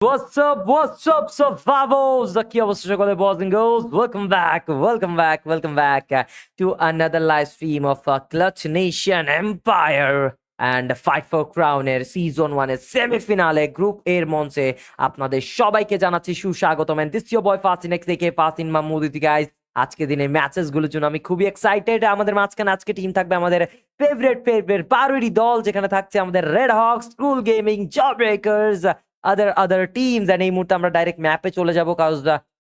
What's up, survivors? কি অবস্থা সকলে boys and girls? Welcome back to another live stream of Clutch Nation Empire and Fight for Crown এর season 1 এর সেমিফিনালে group এ এর মঞ্চে আপনাদের সবাইকে জানাচ্ছি সুস্বাগতম and this is your boy Fasin X aka Fasin Mamuditi guys. আজকে দিনের ম্যাচেস গুলোর জন্য আমি খুবই এক্সাইটেড। আমাদের মাঝখানে আজকে টিম থাকবে আমাদের ফেভারিট বারুরি দল, যেখানে থাকছে আমাদের red Hawks, ক্রুল gaming, job breakers, other teams, and এই মুহূর্তে আমরা ডাইরেক্ট ম্যাপে চলে যাব কারণ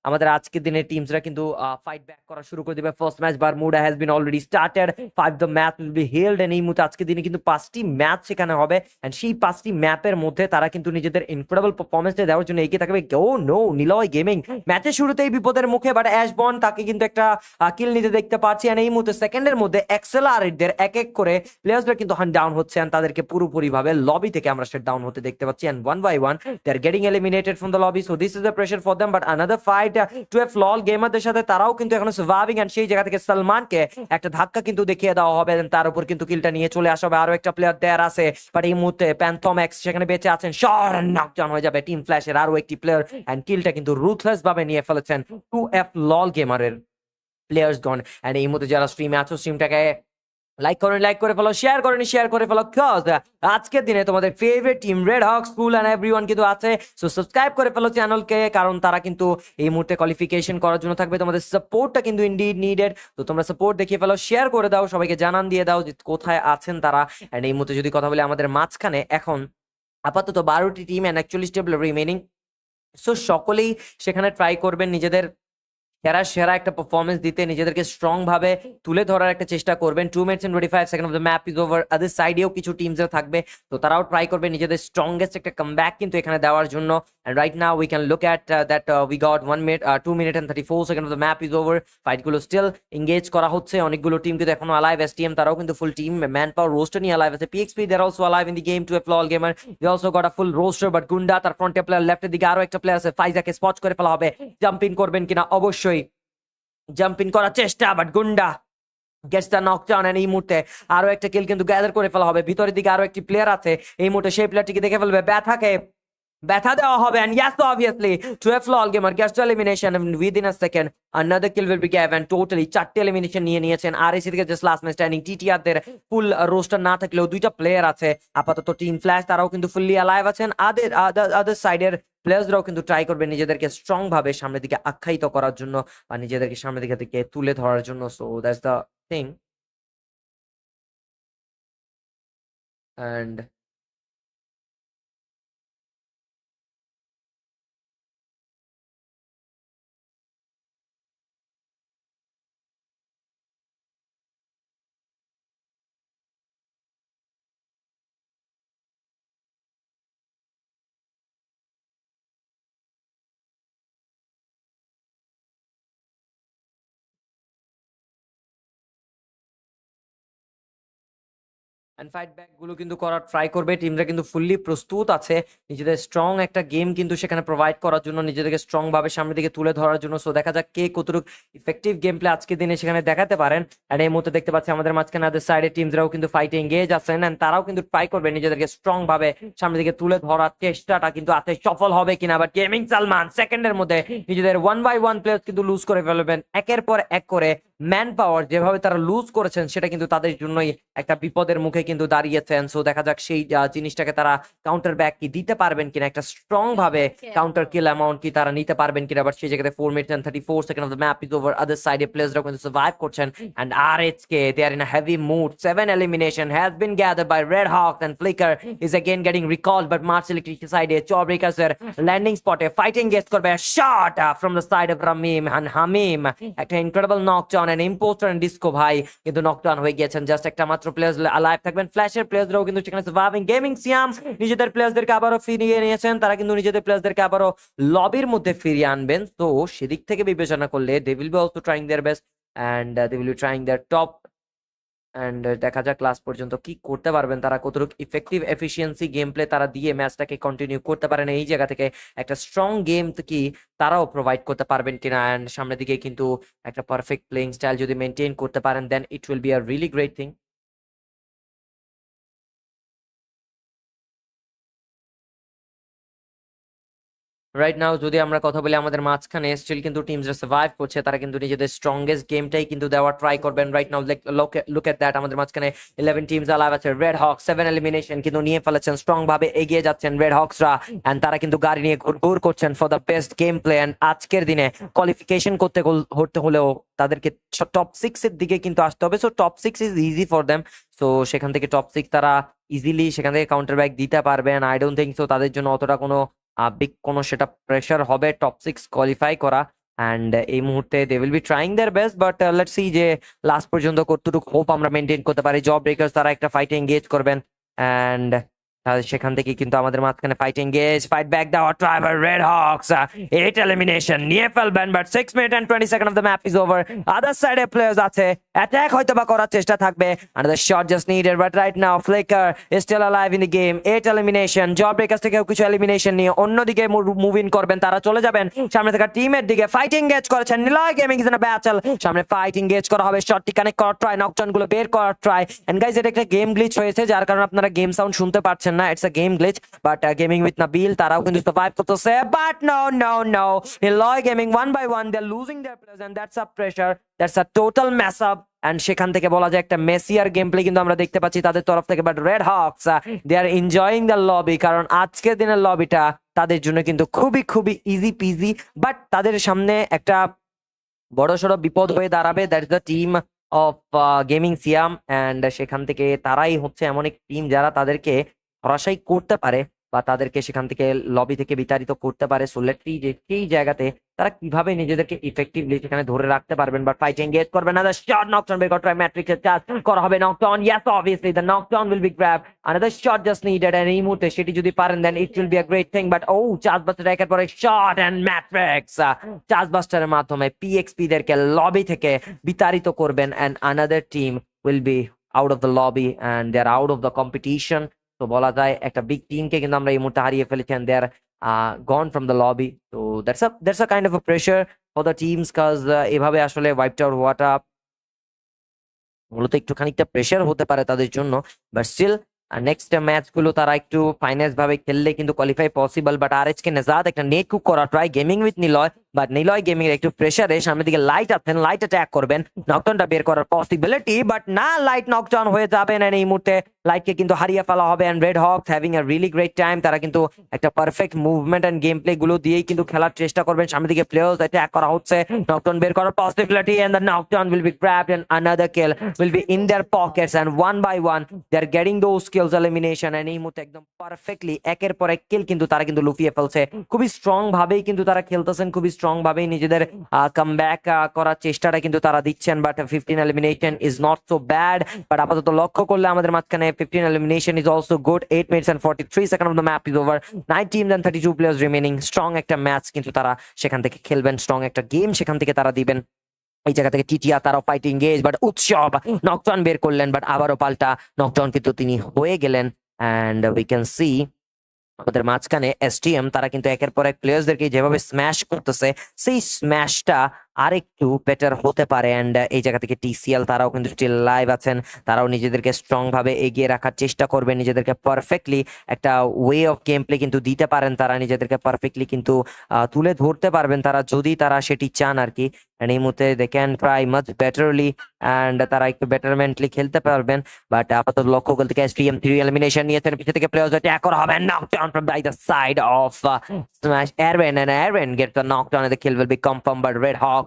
আমাদের আজকের দিনের টিমসরা কিন্তু ফাইট ব্যাক করা শুরু করে দিবে। First match Bermuda has been already started, 5 the match will be held, and এই মুহূর্তে আজকের দিনে কিন্তু 5টি ম্যাচ সেখানে হবে এন্ড সেই 5টি ম্যাপের মধ্যে তারা কিন্তু নিজেদের ইনক্রেডিবল পারফরম্যান্সটা দেওয়ার জন্য এগিয়ে থাকবে। ও নো, নিলয় গেমিং ম্যাচের শুরুতেই বিপদের মুখে, বাট অ্যাশবন তাকে কিন্তু একটা কিল নিতে দেখতে পাচ্ছি এন্ড এই মুহূর্তে সেকেন্ডের মধ্যে এক্সেলারেটদের এক এক করে প্লেয়ার্সরা কিন্তু হান ডাউন হচ্ছে এন্ড তাদেরকে পুরোপুরি ভাবে লবি থেকে আমরা সেট ডাউন হতে দেখতে পাচ্ছি and one by one they are getting eliminated from the lobby. So this is the pressure for them, but another fight to এ ফ্লল গেমারদের সাথে তারাও কিন্তু এখনো সার্ভাইভিং এন্ড সেই জায়গা থেকে সালমানকে একটা ধাক্কা কিন্তু দেখিয়ে দেওয়া হবে এন্ড তার উপর কিন্তু কিলটা নিয়ে চলে আসা হবে। আরো একটা প্লেয়ার দেয়ার আছে, বাট এই মুহূর্তে প্যান্থমেক্স সেখানে বেঁচে আছেন, শট নকডাউন হয়ে যাবে টিম ফ্ল্যাশের আরো একটি প্লেয়ার এন্ড কিলটা কিন্তু রুথলেস ভাবে নিয়ে ফেলেছেন 2F লল গেমারের প্লেয়ার্স গন। এন্ড এই মুহূর্তে যারা স্ট্রিমে আছো স্ট্রিমটাকে লাইক করে ফেলো, শেয়ার করে ফেলো, কজ আজকের দিনে তোমাদের favourite team Red Hawks, cool and everyone কিন্তু আছে। সো সাবস্ক্রাইব করে ফেলো চ্যানেলকে, কারণ তারা কিন্তু এই মুহূর্তে কোয়ালিফিকেশন করার জন্য থাকবে। তোমাদের সাপোর্টটা কিন্তু ইনডিড নিডেড, তো তোমরা সাপোর্ট দেখিয়ে ফেলো, শেয়ার করে দাও, সবাইকে জানান দিয়ে দাও যে কোথায় আছেন তারা। এন্ড এই মুহূর্তে যদি কথা বলি আমাদের মাঝখানে এখন আপাতত 12টি team and 41 table remaining. So সকলেই সেখানে ট্রাই করবেন নিজেদের সেরা একটা পারফরমেন্স দিতে, নিজেদেরকে স্ট্রং ভাবে তুলে ধরার একটা চেষ্টা করবেন। 2 minutes and 25 seconds of the map is over. আদার সাইডেও কিছু টিমসরা থাকবে, তো তারাও ট্রাই করবে নিজেদের স্ট্রংগেস্ট একটা কামব্যাক কিন্তু এখানে দেওয়ার জন্য। and right now we can look at that we got 1 minute 2 minutes and 34 seconds of the map is over. Fight গুলো স্টিল এঙ্গেজ করা হচ্ছে, অনেকগুলো টিম কিন্তু এখনো অ্যালাইভ। এসটিএম তারাও কিন্তু full team manpower roster নিয়ে অ্যালাইভ আছে। PXP they are also alive in the game to এ ফ্লল gamer, they also got a full roster, but গুন্ডা তার ফ্রন্টে প্লেয়ার, লেফটের দিকে আরো একটা প্লেয়ার আছে, ফাইজাকে স্পট করে ফেলা হবে। জাম্প ইন করবেন কিনা, অবশ্যই জাম্প ইন করার চেষ্টা, বাট গুন্ডা গেটস দ্য নকডাউন এন্ড এই মুহূর্তে আরো একটা কিল কিন্তু গ্যাদার করে ফেলা হবে। ভিতরের দিকে আরো একটি প্লেয়ার আছে, এই মুহূর্তে সেই প্লেয়ারটিকে দেখে ফেলবে, ব্যথা দেওয়া হবে and yes obviously to a flawed gamer gets to elimination and within a second another kill will be given. Totally 4টি এলিমিনেশন নিয়ে নিয়েছেন। আর এসি থেকে just last match standing. TTR দের ফুল রোস্টার না থাকলেও দুইটা প্লেয়ার আছে আপাতত টিম ফ্ল্যাশ, তারাও কিন্তু ফুললি অ্যালাইভ আছেন। আদার সাইডের প্লেয়ার্সরাও কিন্তু ট্রাই করবে নিজেদেরকে স্ট্রং ভাবে সামনের দিকে আখ্যায়িত করার জন্য বা নিজেদেরকে সামনের দিকে তুলে ধরার জন্য। So that's the thing. And fight back গুলো কিন্তু করার ট্রাই করবে। টিমরা কিন্তু ফুললি প্রস্তুত আছে নিজেদের স্ট্রং একটা গেম কিন্তু সেখানে প্রোভাইড করার জন্য, নিজেদেরকে স্ট্রং ভাবে সামনের দিকে তুলে ধরার জন্য। সো দেখা যাক কে কতটুকু ইফেক্টিভ গেম প্লে আজকের দিনে সেখানে দেখাতে পারেন। এন্ড এই মুহূর্তে দেখতে পাচ্ছি আমাদের মাঝখানে আদার সাইডে টিমসরাও কিন্তু ফাইটে এঙ্গেজ আছেন এন্ড তারাও কিন্তু ট্রাই করবে নিজেদেরকে স্ট্রং ভাবে সামনের দিকে তুলে ধরার চেষ্টাটা কিন্তু আতে সফল হবে কিনা। বাট গেমিং সালমান সেকেন্ডের মধ্যে নিজেদের 1 by 1 প্লেয়ার কিন্তু লুজ করে ফেলবেন একের পর এক করে। ম্যান পাওয়ার যেভাবে তারা লুজ করেছেন সেটা কিন্তু তাদের জন্যই একটা বিপদের মুখে কিন্তু দাঁড়িয়েছেন। সো দেখা যাক সেই জিনিসটাকে তারা কাউন্টার ব্যাক কি দিতে পারবেন কিনা, একটা স্ট্রং ভাবে কাউন্টার কিল অ্যামাউন্ট কি তারা নিতে পারবেন কিনা। বাট সেই জায়গাতে 4 minutes and 34 seconds of the map is over. আদার সাইডে প্লেয়ার্সরা কিন্তু সার্ভাইভ করছেন and RHK they are in a heavy mood. 7 elimination has been gathered by Red Hawks and Flicker is again getting recalled, but March Electric side Jawbreakers এর landing স্পটে fighting get করবে। Shot from the side of Ramim and Hamim, একটা incredible knockdown and impostor and disco ভাই কিন্তু knockdown হয়ে গিয়েছেন। Just একটা মাত্র প্লেয়ার্স অ্যালাইভ থাকবেন। ফ্ল্যাশের প্লেয়ার্সরাও কিন্তু সেখানে সার্ভাইভিং। গেমিং সিয়াম নিজেদের প্লেয়ার্সদেরকে আবারও ফিরিয়ে নিয়েছেন, তারা কিন্তু নিজেদের প্লেয়ার্সদেরকে আবারও লবির মধ্যে ফিরিয়ে আনবেন। তো সেদিক থেকে বিবেচনা করলে they will be also trying their best and they will be trying their top. And দেখা যাক লাস্ট পর্যন্ত কি করতে পারবেন তারা, কতটুকু ইফেক্টিভ এফিসিয়েন্সি গেম প্লে তারা দিয়ে ম্যাচটাকে কন্টিনিউ করতে পারেন। এই জায়গা থেকে একটা স্ট্রং গেম কি তারাও প্রোভাইড করতে পারবেন কিনা। এন্ড সামনের দিকে কিন্তু একটা পারফেক্ট প্লেইং স্টাইল যদি মেনটেন করতে পারেন then it will be a really great thing. Right now যদি আমরা কথা বলি আমাদের মাঝখানে স্টিল কিন্তু টিমসরা সার্ভাইভ করছে, তারা কিন্তু নিজেদের স্ট্রংগেস্ট গেমটাই কিন্তু দেওয়ার ট্রাই করবেন। Right now look at that, আমাদের মাঝখানে 11 টিমস অ্যালাইভ আছে। রেড হক 7 এলিমিনেশন কিন্তু নিয়ে ফেলেছেন, স্ট্রং ভাবে এগিয়ে যাচ্ছেন রেড হকসরা, এন্ড তারা কিন্তু গাড়ি নিয়ে ঘুরঘুর করছেন for the best game play. And আজকের দিনে কোয়ালিফিকেশন করতে হলেও তাদেরকে টপ 6 এর দিকে কিন্তু আসতে হবে। So top 6 is easy for them. So সেখান থেকে টপ 6 তারা ইজিলি সেখান থেকে কাউন্টার ব্যাক দিতে পারবেন। আই ডোন্ট থিঙ্ক সো তাদের জন্য অতটা কোনো বিগ কোনো সেটা প্রেশার হবে টপ 6 কোয়ালিফাই করা। অ্যান্ড এই মুহূর্তে they will be trying their best, but let's see যে লাস্ট পর্যন্ত কতটুকু হোপ আমরা মেনটেন করতে পারি। জব ব্রেকার্স তারা একটা ফাইটে এঙ্গেজ করবেন, অ্যান্ড সেখান থেকে কিন্তু আমাদের মাঝখানে ফাইট এঙ্গেজ, ফাইট ব্যাক দেওয়ার ট্রাইবার রেড হকস 8 এলিমিনেশন নিয়ে ফেলবেন, but 6 minute and 20 second of the map is over. Other সাইডে প্লেয়ার্স আছে, অ্যাটাক হয়তো বা করার চেষ্টা থাকবে, another shot just needed, but right now Flicker is still alive in the game. 8 elimination, job breakers থেকেও কিছু এলিমিনেশন নিয়ে অন্যদিকে মুভ ইন করবেন, তারা চলে যাবেন সামনে থাকা টিমের দিকে। ফাইটিং গেজ করেছেন Niloy gaming is in a battle, সামনে ফাইটিং গেজ করা হবে, শটটি কানেক্ট করার ট্রাই, নকটাউন গুলো বের করার ট্রাই। এন্ড গাইস এটা একটা গেম গ্লিচ হয়েছে যার কারণে আপনারা গেম সাউন্ড শুনতে পাচ্ছেন না, it's a game glitch. But gaming with Nabil তারাও কিন্তু সার্ভাইভ করতেছে, but no Niloy gaming 1 by 1 they are losing their players, and that's a pressure, that's a total mess up. And সেখান থেকে বলা যায় একটা মেসিয়ার গেম প্লে কিন্তু আমরা দেখতে পাচ্ছি তাদের তরফ থেকে। But red Hawks they are enjoying the lobby, কারণ আজকের দিনের লবিটা তাদের জন্য কিন্তু খুবই ইজি পিজি। বাট তাদের সামনে একটা বড়সড় বিপদ হয়ে দাঁড়াবে, that is the team of gaming Siam. And সেখান থেকে তারাই হচ্ছে এমন এক টিম যারা তাদেরকে ধরাশায়ী করতে পারে বা তাদেরকে সেখান থেকে লবি থেকে বিতাড়িত করতে পারে। সো লেটস সি যে সেই জায়গাতে তারা কিভাবে নিজেদেরকে ইফেক্টিভলি সেখানে ধরে রাখতে পারবেন। বাট ফাইট এঙ্গেজ করবেন, আদার শট নকডাউন বের করা, ম্যাট্রিক্সের চার্জ করা হবে, knockdown, yes obviously the knockdown will be grab, another shot just needed. And এই মুহূর্তে সেটি যদি পারেন then it will be a great thing. But ও চার্জ বাস্টার একের পরে শট, এন্ড ম্যাট্রিক্স চার্জ বাস্টারের মাধ্যমে পিএক্সপি দেরকে লবি থেকে বিতাড়িত করবেন। And another team will be out of the lobby and they are out of the competition. তো বলা যায় একটা বিগ টিমকে কিন্তু আমরা এই মুহূর্তে হারিয়ে ফেলেছেন, দে আর gone from the lobby. So that's a kind of a pressure for the teams, cause এভাবে আসলে ওয়াইপড আউট হওয়াটা মূলত একটু খানিকটা প্রেশার হতে পারে তাদের জন্য। বাট স্টিল নেক্সট ম্যাচ গুলো তারা একটু ফাইনাস ভাবে খেললে কিন্তু qualify possible. But আরএচ K Nejad একটা নেট কুক করা try, gaming with Niloy, but Niloy gaming এর একটু প্রেশারে সামনের দিকে লাইট আছেন, লাইট অ্যাটাক করবেন, নকডাউনটা বের করার পসিবিলিটি, বাট না, লাইট নকডাউন হয়ে যাবেন। এন্ড এই মুহূর্তে লাইটকে কিন্তু হারিয়ে ফেলা হবে। And Red Hawks having a really great time, তারা কিন্তু একটা perfect movement and game play গুলো দিয়েই কিন্তু খেলার চেষ্টা করবেন। সামনের দিকে প্লেয়ার্স অ্যাটাক করা হচ্ছে, নকডাউন বের করার possibility, and the knockdown will be grabbed, and another kill will be in their pockets, and 1 by 1 they are getting those kills elimination. And এই মুহূর্তে একদম পারফেক্টলি একের পর এক কিল কিন্তু তারা কিন্তু লুফিয়ে ফেলছে। খুবই স্ট্রং ভাবেই কিন্তু তারা খেলতেছেন, খুবই স্ট্রং ভাবেই নিজেদের কামব্যাক করার চেষ্টাটা কিন্তু তারা দিচ্ছেন। But 15 elimination is not so bad. But আপাতত লক্ষ্য করলে আমাদের মাঝখানে 15 elimination is also good. 8 minutes and 43 seconds of the map is over. 9 teams and 32 players remaining. Strong একটা ম্যাচ কিন্তু তারা সেখান থেকে খেলবেন, স্ট্রং একটা গেম সেখান থেকে তারা দিবেন। এই জায়গা থেকে টিটিয়া তারাও ফাইটিং গেজ, বাট উৎসব নকডাউন বের করলেন, বাট আবারও পাল্টা নকডাউন কিন্তু তিনি হয়ে গেলেন। অ্যান্ড উই ক্যান সি আমাদের মাঝখানে এসটিএম তারা কিন্তু একের পর এক প্লেয়ার্সদেরকে যেভাবে স্ম্যাশ করতেছে, সেই স্ম্যাশটা আরেকটু বেটার হতে পারে। অ্যান্ড এই জায়গা থেকে টিসিএল তারাও কিন্তু স্টিল লাইভ আছেন, তারাও নিজেদেরকে স্ট্রং ভাবে এগিয়ে রাখার চেষ্টা করবেন, নিজেদেরকে পারফেক্টলি একটা ওয়ে অফ গেম প্লে কিন্তু দিতে পারেন, তারা নিজেদেরকে পারফেক্টলি কিন্তু তুলে ধরতে পারবেন তারা যদি তারা সেটি চান আর কি। এন্ড এই মুহূর্তে they can try much betterly, and তারা একটু বেটারমেন্টলি খেলতে পারবেন। বাট আপাতত লক্ষ্য করতে থেকে এসটিএম 3 এলিমিনেশন নিয়েছেন, পিছে থেকে প্লেয়ার্স অ্যাটাক করা হবে, knockdown from by the side of smash Erwin, and Erwin get the knockdown, the kill will be confirm. But Red Hawk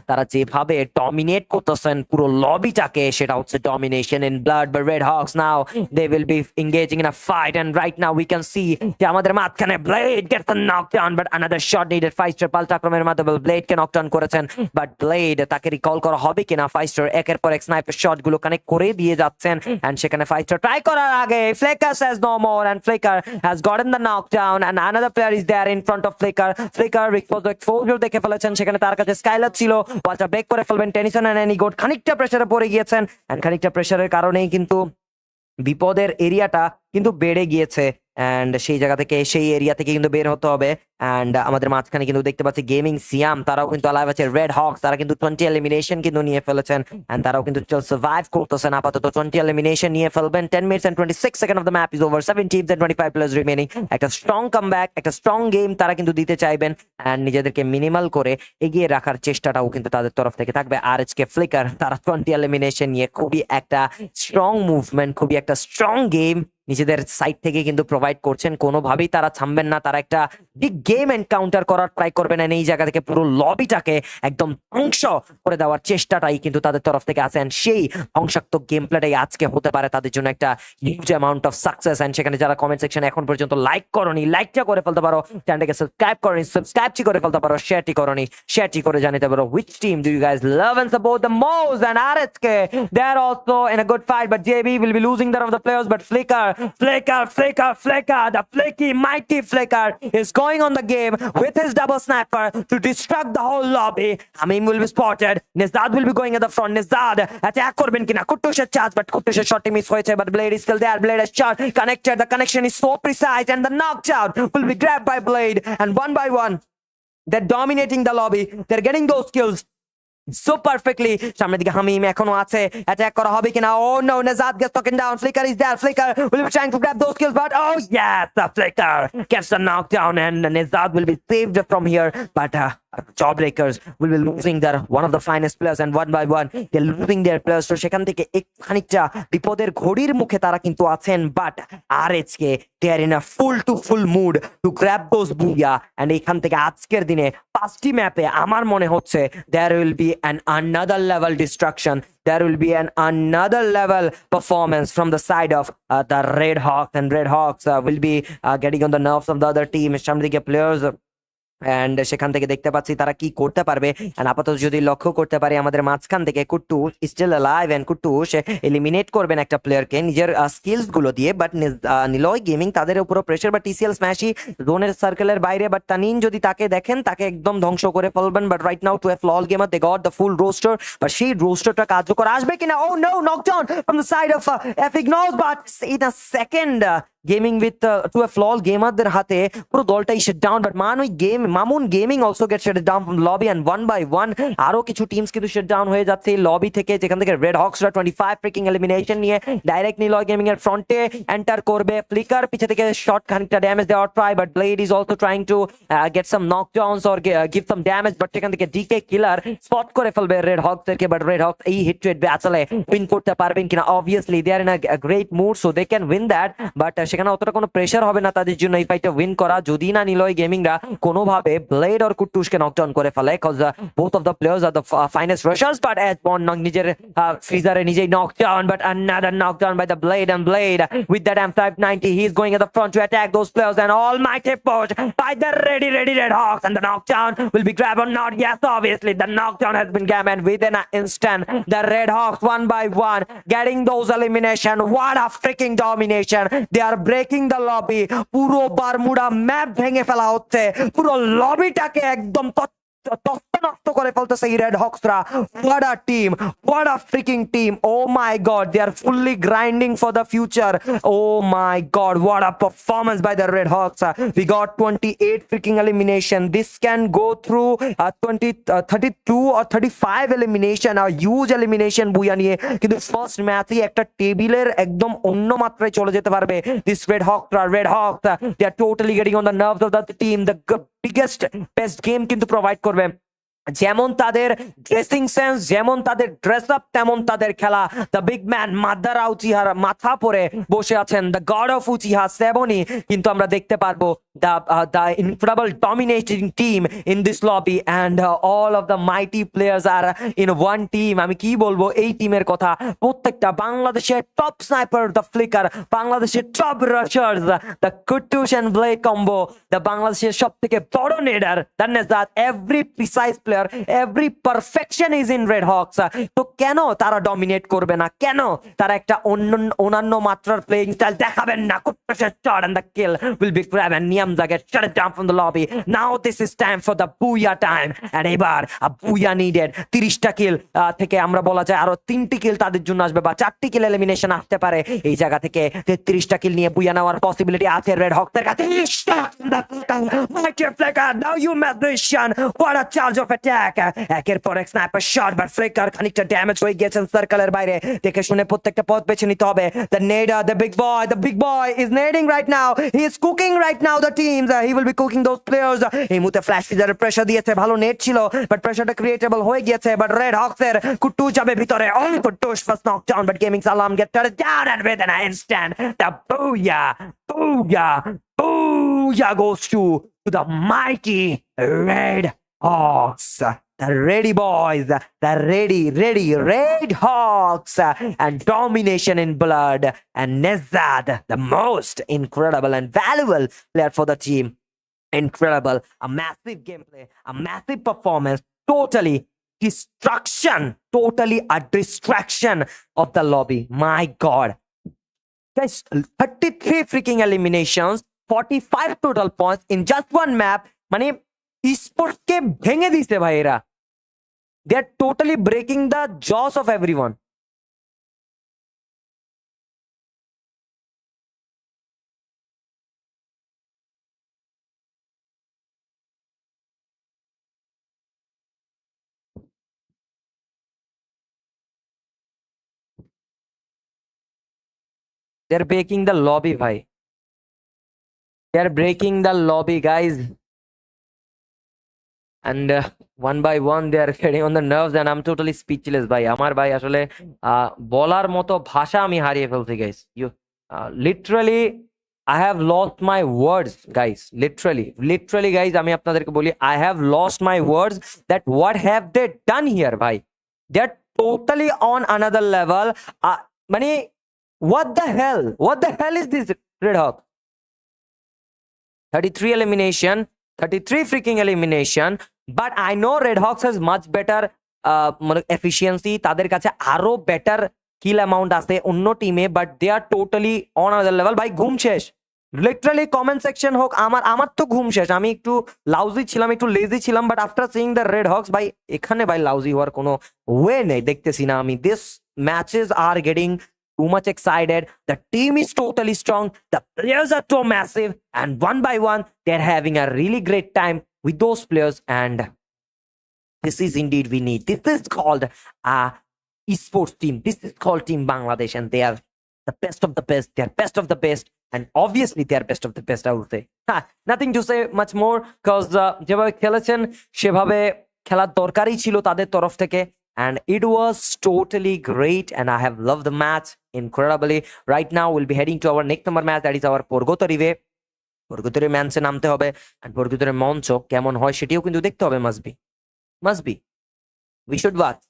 তারা যেভাবে ডমিনেট করতেছেন পুরো লবিটাকে, সেটা হচ্ছে domination in blood. But red Hawks now they will be engaging in a fight, and right now we can see যে আমাদের মাঝখানে Blade gets the knockdown, but another shot needed. ফাইস্টার পাল্টা আক্রমণের মাধ্যমে ব্লেড কে নকডাউন করেছেন, বাট ব্লেড তাকে recall করা হবে কিনা। ফাইস্টার একের পর এক স্নাইপার শট গুলো কানেক্ট করে দিয়ে যাচ্ছেন, এন্ড সেখানে ফাইস্টার ট্রাই করার আগে flicker says no more, and Flicker has gotten the knockdown, and another player is there in front of Flicker. Flicker exposure দেখে ফেলেছেন, সেখানে তার কাছে স্কাইলার ছিল, বলটা ব্রেক করে ফেলবেন। টেনিসন এন্ড এনিগোট খানিকটা প্রেসারে পড়ে গিয়েছেন, এন্ড খানিকটা প্রেসারের কারণেই কিন্তু বিপদের এরিয়াটা কিন্তু বেড়ে গিয়েছে। অ্যান্ড সেই জায়গা থেকে সেই এরিয়া থেকে কিন্তু বের হতে হবে। অ্যান্ড আমাদের মাঝখানে কিন্তু দেখতে পাচ্ছি গেমিং সিয়াম, তারাও কিন্তু অ্যালাইভ আছে। রেড হক তারা কিন্তু 20 এলিমিনেশন কিন্তু নিয়ে ফেলেছেন অ্যান্ড তারাও কিন্তু সার্ভাইভ করতেছেন আপাতত। 20 এলিমিনেশন নিয়ে ফেলবেন। 10 minutes and 26 seconds of the map is over. 7 teams and 25 players remaining. একটা স্ট্রং কামব্যাক, একটা স্ট্রং গেম তারা কিন্তু দিতে চাইবেন অ্যান্ড নিজেদেরকে মিনিমাল করে এগিয়ে রাখার চেষ্টাটাও কিন্তু তাদের তরফ থেকে থাকবে। আরএচকে ফ্লিকার তারা 20 এলিমিনেশন নিয়ে খুবই একটা স্ট্রং মুভমেন্ট, খুবই একটা স্ট্রং গেম নিজেদের সাইড থেকে কিন্তু প্রোভাইড করছেন। কোনোভাবেই তারা থামবেন না, তারা একটা বিগ গেম এনকাউন্টার করার ট্রাই করবেন না। এই জায়গা থেকে পুরো লবিটাকে একদম ধ্বংস করে দেওয়ার চেষ্টাটাই কিন্তু তাদের তরফ থেকে আছে। সেই ধ্বংসাত্মক গেম প্লেটাই আজকে হতে পারে তাদের জন্য একটা huge amount of success. And সেখানে যারা কমেন্ট সেকশন এখন পর্যন্ত লাইক করনি, লাইকটা করে ফেলতে পারো। চ্যানেলটাকে সাবস্ক্রাইব করনি, সাবস্ক্রাইবটি করে ফেলতে পারো। শেয়ারটি করনি, শেয়ারটি করে জানিতে পারো which team do you guys love and support the most. And RSK, they are also in a good fight, but JB will be losing their of the players. But Flicker, the flaky mighty Flicker is going on the game with his double sniper to distract the whole lobby. Hamim will be spotted. Nizad will be going at the front. Nizad attack করবেন কিনা? কুট্টুসের charge, but কুট্টুসের শটটি miss হয়েছে, but Blade is still there. Blade has shot connected. The connection is so precise and the knockdown will be grabbed by Blade, and one by one they're dominating the lobby. They're getting those kills so perfectly. সামনের দিকে হামিম এখনো আছে, attack করা হবে কিনা? Oh no, Nazad gets taken down. Flicker is there. Flicker will be trying to grab those kills, but oh yes, the Flicker gets the knockdown and Nazad will be saved from here. But Jawbreakers will be losing their one of the finest players, and one by one they're losing their players. So সেখান থেকে এক খানিকটা বিপদের ঘড়ির মুখে তারা কিন্তু আছেন। But আরএচকে they are in a full mood to grab those booyah, and এখান থেকে আজকের দিনে 5টি ম্যাপে আমার মনে হচ্ছে there will be an another level destruction. There will be an another level performance from the side of the Red Hawks, and Red Hawks will be getting on the nerves of the other team. সামনের দিকে players and সেখান থেকে দেখতে পাচ্ছি তারা কি করতে পারবে। অ্যান্ড আপাতত যদি লক্ষ্য করতে পারি আমাদের মাঝখান থেকে Kuttus still alive, and Kuttus eliminate করবেন একটা প্লেয়ারকে নিজের স্কিলস গুলো দিয়ে। বাট নিলয় গেমিং তাদের উপরও প্রেশার, বা টিসিএল স্ম্যাশি জোনের সার্কেলের বাইরে, বাট তানিন যদি তাকে দেখেন তাকে একদম ধ্বংস করে ফেলবেন। বাট রাইট নাও টু এ ফ্লল gamer they got the full roster, but সেই রোস্টারটা কার্যকর আসবে কিনা? Oh no, knockdown from the side of এফিগনোস, but in a second gaming with to এ ফ্লল গেমারদের হাতে পুরো দলটাই shut down. But Mamun gaming also get shut down from lobby, and one by one আরো কিছু টিমস কিন্তু শেট ডাউন হয়ে যাচ্ছে লবি থেকে, যেখান থেকে রেড হক্সরা 25 ফ্রিকিং এলিমিনেশন নিয়ে ডাইরেক্ট নিলয় গেমিং এর ফ্রন্টে এন্টার করবে। ফ্লিকার পিছে থেকে শর্ট খানিকটা ড্যামেজ দেওয়ার try, but Blade is also trying to get some knockdowns or give some damage, but সেখান থেকে ডিকে কিলার স্পট করে ফেলবে রেড হকসদেরকে। বাট রেড হক এই হিট রেট আসলে উইন করতে পারবেন কিনা? Obviously they are in a great mood, so they can win that, but সেখানে অতটা কোনো প্রেশার হবে না তাদের জন্য এই ফাইটটা উইন করা, যদি না নিলয় গেমিংরা কোনোভাবে ব্লেড আর কুট্টুসকে নকডাউন করে ফেলে, cause both of the players are the finest rushers. But as Bond নিজের ফ্রিজারে নিজেই knockdown, but another knockdown by the Blade, and Blade with that M590 he's going at the front to attack those players, and almighty push by the ready Red Hawks, and the knockdown will be grabbed or not? Yes, obviously the knockdown has been grabbed, and within an instant the Red Hawks one by one getting those elimination. What a freaking domination, they are breaking the lobby. পুরো Bermuda map ভেঙে ফেলা হচ্ছে, পুরো লবিটাকে একদম নষ্ট করে ফেলতেছে এই red হক্সরা। What a team, what a freaking team. Oh my god, they are fully grinding for the future. Oh my god, what a performance by the Red Hawks. We got 28 freaking elimination. This can go through 32 or 35 elimination, a huge elimination বুয়া নিয়ে, কিন্তু first ম্যাচই একটা টেবিলের একদম অন্য মাত্রায় চলে যেতে পারবে this Red Hawks. They are totally getting on the nerves of the team. The biggest best game কিন্তু প্রোভাইড করবে, যেমন তাদের ড্রেসিং সেন্স, যেমন তাদের ড্রেস আপ, তেমন তাদের খেলা। দ্য বিগ ম্যান মাদারা উচিহার মাথা পরে বসে আছেন, দ্য গড অফ উচিহা সেবনি, কিন্তু আমরা দেখতে পারবো the incredible dominating team in this lobby, and all of the mighty players are in one team. আমি কি বলবো এই টিমের কথা, প্রত্যেকটা বাংলাদেশের টপ স্নাইপার দ্য ফ্লিকার, বাংলাদেশের top rushers the Kuttus and Blade combo, the বাংলাদেশের সব থেকে বড় নেডার দ্য নেজাদ, every precise player player, every perfection is in Red Hawks. তো কেন তারা ডমিনেট করবে না? কেন তারা একটা অন্যান্য মাত্রার প্লেইং স্টাইল দেখাবেন না? Shot and the kill will be grabbed and Niamza gets shut it down from the lobby. Now this is time for the booyah time. And এবার a booyah needed. 30টা কিল থেকে আমরা বলা যায় আরো 3টি কিল তাদের জন্য আসবে বা 4টি কিল এলিমিনেশন আসতে পারে এই জায়গা থেকে। 33টা কিল নিয়ে বুয়া নেওয়ার পসিবিলিটি আছে রেড হকসের কাছে। Now you magician, what a charge of attack! একের পর এক স্নাইপার শট, বাট ফ্লিকার খানিকটা ড্যামেজ হয়ে গেছেন সার্কেলের বাইরে। দেখে শুনে প্রত্যেকটা পথ বেছে নিতে হবে। The nader, the big boy is nading right now. He is cooking right now the teams. He will be cooking those players. এই মুহূর্তে ফ্ল্যাশ ফিজারের প্রেসার দিয়েছে, ভালো নেট ছিল, বাট প্রেসারটা ক্রিয়েটেবল হয়ে গিয়েছে। বাট রেড হকসের কুট্টু যাবে ভিতরে। Oh, কুট্টুস first knockdown, but Gaming Salam get turned down and with an instant the booyah goes to the mighty Red Hawks. The ready boys, the ready Red Hawks, and domination in blood. And Nezad, the most incredible and valuable player for the team. Incredible, a massive gameplay, a massive performance, totally a distraction of the lobby. My God. Guys, 33 freaking eliminations, 45 total points in just one map. মানে esports কে ভেঙে দিছে ভাই এরা। They are totally breaking the jaws of everyone. They are breaking the lobby, bhai. They are breaking the lobby, guys. And one by one they are getting on the nerves and I'm totally speechless ভাই। আমার ভাই আসলে বলার মতো ভাষা আমি হারিয়ে ফেলছি guys. You literally I have lost my words guys. Literally guys, আমি আপনাদেরকে বলি I have lost my words that what have they done here ভাই. They are totally on another level. মানে what the hell is this Red Hawk? 33 elimination, 33 freaking elimination, but I know Red Hawks has much better efficiency. তাদের কাছে আরো better কিল amount আছে অন্য টিমে, but they are totally on other level. ভাই ঘুম শেষ, লিটারালি কমেন্ট সেকশন হোক, আমার তো ঘুম শেষ। আমি একটু লাউজি ছিলাম, একটু লেজি ছিলাম, but after seeing the red Hawks ভাই এখানে ভাই লাউজি হওয়ার কোনো ওয়ে নেই, দেখতেছি না আমি। This matches are getting too much excited. The team is totally strong. The players are too massive. And one by one, they're having a really great time with those players. And this is indeed we need. This is called esports team. This is called Team Bangladesh. And they are the best of the best. They are best of the best. And obviously, they are best of the best, I would say. Nothing to say much more. Because যেভাবে খেলেছেন সেভাবে খেলার দরকারই ছিল তাদের তরফ থেকে। And it was totally great and I have loved the match incredibly. Right now we'll be heading to our next number match, that is our Purgatory way. Purgatory ম্যাচে নামতে হবে and Purgatory মঞ্চ কেমন হয় সেটিও কিন্তু দেখতে হবে। must be we should watch.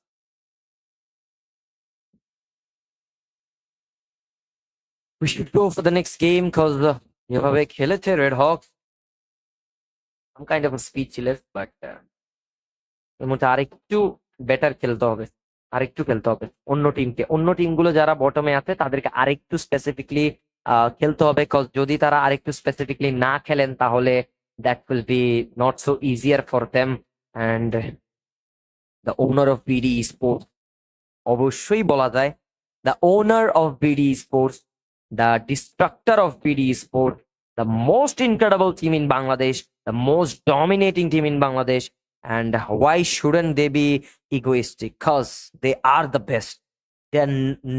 We should go for the next game because যেভাবে খেলেছে Red Hawks, I'm kind of speechless, but এর মধ্যে আরেকটু বেটার খেলতে হবে, অন্য টিমগুলো যারা বটমে আছে তাদেরকে আরেকটু স্পেসিফিকলি খেলতে হবে। যদি তারা আরেকটু স্পেসিফিকলি না খেলেন তাহলে that will be not so easier for them. And the owner of BD sports, অবশ্যই বলা যায় the owner of BD sports, the destructor of BD sports, the most incredible team in Bangladesh, the most dominating team in Bangladesh. And why shouldn't they be egoistic? Because they are the best. There are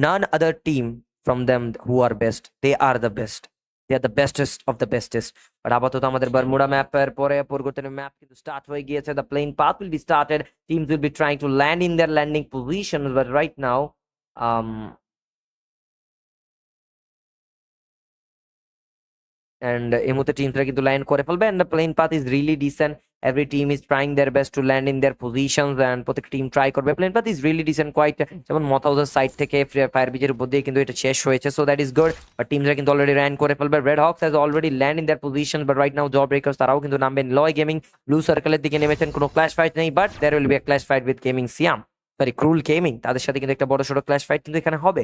none other team from them who are best. They are the best. They are the bestest of the bestest. But আপাতত আমাদের Bermuda ম্যাপের পরে পূর্গতনী map কিন্তু start হয়ে গিয়েছে। The plane path will be started. Teams will be trying to land in their landing positions. But right now, and এই মুহূর্তে টিমটা কিন্তু ল্যান্ড করে ফেলবে, and the plane path is really decent. Every team is trying their best to land in their positions, and প্রত্যেক team try করবে। Plane path is really decent, quite যেমন মথাউজের সাইড থেকে ফায়ার ব্রিজের উপর দিয়ে কিন্তু এটা শেষ হয়েছে, so that is good. But টিমরা কিন্তু অলরেডি র্যান করে ফেলবে। Red Hawks has already land in their position, but right now Job Breakers তারাও কিন্তু নামবেন। লয় গেমিং ব্লু সার্কেলের দিকে নেমেছেন, কোনো ক্ল্যাশ ফাইট নেই, but there will be a clash fight with gaming Siyam, sorry Krul gaming, তাদের সাথে কিন্তু একটা বড় সড়ো ক্ল্যাশ ফাইট কিন্তু এখানে হবে।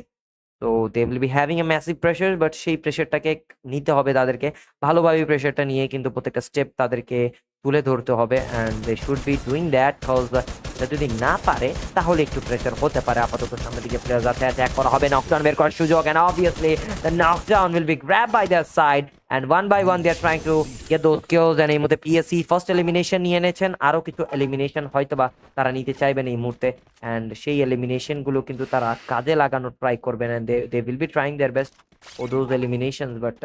তো they will be having a massive pressure, but সেই প্রেশারটাকে নিতে হবে তাদেরকে ভালোভাবে। প্রেশারটা নিয়ে কিন্তু প্রত্যেকটা স্টেপ তাদেরকে তুলে ধরতে হবে, and they should be doing that, cause যদি না পারে তাহলে একটু প্রেশার হতে পারে। আপাতত সামনের দিকে প্লেয়ার আছে, অ্যাটাক করা হবে, নকডাউন বের করার সুযোগ, and obviously the knockdown will be grab by their side, and one by one they are trying to get those kills. And এই মুহূর্তে পিএসসি ফার্স্ট এলিমিনেশন নিয়ে এনেছেন, আরও কিছু এলিমিনেশন হয়তোবা তারা নিতে চাইবেন এই মুহূর্তে, অ্যান্ড সেই এলিমিনেশন গুলো কিন্তু তারা কাজে লাগানোর ট্রাই করবেন, and they will be trying their best for those eliminations, but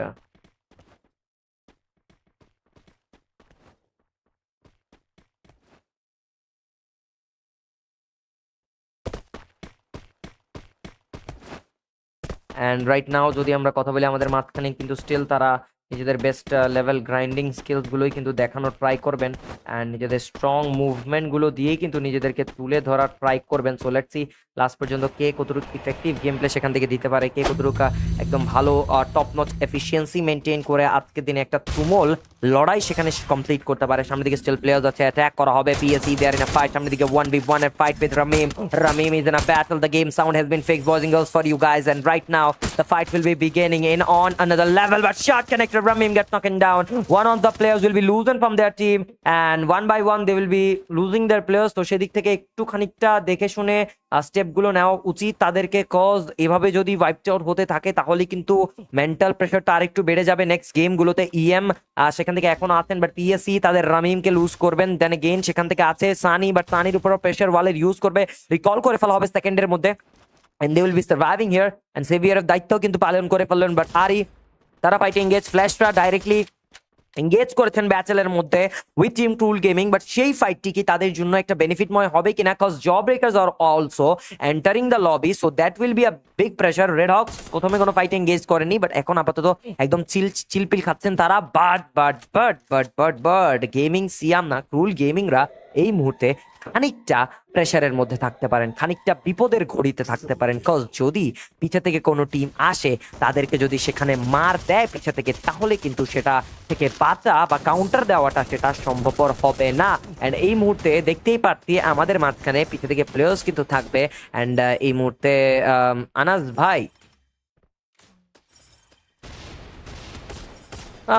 and right now যদি আমরা কথা বলি, আমাদের মাঝখানে কিন্তু স্টিল তারা নিজেদের বেস্ট লেভেল গ্রাইন্ডিং স্কিলসগুলোই কিন্তু দেখানোর ট্রাই করবেন, অ্যান্ড নিজেদের স্ট্রং মুভমেন্টগুলো দিয়েই কিন্তু নিজেদেরকে তুলে ধরার ট্রাই করবেন। সো লেটস সি লাস্ট পর্যন্ত কে কতটুকু ইফেক্টিভ গেম প্লে সেখান থেকে দিতে পারে, কে কতটুকু একদম ভালো টপ নচ এফিসিয়েন্সি মেনটেন করে আজকের দিনে একটা তুমুল লড়াই সেখানে কমপ্লিট করতে পারে। সামনের দিকে স্টিল প্লেয়ার্স আছে, অ্যাটাক করা হবে PSC, there in a fight. সামনের দিকে 1v1 এর fight with Ramim. Ramim is in a battle, the game sound has been fixed boys and girls for you guys, and right now the fight will be beginning in on another level, but shot connected, Ramim gets knocked down. One of the players will be losing from their team, and one by one they will be losing their players. তো সেদিক থেকে একটু খানিকটা দেখে শুনে step গুলো নেওয়া উচিত তাদেরকে, কজ এভাবে যদি ওয়াইপড আউট হতে থাকে তাহলে কিন্তু মেন্টাল প্রেশারটা আরেকটু বেড়ে যাবে নেক্সট গেম গুলোতে। ইএম সেখান থেকে এখনো আছেন, বাট পিএসসি তাদের রামিমকে লুজ করবেন। দেন এগেইন সেখান থেকে আছে সানি, বাট সানির উপর প্রেশার ওয়ালের ইউজ করবে, রিকল করে ফেলা হবে সেকেন্ডের মধ্যে, and they will be surviving here, and Xavier of দায়িত্ব কিন্তু পালন করে ফেললেন। বাট আরি তারা ফাইটে এঙ্গেজ, ফ্ল্যাশরা ডাইরেক্টলি এঙ্গেজ করেছেন ব্যাচেলের মধ্যে with team Krul gaming, but সেই ফাইটটি কি তাদের জন্য একটা বেনিফিটময় হবে কিনা, cause job breakers are also entering the lobby, so that will be a big pressure. Red Hawks প্রথমে কোনো ফাইটে এঙ্গেজ করেনি, বাট এখন আপাতত একদম চিলপিল খাচ্ছেন তারা। বাট গেমিং সিয়াম না, ক্রুল গেমিংরা এই মুহূর্তে খানিকটা প্রেশারের মধ্যে থাকতে পারেন, খানিকটা বিপদের ঘড়িতে থাকতে পারেন, কজ যদি পিছে থেকে কোনো টিম আসে তাদেরকে যদি সেখানে মার দেয় পিছে থেকে, তাহলে কিন্তু সেটা থেকে বাঁচা বা কাউন্টার দেওয়াটা সেটা সম্ভবপর হবে না। অ্যান্ড এই মুহূর্তে দেখতেই পাচ্ছি আমাদের মাঝখানে পিছে থেকে প্লেয়ার্স কিন্তু থাকবে, অ্যান্ড এই মুহূর্তে আনাস ভাই,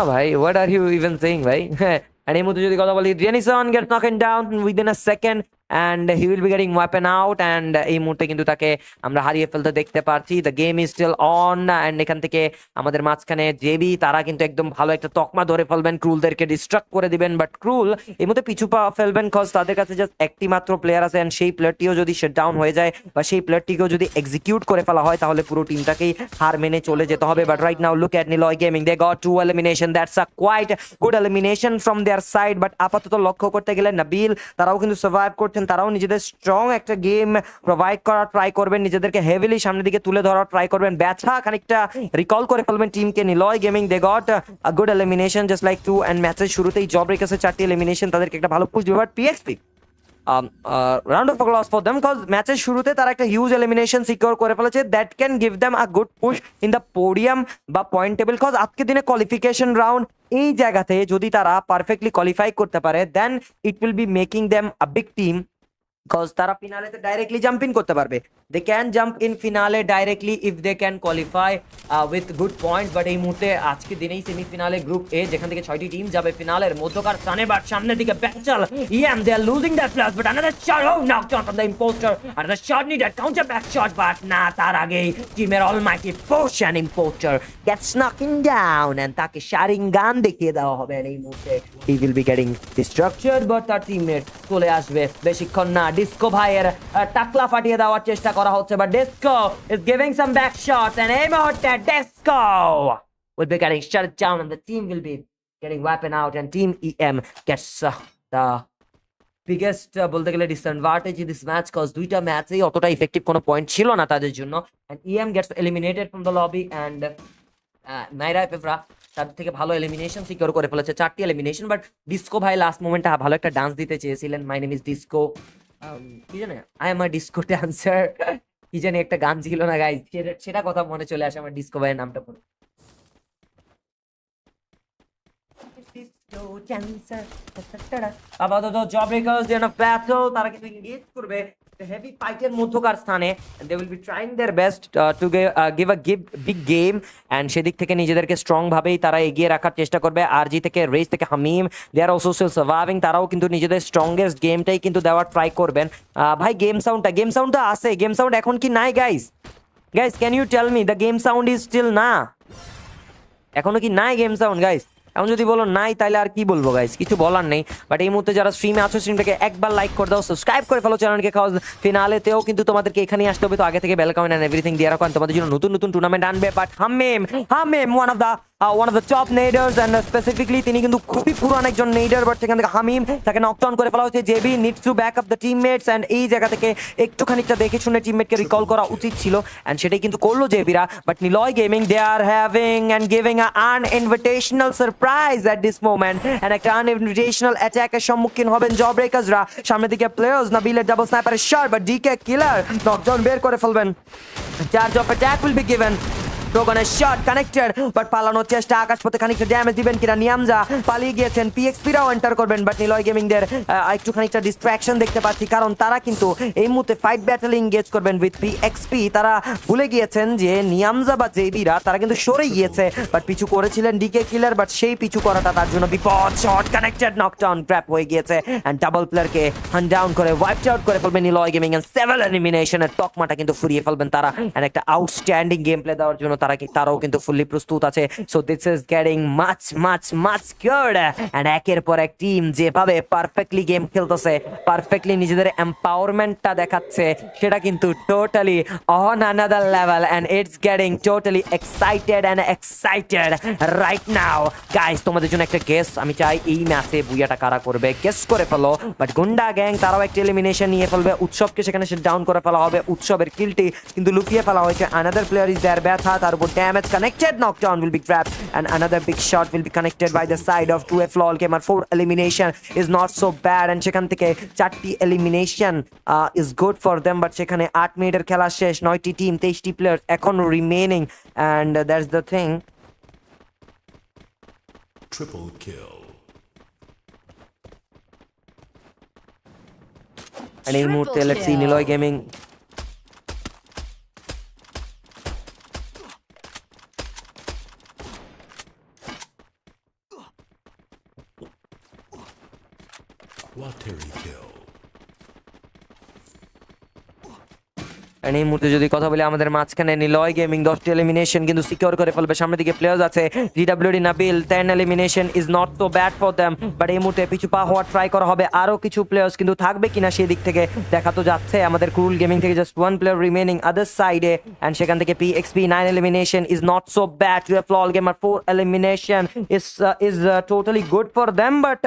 ভাই what are you even saying ভাই। হ্যাঁ, and এই মুহূর্তে যদি কথা বলি, Jenison gets knocked down within a second, and he will be getting weapon out, and এই মুহূর্তে কিন্তু তাকে আমরা হারিয়ে ফেলতে দেখতে পাচ্ছি। The game is still on, and এখান থেকে আমাদের মাঝখানে জেবি তারা কিন্তু একদম ভালো একটা তকমা ধরে ফেলবেন, ক্রুলদেরকে ডিস্ট্রাক্ট করে দিবেন, বাট ক্রুল এই মুহূর্তে পিছু পা ফেলবেন, কজ তাদের কাছে জাস্ট একটি মাত্র প্লেয়ার আছে, অ্যান্ড সেই প্লেয়ারটিও যদি শেট ডাউন হয়ে যায় বা সেই প্লেয়ারটিকেও যদি এক্সিকিউট করে ফেলা হয় তাহলে পুরো টিমটাকেই হার মেনে চলে যেতে হবে। But right now look at Niloy gaming, they got 2 elimination, that's a quite good elimination from their side. But আপাতত লক্ষ্য করতে গেলে নাবিল তারাও কিন্তু সার্ভাইভ করছেন, তারাও নিজেদের স্ট্রং একটা গেম প্রোভাইড করার ট্রাই করবেন, নিজেদেরকে হেভিলি সামনের দিকে তুলে ধরার ট্রাই করবেন, ব্যথা খানিকটা রিকল করে ফেলবেন টিমকে। Niloy gaming they got a good elimination just like 2, and ম্যাচের শুরুতেই জব ব্রেকার্সের 4টি এলিমিনেশন তাদেরকে একটা ভালো পুশ দিবে। But PXP round of applause for them, cause ম্যাচের শুরুতে তারা একটা হিউজ এলিমিনেশন সিকিউর করে ফেলেছে, that can give them a good push in the podium বা পয়েন্ট টেবিল, কজ আজকের দিনে কোয়ালিফিকেশন রাউন্ড এই জায়গাতে যদি তারা পারফেক্টলি কোয়ালিফাই করতে পারে, then it will be making them a big team, cause তারা ফিনালেতে ডাইরেক্টলি জাম্প ইন করতে পারবে। They can jump in finale directly if they can qualify with good points. But এই মুহূর্তে আজকে দিনেই সেমিফিনালে গ্রুপ এ যেখান থেকে 6টি টিম যাবে ফিনালের মধ্যকার স্থানে, বাট সামনের দিকে ব্যাচল ইএম they are losing that players, but another shot, oh knocked down from the imposter, another shot needed, counter back shot, but না, তার আগেই টিমের almighty potion imposter gets knocking down, and তাকে শারিং গান দেখিয়ে দেওয়া হবে। এই মুহূর্তে he will be getting destructured, but তার টিমমেট চলে আসবে বেশিক্ষণ না। ডিস্কো ভাইয়ের টাকলা ফাটিয়ে দেওয়ার চেষ্টা করা হচ্ছে, but disco is giving some back shots, and এই মুহূর্তে disco will be getting shut down, and the team will be getting weapon out, and team EM gets the biggest বলতে গেলে disadvantage in this match, cause দুইটা ম্যাচেই অতটা effective কোনো point ছিল না তাদের জন্য, and EM gets eliminated from the lobby, and MAYRA FREEFIRE তাদের থেকে ভালো এলিমিনেশন সিকিউর করে ফেলেছে, 4টি এলিমিনেশন। বাট ডিস্কো ভাই লাস্ট মোমেন্টে ভালো একটা ডান্স দিতে চেয়েছিলেন, মাই নেম ইজ ডিস্কো, কি জানে I am a disco dancer, কি জানি একটা গান ছিল না গাইজ, সেটা কথা মনে চলে আসে আমার ডিস্কো ভাইয়ের নামটা পড়ে। আপাতত জব ব্রেকার্স যেন ব্যাটল, তারা কিন্তু এনগেজ করবে হেভি ফাইটের মধ্যকার স্থানে। They will be trying their best to give a big game, and সেদিক থেকে নিজেদেরকে স্ট্রং ভাবেই তারা এগিয়ে রাখার চেষ্টা করবে। আরজি থেকে রেস থেকে হামিম, দে আর অলসো স্টিল সার্ভাইভিং, তারাও কিন্তু নিজেদের স্ট্রংগেস্ট গেমটাই কিন্তু দেওয়ার ট্রাই করবেন। ভাই গেম সাউন্ডটা আছে, গেম সাউন্ড এখন কি নাই guys? Can you tell me the game sound is still না? এখনো কি নাই গেম সাউন্ড গাইস? এখন যদি বলো নাই তাহলে আর কি বলবো গাইস, কিছু বলার নেই। বাট এই মুহূর্তে যারা স্ট্রিমে আছো স্ট্রিমটাকে একবার লাইক করে দাও, সাবস্ক্রাইব করে ফেলো চ্যানেলকে, কজ ফিনালেতেও কিন্তু তোমাদেরকে এখানেই আসতে হবে। তো আগে থেকে বেল কমেন্ট এন্ড এভরিথিং দিয়ে রাখো, তোমাদের জন্য নতুন নতুন টুর্নামেন্ট আনবে। But Hamim one of the top naders, and specifically তিনি কিন্তু খুবই পুরান একজন নেডার। বাট সেখান থেকে হামিম তাকে নকডাউন করে ফেলা হচ্ছে। JB needs to back up the teammates, and এই জায়গা থেকে একটু খানিকটা দেখে শুনে টিমমেটকে রিকল করা উচিত ছিল, এন্ড সেটাই কিন্তু করলো জেবিরা। But Niloy gaming they are having and giving an invitational surprise at this moment, and একটা আনইনভিটেশনাল অ্যাটাকের সম্মুখীন হবেন জব ব্রেকার্সরা। সামনের দিকে প্লেয়ার্স, নাবিলের ডাবল স্নাইপারের shot, but DK killer knockdown বের করে ফেলবেন। Charge of attack will be given, ড্রাগনের শট কানেক্টেড, বাট পালানোর চেষ্টা, আকাশপথে খানিকটা ড্যামেজ দিবেন কিনা নিয়ামজা, পালিয়ে গিয়েছেন। পিএক্সপিরাও এন্টার করবেন, বাট নিলয় গেমিংদের একটু খানিকটা ডিস্ট্রাকশন দেখতে পাচ্ছি, কারণ তারা কিন্তু এই মুহূর্তে ফাইট ব্যাটল এনগেজ করবেন উইথ পিএক্সপি। তারা ভুলে গিয়েছেন যে নিয়ামজা বা জেবিরা তারা কিন্তু সরে গিয়েছে, বাট পিছু করেছিলেন ডিকে কিলার, বাট সেই পিছু করাটা তার জন্য বিপদ। শট কানেক্টেড, নকডাউন গ্র্যাপ হয়ে গিয়েছে, এন্ড ডাবল প্লেয়ারকে হান্ট ডাউন করে ওয়াইপড আউট করে ফেলবেন নিলয় গেমিং, এন্ড 7 এলিমিনেশনের তকমাটা কিন্তু ফুরিয়ে ফেলবেন তারা, এন্ড একটা আউটস্ট্যান্ডিং গেম প্লে দেওয়ার জন্য তারাও কিন্তু ফুললি প্রস্তুত আছে। So this is getting much good, and একের পর এক টিম যেভাবে পারফেক্টলি গেম খেলতেছে, পারফেক্টলি নিজেদের এম্পাওয়ারমেন্টটা দেখাচ্ছে, সেটা কিন্তু totally on another level, and it's getting totally excited right now. Guys তোমাদের জন্য একটা গেস আমি চাই, এই ম্যাচে বুইয়াটা কারা করবে, গেস করে ফেলো। বাট গুন্ডা গ্যাং তারাও একটা এলিমিনেশন নিয়ে ফেলবে, উৎসবকে সেখানে ডাউন করে ফেলা হবে, উৎসবের কিলটি কিন্তু লুকিয়ে ফেলা হয়েছে। আনাদার প্লেয়ার ইজ দেয়ার, ব্যথা, তার উপর damage connected, knockdown will be grabbed, and another big shot will be connected by the side of 2F LOL gamer. 4 elimination is not so bad, and সেখান থেকে 4টি elimination is good for them, but সেখানে 8 মিনিটের খেলা শেষ, 9টি team, 23টি player এখন remaining, and that's the thing. Triple kill. And এই মুহূর্তে let's see Niloy gaming Quateri kill. এই মুহূর্তে যদি কথা বলি আমাদের মাঝখানে নিলয় গেমিং 10টি এলিমিনেশন কিন্তু সিকিউর করে ফেলবে। সামনের দিকে প্লেয়ার্স আছে, DWD Nabil 10 elimination is not so bad for them, but এই মুহূর্তে পিছু পা হওয়ার ট্রাই করা হবে। আরো কিছু প্লেয়ার্স কিন্তু থাকবে কিনা সেই দিক থেকে দেখা তো যাচ্ছে। আমাদের ক্রুল গেমিং থেকে জাস্ট 1 প্লেয়ার রিমেইনিং আদার সাইডে, এন্ড সেখান থেকে PXP 9 elimination is not so bad. টুএফ LOL gamer 4 elimination is totally good for them, but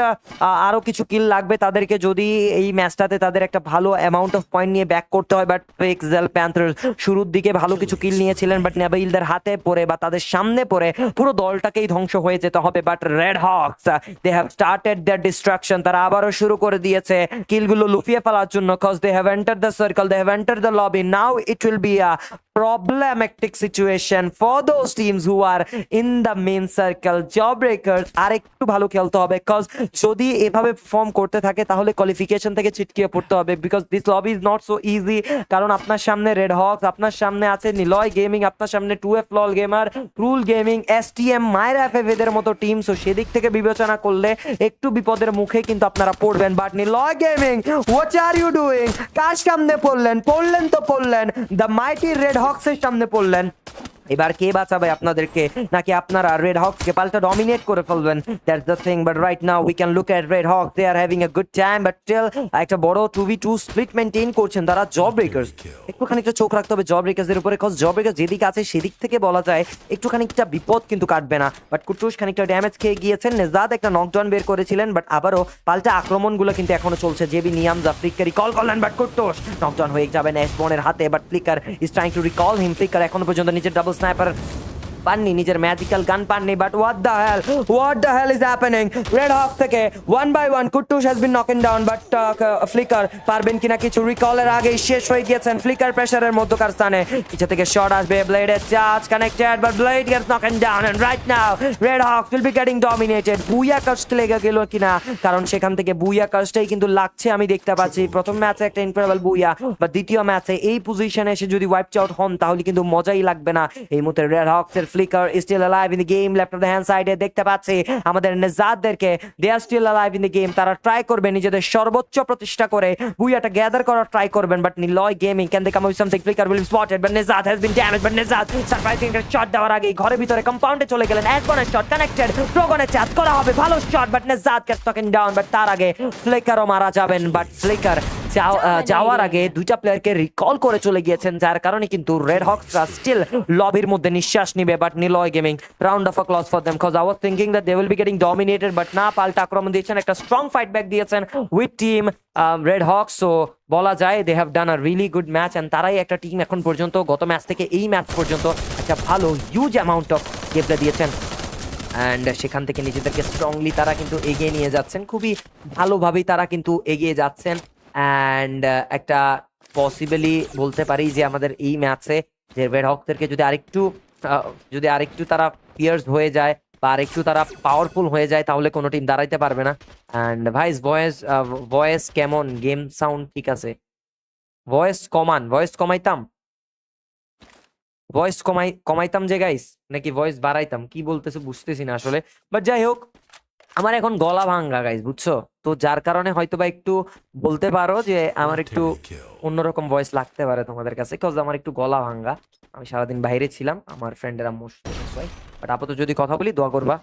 আরো কিছু কিল লাগবে তাদেরকে যদি এই ম্যাচটাতে তাদের একটা ভালো অ্যামাউন্ট অফ পয়েন্ট নিয়ে ব্যাক করতে হয়। বাট পিক্সেল প্যান্থার্স শুরুর দিকে ভালো কিছু কিল নিয়েছিলেন, বাট নাবিলদের হাতে পড়ে বা তাদের সামনে পড়ে পুরো দলটাকেই ধ্বংস হয়ে যেতে হবে। But red Hawks they have started their destruction, তারা আবারও শুরু করে দিয়েছে কিলগুলো লুফিয়ে ফেলার জন্য, cause they have entered the circle, they have entered the lobby. Now it will be a problematic situation for those teams who are in the main circle. Jawbreakers আর একটু ভালো খেলতে হবে, কজ যদি এভাবে পারফর্ম করতে থাকে তাহলে কোয়ালিফিকেশন থেকে ছিটকিয়ে পড়তে হবে, because this lobby is not so easy. কারণ আপনার সামনে রেড হকস, আপনার সামনে আছে নিলয় গেমিং, আপনার সামনে 2F লল গেমার, ক্রুল গেমিং, এসটিএম, মায়রা এফএফ এদের মতো টিম। সো সেদিক থেকে বিবেচনা করলে একটু বিপদের মুখে কিন্তু আপনারা পড়বেন। But Niloy gaming what are you doing, কার সামনে পড়লেন তো পড়লেন দ্য মাইটি রেড হকসের সামনে পড়লেন। এবার কে বাঁচাবে আপনাদেরকে, নাকি আপনারা রেড হকস কে পাল্টা ডমিনেট করে ফেলবেন? That's the thing. But right now we can look at red Hawks, they are having a good time, but still একটা বড় 2v2 স্প্লিট মেইনটেইন করছেন তারা। জব ব্রেকার্স একটুখানি একটা চোখ রাখতে হবে জব ব্রেকার্সের উপরে, কজ জব ব্রেকার্স যেদিকে আছে সেদিক থেকে বলা যায় একটুখানি একটা বিপদ কিন্তু কাটবে না। বাট কুটুস খানিকটা ড্যামেজ খেয়ে গিয়েছেন, নেজাদ একটা নকডাউন বের করেছিলেন, বাট আবারও পাল্টা আক্রমণগুলো কিন্তু এখনো চলছে। জেবি নিয়ামজা ফ্লিকার রিকল করলেন, বাট কুটুস নকডাউন হয়ে যাবেন এসবনের হাতে, but flicker is trying two recall him. Flicker এখনো পর্যন্ত নিচের ডাবল স্নাইপার পাননি, নিজের ম্যাজিক্যাল গান পাননি, but what the hell is happening? Red Hawk থেকে 1 by 1 Kuttus has been knocked down, but Flicker পারবেন কিনা কিছু? রিকলের আগেই শেষ হয়ে গিয়েছেন ফ্লিকার প্রেসারের মধ্যকার স্থানে। কিছু থেকে শট আসবে, ব্লেডের charge connected, but Blade gets knocked down and right now Red Hawk will be getting dominated. Booyah কার্সট লেগে গেল কিনা, কারণ সেখান থেকে বুইয়া কার্সটাই কিন্তু লাগছে, আমি দেখতে পাচ্ছি। প্রথম ম্যাচে একটা ইনক্রেডিবল বুইয়া, বা দ্বিতীয় ম্যাচে এই পজিশনে এসে যদি ওয়াইপ আউট হন তাহলে কিন্তু মজাই লাগবে না। এই মুহূর্তে রেড হকস এর Flicker is still alive in the game. Left of the hand সাইডে দেখতে পাচ্ছি আমাদের নেজাদদেরকে, they are still alive in the game. তারা ট্রাই করবে নিজেদের সর্বোচ্চ প্রতিষ্ঠা করে বুইয়াটা গ্যাদার করার ট্রাই করবেন, but Niloy gaming can they come with something? Flicker will be spotted, but Nejad has been damaged, but Nejad surprising একটা শট দেওয়ার আগেই ঘরের ভিতরে কম্পাউন্ডে চলে গেলেন। একজনের শট কানেক্টেড, প্রগনের চার্জ করা হবে, ভালো shot, but Nejad gets knocked down. But তার আগে ফ্লিকারও মারা যাবেন, বাট ফ্লিকার যাওয়ার আগে দুইটা প্লেয়ারকে রিকল করে চলে গিয়েছেন, যার কারণে কিন্তু রেড হকসরা স্টিল লবির মধ্যে নিঃশ্বাস নিবে। But Niloy gaming round off clause for them, cause I was thinking that they will be getting dominated, but না, পাল্টা আক্রমণ দিয়েছেন, একটা স্ট্রং ফাইট ব্যাক দিয়েছেন with team red hawks. So বলা যায় they have done a really good match, and তারাই একটা টিম এখন পর্যন্ত, গত ম্যাচ থেকে এই ম্যাচ পর্যন্ত একটা ভালো হিউজ অ্যামাউন্ট অফ গেমপ্লে দিয়েছেন, অ্যান্ড সেখান থেকে নিজেদেরকে স্ট্রংলি তারা কিন্তু এগিয়ে নিয়ে যাচ্ছেন, খুবই ভালোভাবেই তারা কিন্তু এগিয়ে যাচ্ছেন। অ্যান্ড একটা পসিবলি বলতে পারি যে আমাদের এই ম্যাচে যে রেড হকদেরকে যদি আরেকটু তারা পিয়ার্স হয়ে যায় বা আরেকটু তারা পাওয়ারফুল হয়ে যায় তাহলে কোনো টিম দাঁড়াইতে পারবে না। অ্যান্ড ভাইস ভয়েস কেমন? গেম সাউন্ড ঠিক আছে? ভয়েস কমাইতাম যে গাইস, নাকি ভয়েস বাড়াইতাম? কি বলতেছে বুঝতেছি না আসলে, বাট যাই হোক, আমার এখন গলা ভাঙ্গা গাইস, বুঝছো তো, যার কারণে হয়তো বা একটু বলতে পারো যে আমার একটু Quateri kill. অন্যরকম ভয়েস লাগতে পারে তোমাদের কাছে, কজ আমার একটু গলা ভাঙ্গা। আমি সারাদিন বাইরে ছিলাম, আমার ফ্রেন্ডের আম্মুর সাথে, বাট আপাতত যদি কথা বলি দোয়া করবা,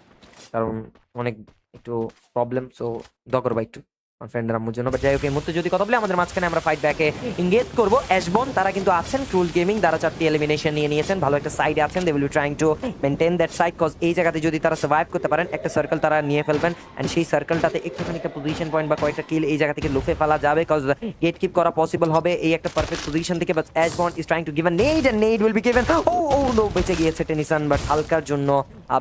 কারণ অনেক একটু প্রবলেম, সো দোয়া করবা একটু আমার ফ্রেন্ডের আম্মুর জন্য। বাট যাই হোক, এই মুহূর্তে যদি কথা বলি আমাদের মাঝখানে আমরা ফাইট ব্যাকে এঙ্গেজ করবো। অ্যাশবন তারা কিন্তু আছেন, ক্রুল গেমিং তারা 4টি এলিমিনেশন নিয়ে নিয়েছেন, ভালো একটা সাইডে আছেন, they will be trying to maintain that side, cause এই জায়গাতে যদি তারা সার্ভাইভ করতে পারেন একটা সার্কেল তারা নিয়ে ফেলবেন, এন্ড সেই সার্কেলটাতে একটুখানি একটা পজিশন পয়েন্ট বা কয়েকটা কিল এই জায়গা থেকে লুফে ফেলা যাবে, কজ গেট কিপ করা পসিবল হবে এই একটা পারফেক্ট পজিশন থেকে। But Ashborn is trying to give a nade, and nade will be given. Oh no, বেঁচে গিয়েছে টেনিসন, বাট হালকার জন্য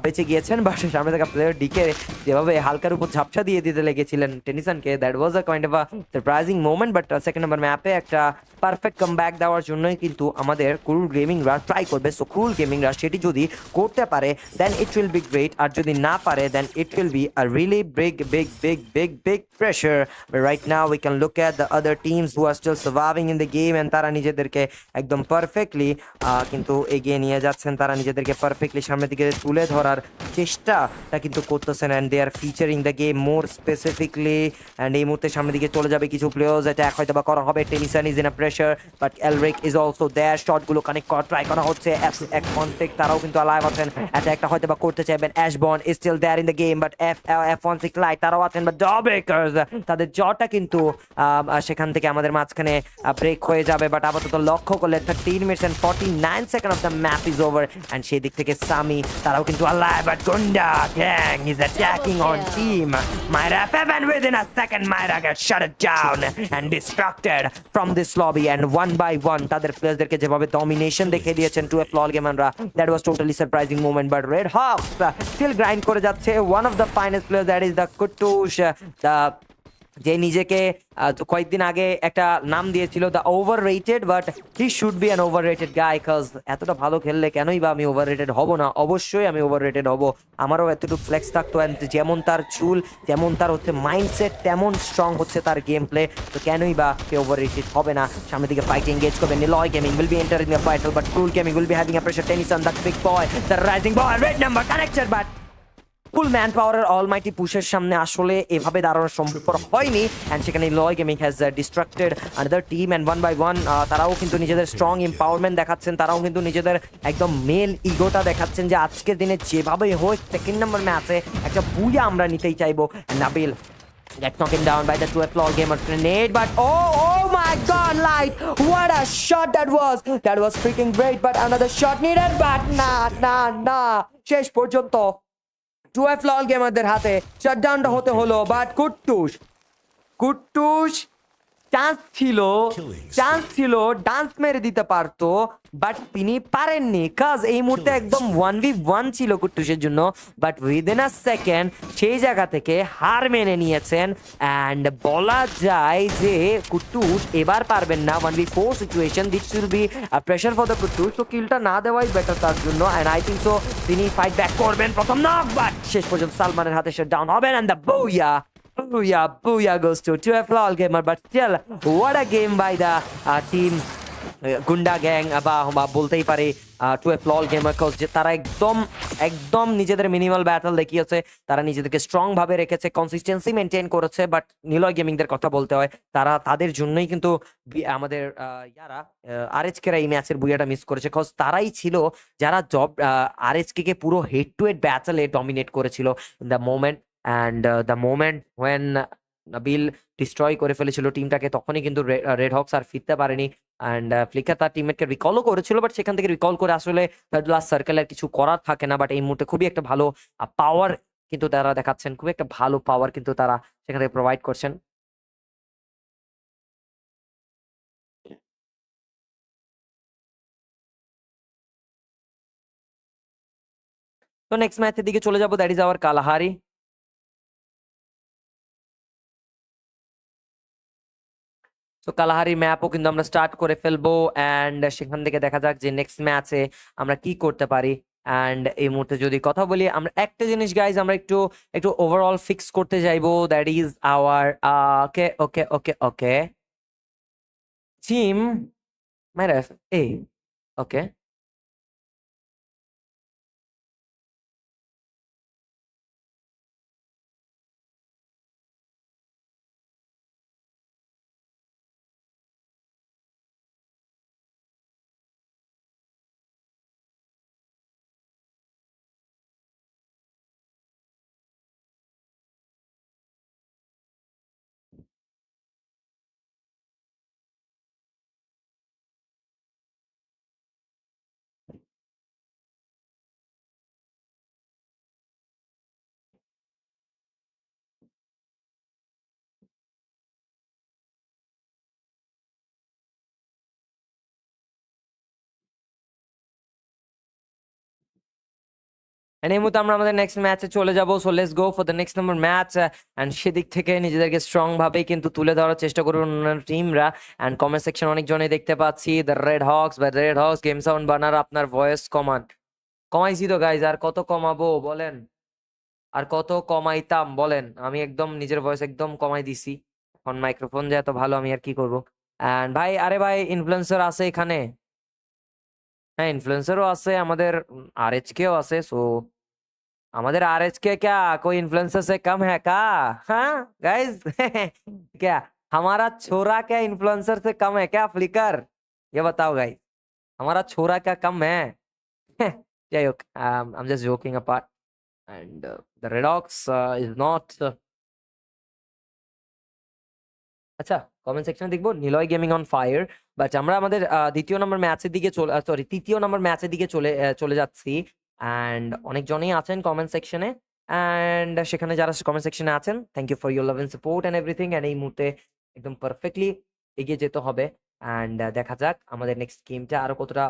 বেঁচে গিয়েছেন, বাট সামনে থাকা প্লেয়ার ডিকে যেভাবে হালকার উপর ঝাপসা দিয়ে দিতে লেগেছিলেন টেনিসনকে, that was a kind of a surprising moment. But second number ম্যাপে একটা পারফেক্ট কামব্যাক দেওয়ার জন্যই কিন্তু আমাদের ক্রুল গেমিংরা ট্রাই করবে। সো ক্রুল গেমিংরা সেটি যদি করতে পারে then it will be great, আর যদি না পারে then it will be a really big pressure. Right now we can look at the other teams who are still surviving in the game, and তারা নিজেদেরকে একদম পারফেক্টলি কিন্তু এগিয়ে নিয়ে যাচ্ছেন, তারা নিজেদেরকে পারফেক্টলি সামনের দিকে তুলে ধরার চেষ্টাটা কিন্তু করতেছেন, and they are featuring the game more specifically. And এই মুহূর্তে সামনের দিকে চলে যাবে কিছু প্লেয়ার্স, অ্যাটাক হয়তো বা করা হবে, Tennyson is in a pressure, but Elric is also there, শটগুলো কানেক্ট করা ট্রাই করা হচ্ছে, এক কনটেক্ট তারাও কিন্তু অ্যালাইভ আছেন, অ্যাটাকটা হয়তো বা করতে চাইবেন। Ashborn is still there in the game, but F16 light তারাও আছেন, বাট জবেকার্স তাদের জটা কিন্তু সেখান থেকে আমাদের মাঝখানে ব্রেক হয়ে যাবে। বাট আপাতত লক্ষ্য করলে 13 minutes and 49 seconds of the map is over, and সেই দিক থেকে সামি তারাও কিন্তু alive, but Gunda gang is attacking on team MAYRA FF, and within a second MAYRA gets shut down and distracted from this lobby, and 1 by 1 তাদের প্লেয়ারদেরকে যেভাবে domination দেখিয়ে দিয়েছেন টু এ ফ্লল গেমাররা, that was totally surprising moment. But red Hawks still grind করে যাচ্ছে, one of the finest player that is the Kuttus, the যে নিজেকে কয়েকদিন আগে একটা নাম দিয়েছিল the overrated, but he should be an overrated guy, cause এতটা ভালো খেললে কেনই বা আমি ওভার রেটেড হব না? অবশ্যই আমি ওভার রেটেড হব, আমারও এতটুকু ফ্লেক্স থাকতো, অ্যান্ড যেমন তার চুল, যেমন তার হচ্ছে মাইন্ডসেট, তেমন স্ট্রং হচ্ছে তার গেম প্লে, তো কেনই বা সে ওভার রেটেড হবে না? সামনের দিকে ফাইট এঙ্গেজ করবে Niloy gaming, will be entering the fight, but ক্রুল gaming will be having a pressure. Tennyson the big boy, the rising boy, red number connected, but full man পাওয়ারের almighty পুশের সামনে আসলে এভাবে দাঁড়ানো সম্ভব হয়নি, এন্ড সেখানে লয় gaming has destructed another team, and 1 by 1 তারাও কিন্তু নিজেদের স্ট্রং এম্পাওয়ারমেন্ট দেখাচ্ছেন, তারাও কিন্তু নিজেদের একদম মেল ইগোটা দেখাচ্ছেন যে আজকের দিনে যেভাবে হোক সেকেন্ড নাম্বার ম্যাচে একটা বুয়া আমরা নিতেই চাইবো। Nabil gets knocked down by the 12 floor gamer grenade, but oh my god, light, what a shot that was freaking great, but another shot needed, but না শেষ পর্যন্ত 12 ফ্লল গেমারদের হাতে শাটডাউনটা হতে হলো। বাট কুট্টুস চান্স ছিল, Killing চান্স spree. ছিল ডান্স মেরে দিতে পারতো, বাট তিনি পারেননি। কাজ এই মুহূর্তে Killing একদম spree. 1v1 ছিল কুট্টুসের জন্য, বাট উইদিন আ সেকেন্ড সেই জায়গা থেকে হার মেনে নিয়েছেন। অ্যান্ড বলা যায় যে কুট্টুস এবার পারবেন না। 1v4 situation, this will be pressure for the Kuttus. তো কিলটা না দেওয়াই বেটার তার জন্য। অ্যান্ড আই থিঙ্ক সো তিনি ফাইট ব্যাক করবেন প্রথম নক, বাট শেষ পর্যন্ত সালমানের হাতে সে ডাউন হবেন। And the booyah, booyah goes to FREEFIRE gamer, but still, what a game by the team গুন্ডা গ্যাং, বা বলতেই পারে টু এ ফ্লল গেমার। কজ যে তারা একদম একদম নিজেদের মিনিমাল ব্যাটল দেখিয়েছে, তারা নিজেদেরকে স্ট্রং ভাবে রেখেছে, কনসিস্টেন্সি মেনটেন করেছে। বাট নিলয় গেমিংদের কথা বলতে হয়, তারা তাদের জন্যই কিন্তু আমাদের ইয়ারা আরএচকেরা এই ম্যাচের বুয়াটা মিস করেছে। কজ তারাই ছিল যারা জব আরএচকে কে পুরো হেড টু হেড ব্যাটলে ডমিনেট করেছিল in the moment. And the moment when Nabil destroy করে ফেলেছিল টিমটাকে, তখনই কিন্তু রেড হক্স আর ফিরতে পারেনি। অ্যান্ড ফ্লিকার তার টিমমেটকে রিকলও করেছিল, বাট সেখান থেকে রিকল করে আসলে থার্ড লাস্ট সার্কেলের কিছু করার থাকে না। বাট এই মুহূর্তে খুবই একটা ভালো পাওয়ার কিন্তু তারা দেখাচ্ছেন, খুবই একটা ভালো পাওয়ার কিন্তু তারা সেখান থেকে প্রোভাইড করছেন। তো নেক্সট ম্যাচের দিকে চলে যাবো, দ্যাট ইজ আওয়ার কালাহারি। তো কালাহারি ম্যাপও কিন্তু আমরা স্টার্ট করে ফেলবো। অ্যান্ড সেখান থেকে দেখা যাক যে নেক্সট ম্যাচে আমরা কি করতে পারি। অ্যান্ড এই মুহূর্তে যদি কথা বলি, আমরা একটা জিনিস গাইজ আমরা একটু একটু ওভারঅল ফিক্স করতে চাইবো, that is our okay okay okay okay team মাইরা এই ওকে। এই মুহূর্তে আমরা আমাদের নেক্সট ম্যাচে চলে যাবো। So let's go for the next number match. And সেদিক থেকে নিজেদেরকে স্ট্রং ভাবে কিন্তু তুলে ধরার চেষ্টা করবেন অন্যান্য টিমরা। অ্যান্ড কমেন্ট সেকশন অনেকজনই দেখতে পাচ্ছি দ্য রেড হক্স বা রেড হক্স গেম সাউন্ড বানার আপনার ভয়েস কমান। কমাইছি তো গাইজ, আর কত কমাবো বলেন, আর কত কমাইতাম বলেন। আমি একদম নিজের ভয়েস একদম কমাই দিছি, এখন মাইক্রোফোন যে এত ভালো আমি আর কি করবো। অ্যান্ড ভাই, আরে ভাই ইনফ্লুয়েন্সার আছে এখানে, হ্যাঁ ইনফ্লুয়েন্সারও আছে, আমাদের আরএচকেও আছে। সো हमारे आरएच के क्या कोई इन्फ्लुएंसर से कम है का? हाँ गाइस क्या हमारा छोरा क्या इन्फ्लुएंसर से कम है क्या? फ्लिकर ये बताओ गाइस, हमारा छोरा क्या कम है? যাই হোক, I'm just joking apart and the Redox is not আচ্ছা কমেন্ট সেকশনে দেখবো Niloy gaming on fire. But আমরা আমাদের দ্বিতীয় নম্বর ম্যাচের দিকে সরি তৃতীয় নম্বর ম্যাচের দিকে চলে যাচ্ছি। অ্যান্ড অনেকজনই আছেন কমেন্ট সেকশনে, অ্যান্ড সেখানে যারা কমেন্ট সেকশনে আছেন thank you for your love and support and everything. And এই মুহূর্তে একদম পারফেক্টলি এগিয়ে যেতে হবে। অ্যান্ড দেখা যাক আমাদের নেক্সট গেমটা আরো কতটা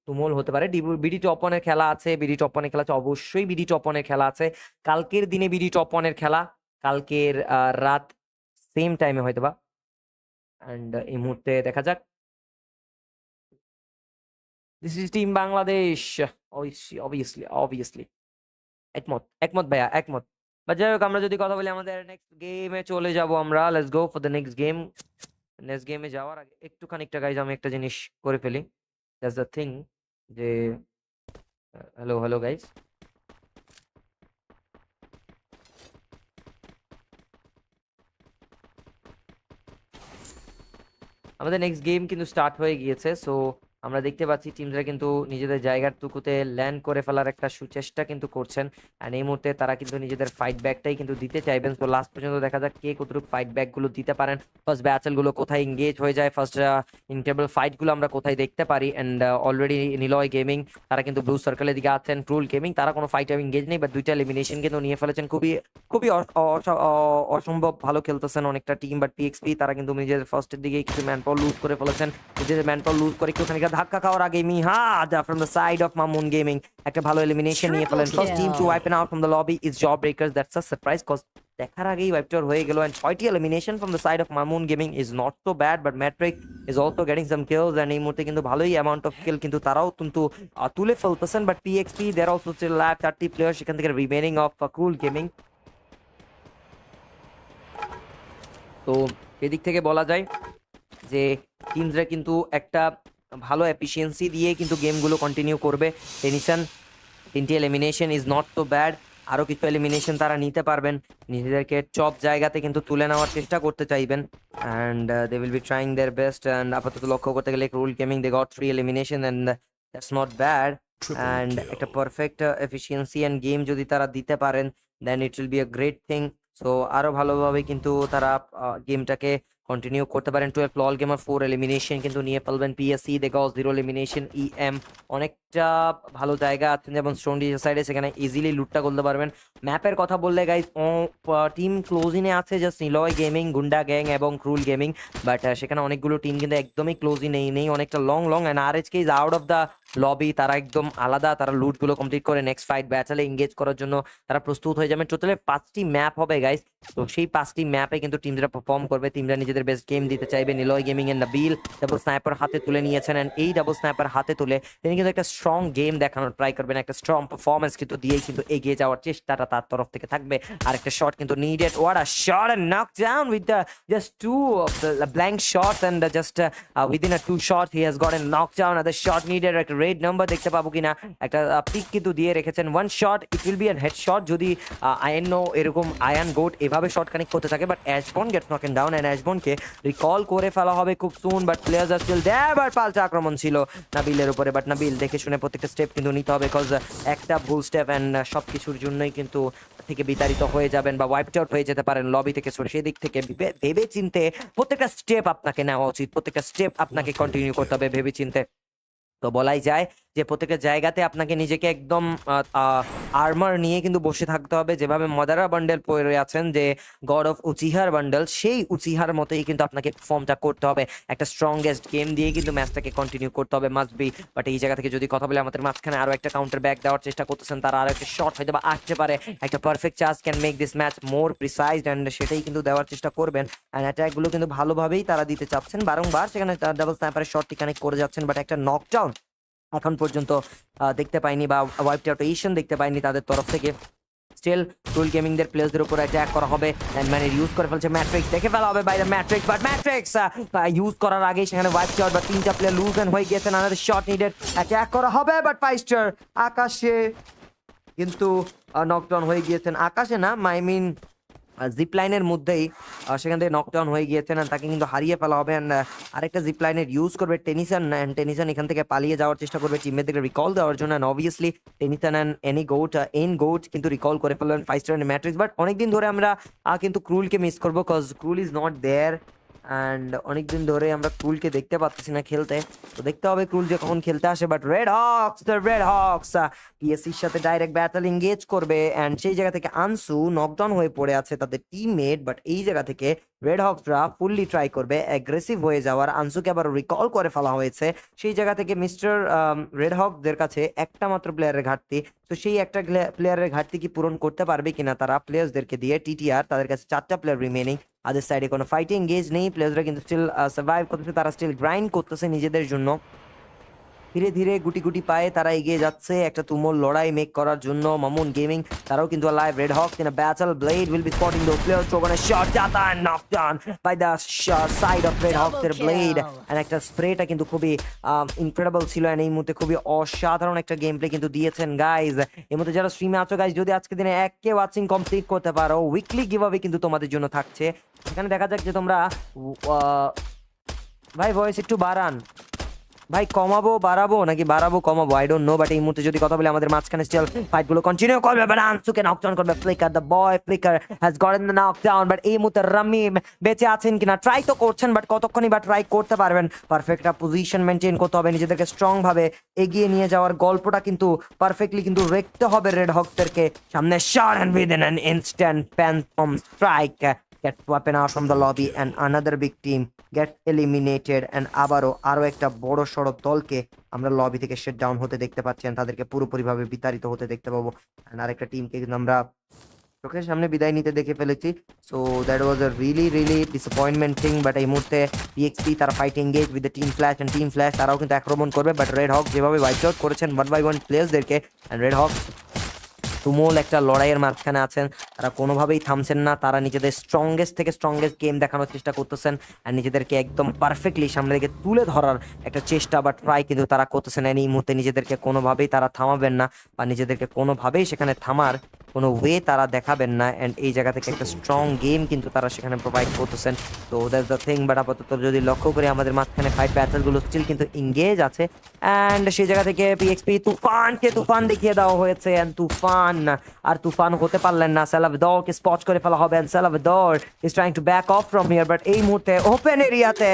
তুমুল হতে পারে। বিডি টপ ওয়ানের খেলা আছে, বিডি টপ ওয়ানের খেলা আছে, অবশ্যই বিডি টপ ওয়ানের খেলা আছে। কালকের দিনে বিডি টপ ওয়ানের খেলা, কালকের রাত সেম টাইমে হয়তো বা। অ্যান্ড এই মুহূর্তে দেখা যাক, this is team Bangladesh, obviously obviously একমত একমত ভাইয়া একমত। বা যাই হোক, আমরা যদি কথা বলি আমাদের নেক্সট গেমে চলে যাব আমরা। Let's go for the next game. Next গেমে যাওয়ার আগে একটু খানিকটা গাইজ আমি একটা জিনিস করে ফেলি, দ্যাটস দ্য থিং যে হ্যালো হ্যালো গাইজ, আমাদের নেক্সট গেম কিন্তু স্টার্ট হয়ে গিয়েছে। সো আমরা দেখতে পাচ্ছি টিমসরা কিন্তু নিজেদের জায়গার টুকুতে ল্যান্ড করে ফেলার একটা সুচেষ্টা কিন্তু করছেন। অ্যান্ড এই মুহূর্তে তারা কিন্তু নিজেদের ফাইট ব্যাকটাই কিন্তু দিতে চাইবেন। তো লাস্ট পর্যন্ত দেখা যাক কে কতটুকু ফাইট ব্যাকগুলো দিতে পারেন, ফার্স্ট ব্যাটেলগুলো কোথায় এঙ্গেজ হয়ে যায়, ফার্স্ট ইনক্রেডিবল ফাইটগুলো আমরা কোথায় দেখতে পারি। অ্যান্ড অলরেডি নিলয় গেমিং তারা কিন্তু ব্লু সার্কেলের দিকে আছেন। ক্রুল গেমিং তারা কোনো ফাইটে এঙ্গেজ নেই, বাট 2টা এলিমিনেশন কিন্তু নিয়ে ফেলেছেন। খুবই খুবই অসম্ভব ভালো খেলতেছেন অনেকটা টিম, বাট পিএক্সপি তারা কিন্তু নিজেদের ফার্স্টের দিকে কিছু ম্যান পাওয়ার লুজ করে ফেলেছেন। নিজেদের ম্যান পাওয়ার লুজ করে একটুখানি ধাক্কা খাওয়ার আগে Mihada from the side of Mamun gaming একটা ভালো এলিমিনেশন নিয়ে ফেলেন। First team to wipe out from the lobby is job breakers. That's a surprise cause দেখার আগেই ওয়াইপ আউট হয়ে গেল। এন্ড 6টি elimination from the side of Mamun gaming is not so bad, but Matrick is also getting some kills. And এই মুহূর্তে কিন্তু ভালোই amount of কিল কিন্তু তারাও কিন্তু তুলে ফেলতেছেন। But PXP there also still lack 30 player সেখান থেকে রিমেনিং অফ ক্রুল গেমিং। তো এদিক থেকে বলা যায় যে টিমসরা কিন্তু একটা ভালো এফিসিয়েন্সি দিয়ে কিন্তু গেমগুলো কন্টিনিউ করবে। টেনিসন 3টি এলিমিনেশন ইজ নট তো ব্যাড, আরও কিছু এলিমিনেশন তারা নিতে পারবেন, নিজেদেরকে টপ জায়গাতে কিন্তু তুলে নেওয়ার চেষ্টা করতে চাইবেন। And they will be trying their best. And আপাতত লক্ষ্য করতে গেলে Krull gaming they got 3 elimination and that's not bad. Triple and kill. একটা পারফেক্ট এফিসিয়েন্সি অ্যান্ড গেম যদি তারা দিতে পারেন then it will be a great thing. So আরো ভালোভাবে কিন্তু তারা গেমটাকে কন্টিনিউ করতে পারেন। 12 লল গেমার 4 এলিমিনেশন কিন্তু নিয়ে ফেলবেন। PSC they got 0 elimination. EM অনেকটা ভালো জায়গা আছেন, যেমন স্টোন ডিজের সাইডে সেখানে ইজিলি লুটটা করতে পারবেন। ম্যাপের কথা বললে গাইজ টিম ক্লোজিনে আছে জাস্ট নিলয় গেমিং, গুন্ডা গ্যাং এবং ক্রুল গেমিং, বাট সেখানে অনেকগুলো টিম কিন্তু একদমই ক্লোজই নেই অনেকটা long and আরএচকে is out of the lobby. তারা একদম আলাদা, তারা লুটগুলো কমপ্লিট করে নেক্সট ফাইট ব্যাটেলে এঙ্গেজ করার জন্য তারা প্রস্তুত হয়ে যাবেন। টোটালে 5টি ম্যাপ হবে গাইজ। তো সেই 5টি ম্যাপে কিন্তু টিমরা পারফর্ম করবে, টিমরা নিজেদের বেস্ট গেম দিতে চাইবে। নিলয় গেমিং এর নাবিল ডাবল স্নাইপার হাতে তুলে নিয়েছেন, এন্ড এই ডাবল স্নাইপার হাতে তুলে তিনি কিন্তু একটা স্ট্রং গেম দেখানোর ট্রাই করবেন, একটা স্ট্রং পারফরমেন্স কিন্তু দিয়েই কিন্তু এগিয়ে যাওয়ার চেষ্টাটা তার তরফ থেকে থাকবে। আর একটা শট কিন্তু needed, what a shot and knock down with the just 2 blank shot and just within a 2 shot he has got a knock down. Other shot needed, একটা রেড নাম্বার দেখতে পাবো কিনা, একটা পিক কিন্তু দিয়ে রেখেছেন। 1 shot it will be an head shot যদি আয়নো এরকম আয়ান গোট এভাবে শট কানেক্ট করতে থাকে, but Ashborn gets knocked down and অ্যাশবনকে রিকল করে ফেলা হবে খুব soon. But players are still there, but পাল্টা আক্রমণ ছিল নাবিলের উপরে, বাট নাবিল দেখে শুনে প্রত্যেকটা স্টেপ কিন্তু নিতে হবে, বিকজ একটা ভুল স্টেপ এন্ড সবকিছুর জন্যই কিন্তু থেকে বিতাড়িত হয়ে যাবেন বা ওয়াইপড আউট হয়ে যেতে পারেন লবি থেকে। সেদিক থেকে ভেবে চিনতে প্রত্যেকটা স্টেপ আপনাকে নেওয়া উচিত, প্রত্যেকটা স্টেপ আপনাকে কন্টিনিউ করতে হবে ভেবে চিনতে। তো বলাই যায় যে প্রত্যেকটা জায়গাতে আপনাকে নিজেকে একদম আর্মার নিয়ে কিন্তু বসে থাকতে হবে, যেভাবে মাদারা বান্ডেল পরে আছেন যে গড অফ উচিহার বান্ডেল, সেই উচিহার মতোই কিন্তু আপনাকে ফর্মটা করতে হবে। একটা স্ট্রংগেস্ট গেম দিয়ে কিন্তু ম্যাচটাকে কন্টিনিউ করতে হবে, মাস্ট বি। বাট এই জায়গা থেকে যদি কথা বলে আমাদের মাঝখানে আরো একটা কাউন্টার ব্যাক দেওয়ার চেষ্টা করতেছেন তারা, আরো একটা শট হয়তো বা আসতে পারে, একটা perfect chance can make this match more precise, and সেটাই কিন্তু দেওয়ার চেষ্টা করবেন। অ্যান্ড অ্যাটাকগুলো কিন্তু ভালোভাবেই তারা দিতে চাচ্ছেন, বারংবার সেখানে ডাবল স্ন্যাপারের শটটি কানেক্ট করে যাচ্ছেন, বাট একটা নকডাউন এখন পর্যন্ত দেখতে পাইনি বা ওয়াইপড আউটেশন দেখতে পাইনি তাদের তরফ থেকে। স্টিল ক্রুল গেমিং দের প্লেয়ারদের উপর অ্যাটাক করা হবে, মানে ইউজ করে ফেলছে ম্যাট্রিক্স, দেখে ফেলা হবে by the matrix, but matrix use করার আগে সেখানে ওয়াইপড আউট বা 3টা প্লেয়ার লুজ এন্ড হয়ে গিয়েছেন। আনাদার শট নিডেড, অ্যাটাক করা হবে, বাট ফাইস্টার আকাশে কিন্তু নকডাউন হয়ে গিয়েছেন। আকাশে না, আই মিন জিপ লাইনের মধ্যেই সেখান থেকে নকডাউন হয়ে গিয়েছেন, আর তাকে কিন্তু হারিয়ে ফেলা হবে। অ্যান্ড আরেকটা জিপ লাইনের ইউজ করবে টেনিসন, অ্যান্ড টেনিসন এখান থেকে পালিয়ে যাওয়ার চেষ্টা করবে টিমমেটদেরকে রিকল দেওয়ার জন্য। And obviously Tennyson and any goat N goat কিন্তু রিকল করে ফেললেন 5 স্টার ম্যাট্রিক্স। বাট অনেকদিন ধরে আমরা কিন্তু ক্রুলকে মিস করবো, cause Krul is not there, and অনেকদিন ধরে আমরা ক্রুলকে দেখতে পাচ্ছি না খেলতে। তো দেখতে হবে ক্রুল যে কখন খেলতে আসে। বাট রেড হক্স পিএসসির সাথে ডাইরেক্ট ব্যাটল এঙ্গেজ করবে, অ্যান্ড সেই জায়গা থেকে আনসু নকডাউন হয়ে পড়ে আছে তাদের টিমমেট। বাট এই জায়গা থেকে রেড হক্সরা ফুললি ট্রাই করবে অ্যাগ্রেসিভ হয়ে যাওয়ার, আনসুকে আবার রিকল করে ফেলা হয়েছে। সেই জায়গা থেকে মিস্টার রেড হকদের কাছে একটা মাত্র প্লেয়ারের ঘাটতি, তো সেই একটা প্লেয়ারের ঘাটতি কি পূরণ করতে পারবে কিনা তারা প্লেয়ার্সদেরকে দিয়ে। টিটিআর তাদের কাছে 4টা প্লেয়ার রিমেনিং, আদের সাইডে কোনো ফাইটে এঙ্গেজ নেই, প্লেয়ার্সরা কিন্তু স্টিল সার্ভাইভ করতেছে, তারা স্টিল গ্রাইন্ড করতেছে নিজেদের জন্য। ধীরে ধীরে গুটি গুটি পায়ে তারা এগিয়ে যাচ্ছে একটা তুমুল লড়াই মেক করার জন্য। মামুন গেমিং তারাও কিন্তু live. Red Hawk in a battle Blade will be spotting the player Trogon a shot জাতা and knocked down by the side of Red Hawk এর ব্লেড। এন্ড একটা স্প্রেটা কিন্তু খুবই ইনক্রেডিবল ছিল, এন্ড এই মুহূর্তে খুবই অসাধারণ একটা গেম প্লে কিন্তু দিয়েছেন গাইজ। এর মধ্যে যারা স্ট্রিমে আছো গাইজ, যদি আজকে দিনে 1K ওয়াচিং কমপ্লিট করতে পারো, উইকলি গিভঅ্যাওয়ে কিন্তু তোমাদের জন্য থাকছে। এখানে দেখা যাক যে তোমরা ভাই ভয়েস একটু বাড়ান, ভাই কমাবো বাড়াবো নাকি বাড়াবো কমাবো আই ডোন্ট নো, বাট এই মুহূর্তে যদি কথা বলি আমাদের মাঝখানে স্টিল ফাইট গুলো কন্টিনিউ করবে, বাট আনসুকে নকডাউন করবে flicker, the boy flicker has gotten the knockdown. But এই মুহূর্তে রামিম বেঁচে আছেন কিনা ট্রাই তো করছেন, বাট কতক্ষণই বা ট্রাই করতে পারবেন। পারফেক্ট একটা পজিশন মেনটেন করতে হবে, নিজেদেরকে স্ট্রং ভাবে এগিয়ে নিয়ে যাওয়ার গল্পটা কিন্তু পারফেক্টলি কিন্তু রাখতে হবে রেড হকসদেরকে সামনে। Shot and within an instant phantom strike gets weapon out from the lobby and another big team get eliminated and আরো একটা বড় সড়ো দলকে আমরা লবি থেকে শেট ডাউন হতে দেখতে পাচ্ছেন, তাদেরকে পুরোপুরিভাবে বিতাড়িত হতে দেখতে পাবো। and আরেকটা টিমকে কিন্তু আমরা চোখের সামনে বিদায় নিতে দেখে ফেলেছি। So that was a really disappointment thing. But এই মুহূর্তে পিএক্সপি তারা fight engage with the team flash, and team flash তারাও কিন্তু আক্রমণ করবে। বাট রেড হক যেভাবে ওয়াইপ আউট করেছেন 1 by 1 প্লেয়ার্সদেরকে, এন্ড রেড হক তুমুল একটা লড়াইয়ের মাঝখানে আছেন, তারা কোনোভাবেই থামছেন না, তারা নিজেদের স্ট্রংগেস্ট থেকে স্ট্রংগেস্ট গেম দেখানোর চেষ্টা করতেছেন আর নিজেদেরকে একদম পারফেক্টলি সামনে দিকে তুলে ধরার একটা চেষ্টা বা ট্রাই কিন্তু তারা করতেছেন। এই মুহূর্তে নিজেদেরকে কোনোভাবেই তারা থামাবেন না বা নিজেদেরকে কোনোভাবেই সেখানে থামার কোনো ওয়ে তারা দেখাবেন না, অ্যান্ড এই জায়গা থেকে একটা স্ট্রং গেম কিন্তু তারা সেখানে প্রোভাইড করতেছেন। তো দ্যাটস দ্য থিং। বাট আপাতত যদি লক্ষ্য করি আমাদের মাঝখানে ফাইট ব্যাটেলগুলো স্টিল কিন্তু ইংগেজ আছে, অ্যান্ড সেই জায়গা থেকে পিএক্সপি তুফান দেখিয়ে দেওয়া হয়েছে, অ্যান্ড তুফান হতে পারলেন না। সালাভদরকে স্পট করে ফেলা হবে, and Salvador is trying to back off from here. But এই মুহূর্তে ওপেন এরিয়াতে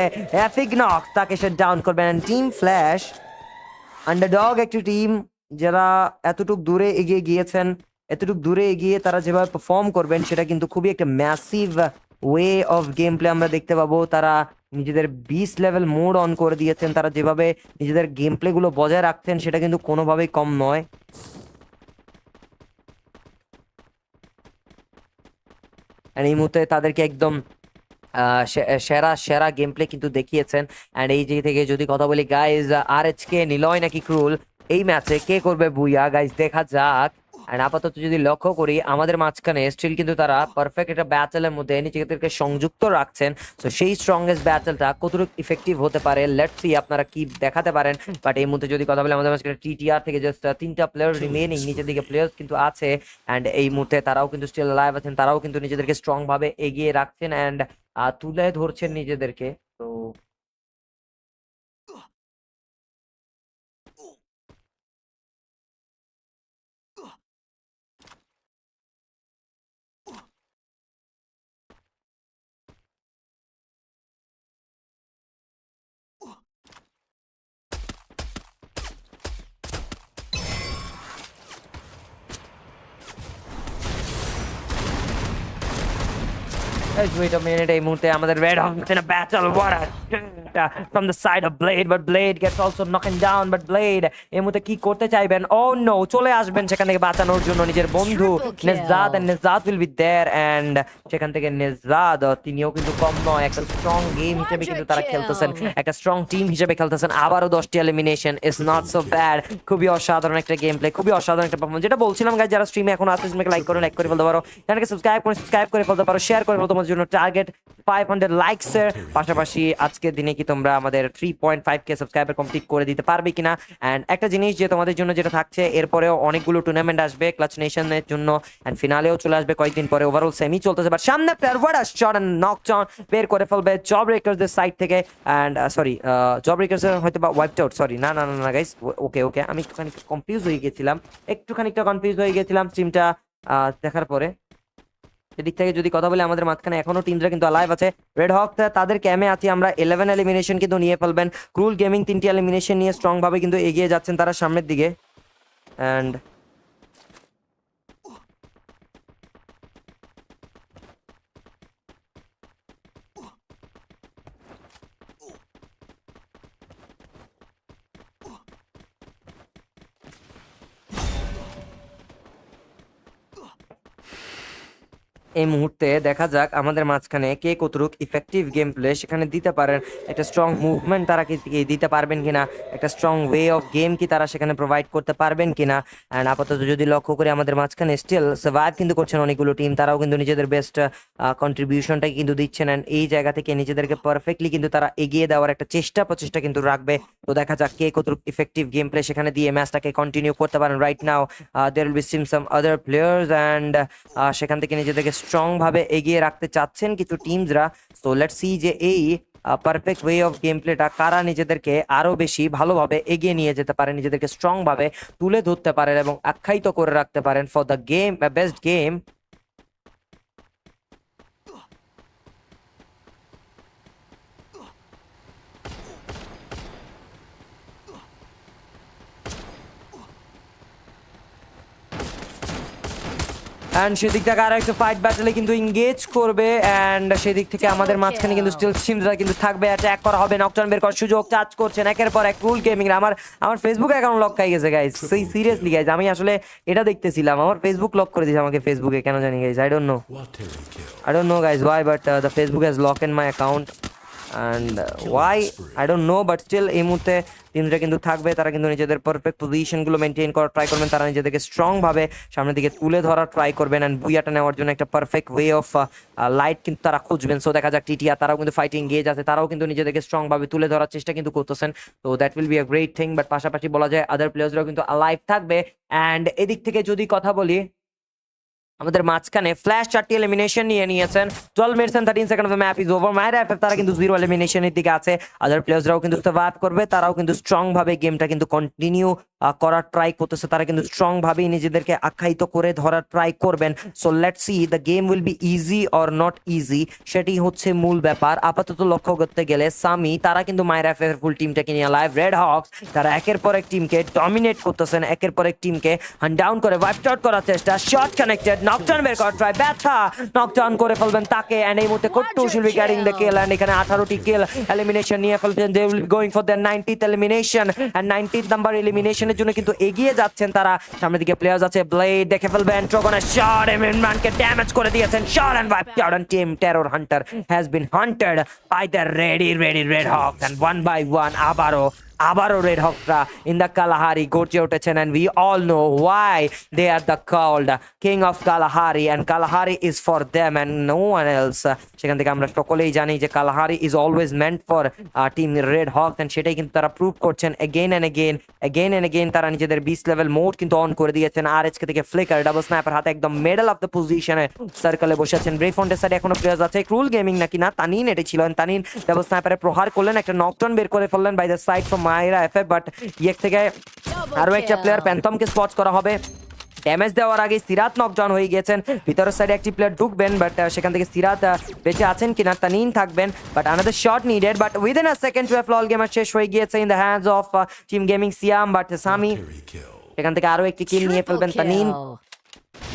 এফিগনক তাকে শেট ডাউন করবেন, এন্ড টিম ফ্ল্যাশ আন্ডারডগ একটি টিম যারা এতটুক দূরে এগিয়ে গিয়েছেন, এতটুক দূরে এগিয়ে তারা যেভাবে পারফর্ম করবেন সেটা কিন্তু খুবই একটা massive way of game play আমরা দেখতে পাবো। তারা নিজেদের 20 লেভেল মোড অন করে দিয়েছেন, তারা যেভাবে নিজেদের গেম প্লে গুলো বজায় রাখছেন সেটা কিন্তু কোনোভাবেই কম নয়। আর এই মুহূর্তে তাদেরকে একদম সেরা সেরা গেম প্লে কিন্তু দেখিয়েছেন। অ্যান্ড এই যে থেকে যদি কথা বলি গাইজ, আরএচকে নিলয় নাকি ক্রুল এই ম্যাচে কে করবে বুইয়া গাইজ দেখা যাক। অ্যান্ড আপাতত যদি লক্ষ্য করি আমাদের মাঝখানে স্টিল কিন্তু তারা পারফেক্ট একটা ব্যাটেলের মধ্যে নিজেদেরকে সংযুক্ত রাখছেন। তো সেই স্ট্রংগেস্ট ব্যাটেলটা কতটুকু ইফেক্টিভ হতে পারে লেটস সি, আপনারা কি দেখাতে পারেন। বাট এই মুহূর্তে যদি কথা বলি আমাদের মাঝখানে টিটিআর থেকে জাস্ট 3টা প্লেয়ার রিমেনিং, নিচের দিকে প্লেয়ার্স কিন্তু আছে, অ্যান্ড এই মুহূর্তে তারাও কিন্তু স্টিল লাইভ আছেন, তারাও কিন্তু নিজেদেরকে স্ট্রং ভাবে এগিয়ে রাখছেন অ্যান্ড তুলে ধরছেন নিজেদেরকে। তো wait a minute, এই মুহূর্তে আমাদের red hawk in a battle, what a from the side of Blade, but Blade gets also knocking down, but Blade এই মুহূর্তে কি করতে চাইবেন, oh no চলে আসবেন সেখান থেকে বাঁচানোর জন্য নিজের বন্ধু Nejad, and Nejad will be there, and সেখান থেকে নেজাদ তিনিও কিন্তু কম নয়, একটা স্ট্রং গেম হিসেবে কিন্তু তারা খেলতেছেন, একটা স্ট্রং টিম হিসেবে খেলতেছেন। আবারও 10টি elimination is not so bad, খুবই অসাধারণ একটা গেম প্লে, খুবই অসাধারণ একটা পারফরম্যান্স। যেটা বলছিলাম গাইজ, যারা স্ট্রিমে এখন আসছে লাইক করে ফেলতে পারো, চ্যানেলকে সাবস্ক্রাইব করে ফেলতে পারো, শেয়ার করে ফেলতে, তোমাদের জন্য টার্গেট 500 লাইকস এর পাশাপাশি আজকের দিনে কি তোমরা আমাদের 3.5k সাবস্ক্রাইবার কমপ্লিট করে দিতে পারবে কিনা। এন্ড একটা জিনিস যে তোমাদের জন্য যেটা থাকছে, এরপরেও অনেকগুলো টুর্নামেন্ট আসবে ক্লাচ নেশনের জন্য, এন্ড ফিনালেও চলে আসবে কয়েকদিন পরে, ওভারঅল সেমি চলতেছে, বাট সামনে player what a shot and knockdown বের করে ফেলবে জব ব্রেকার্সদের সাইড থেকে। এন্ড সরি, জব ব্রেকার্স হয়তো বা ওয়াইপড আউট, সরি না গাইস, ওকে আমি একটুখানি কনফিউজ হয়ে গেছিলাম, স্ট্রিমটা দেখার পরে। এদিক থেকে যদি কথা বলি আমাদের মাঝখানে এখনো টিমরা কিন্তু লাইভ আছে, রেড হক তাদের ক্যামে আছি আমরা, 11 এলিমিনেশন কিন্তু নিয়ে ফেলবেন। ক্রুল গেমিং 3টি এলিমিনেশন নিয়ে স্ট্রং ভাবে কিন্তু এগিয়ে যাচ্ছেন তারা সামনের দিকে। এন্ড এই মুহূর্তে দেখা যাক আমাদের মাঝখানে কে কতটুকু ইফেক্টিভ গেম প্লে সেখানে দিতে পারেন, একটা স্ট্রং মুভমেন্ট তারা কি দিতে পারবেন কিনা, একটা স্ট্রং ওয়ে অফ গেম কি তারা সেখানে প্রোভাইড করতে পারবেন কিনা। অ্যান্ড আপাতত যদি লক্ষ্য করি আমাদের মাঝখানে স্টিল সার্ভাইভ কিন্তু করছেন অনেকগুলো টিম, তারাও কিন্তু নিজেদের বেস্ট কন্ট্রিবিউশনটাই কিন্তু দিচ্ছেন, অ্যান্ড এই জায়গা থেকে নিজেদেরকে পারফেক্টলি কিন্তু তারা এগিয়ে দেওয়ার একটা প্রচেষ্টা কিন্তু রাখবে। তো দেখা যাক কে কতটুকু ইফেক্টিভ গেম প্লে সেখানে দিয়ে ম্যাচটাকে কন্টিনিউ করতে পারেন। Right now there will be some other players, and সেখান থেকে নিজেদেরকে স্ট্রং ভাবে এগিয়ে রাখতে চাচ্ছেন কিছু টিমসরা। সো লেটস সি যে এই পারফেক্ট ওয়ে অফ গেম প্লেটা, কারা নিজেদেরকে আরো বেশি ভালোভাবে এগিয়ে নিয়ে যেতে পারে, নিজেদেরকে স্ট্রং ভাবে তুলে ধরতে পারেন এবং আখ্যায়িত করে রাখতে পারেন for the game, best game. And সেদিক থেকে আরো একটা ফাইট ব্যাটেলে কিন্তু এঙ্গেজ করবে, অ্যান্ড সেদিক থেকে আমাদের মাঝখানে কিন্তু স্টিল সিমসরা কিন্তু থাকবে, অ্যাটাক করা হবে, নকটাউন বের করার সুযোগ চার্জ করছেন একের পর এক ক্রুল গেমিং। আমার ফেসবুক অ্যাকাউন্ট লক খাই গেছে গাইস, সেই সিরিয়াসলি গাইস, আমি আসলে এটা দেখতেছিলাম, আমার ফেসবুক লক করে দিয়েছে আমাকে ফেসবুকে, কেন জানি guys, I don't no, Watery kill. I don't know guys why, but the Facebook has locked in my account and why I don't know, but still এই মুহূর্তে টিমটা কিন্তু থাকবে, তারা কিন্তু নিজেদের পারফেক্ট পজিশনগুলো মেনটেন করার ট্রাই করবেন, তারা নিজেদেরকে স্ট্রং ভাবে সামনের দিকে তুলে ধরার ট্রাই করবেন এন্ড বুইয়াটা নেওয়ার জন্য একটা পারফেক্ট ওয়ে অফ লাইট কিন্তু তারা খুঁজবেন। সো দেখা যাক টিটিয়া, তারাও কিন্তু ফাইটিং গেজ আছে, তারাও কিন্তু নিজেদেরকে স্ট্রং ভাবে তুলে ধরার চেষ্টা কিন্তু করতেছেন, তো that will be a great thing. But পাশাপাশি বলা যায় আদার প্লেয়ার্সরাও কিন্তু লাইভ থাকবে। অ্যান্ড এদিক থেকে যদি কথা বলি, আমাদের মাঝখানে ফ্ল্যাশ 4টি এলিমিনেশন নিয়ে নিয়েছেন, 12 minutes and 13 second of the map is over. মায়েরা এফএফ তারা কিন্তু 0 এলিমিনেশনের দিকে আছে, আদার প্লেয়ার্সরাও কিন্তু সার্ভাইভ করবে, তারাও কিন্তু স্ট্রং ভাবে গেমটা কিন্তু কন্টিনিউ করার ট্রাই করতেছে, তারা কিন্তু স্ট্রং ভাবেই নিজেদেরকে আখ্যায়িত করে ধরার ট্রাই করবেন। So let's see the game will be easy or not easy, সেটি হচ্ছে মূল ব্যাপার। আপাতত লক্ষ্য করতে গেলে সামি তারা কিন্তু মায়ের এফএফ ফুল টিমটাকে নিয়ে লাইভ, রেড হক্স তারা একের পর এক টিমকে ডমিনেট করতেছেন, একের পর এক টিমকে হান্ট ডাউন করে ওয়াইপ আউট করার চেষ্টা, শট কানেক্টেড, নকডাউন বের করার ট্রাই, ব্যথা নকডাউন করে ফেলবেন তাকে, এন্ড এই মুহূর্তে Kuttu will be getting the kill, and এখানে 18টি কিল এলিমিনেশন নিয়ে ফেলছেন, they will be going for the 90th elimination, and 90th number এলিমিনেশনের জন্য কিন্তু এগিয়ে যাচ্ছেন তারা। সামনের দিকে প্লেয়ার্স আছে, ব্লেড দেখে ফেলবেন, ট্রগনের শট ইমরানকে ড্যামেজ করে দিয়েছেন, shot and wipe out, and team terror hunter has been hunted by the ready red hawk, and one by one আবারও রেড হকরা ইন দ্য কালাহারি গর্জে উঠেছেন, and we all know why they are the called king of Kalahari, and Kalahari is for them and no one else. সেখান থেকে আমরা সকলেই জানি যে Kalahari is always meant for team red hawk, and সেটাই কিন্তু তারা প্রুভ করছেন এগেইন এন্ড এগেইন। তারা নিজেদের 20 লেভেল মোড কিন্তু অন করে দিয়েছেন, আর এইচকে থেকে ফ্লিকার ডাবল স্নাইপার হাতে একদম মিডল অফ দ্য পজিশনে সার্কেলে বসেছেন। ব্রেফন্টের সাইডে এখনো প্লেয়ার্স আছে, ক্রুল গেমিং নাকি না, তানিন এটি ছিল, তানিন ডাবল স্নাইপারে প্রহার করলেন, একটা নকডাউন বের করে ফেললেন বাই দ্য সাইড ফ্রম মাইরা এফএফ, বাট ইয়েক থেকে আরো একটা প্লেয়ার প্যান্থমকে স্পট করা হবে। ড্যামেজ দেওয়ার আগে সিরাত নকডাউন হয়ে গিয়েছেন, ভিতরের সাইডে একটি প্লেয়ার ঢুকবেন, বাট সেখান থেকে সিরাত বেঁচে আছেন কিনা, তানিন থাকবেন, but another shot needed, but within a second 12 all gamer শেষ হয়ে গিয়েছে in the hands of team gaming Siam, but Sami Watery kill. সেখান থেকে আরো একটি কিল নিয়ে ফেলবেন তানিন।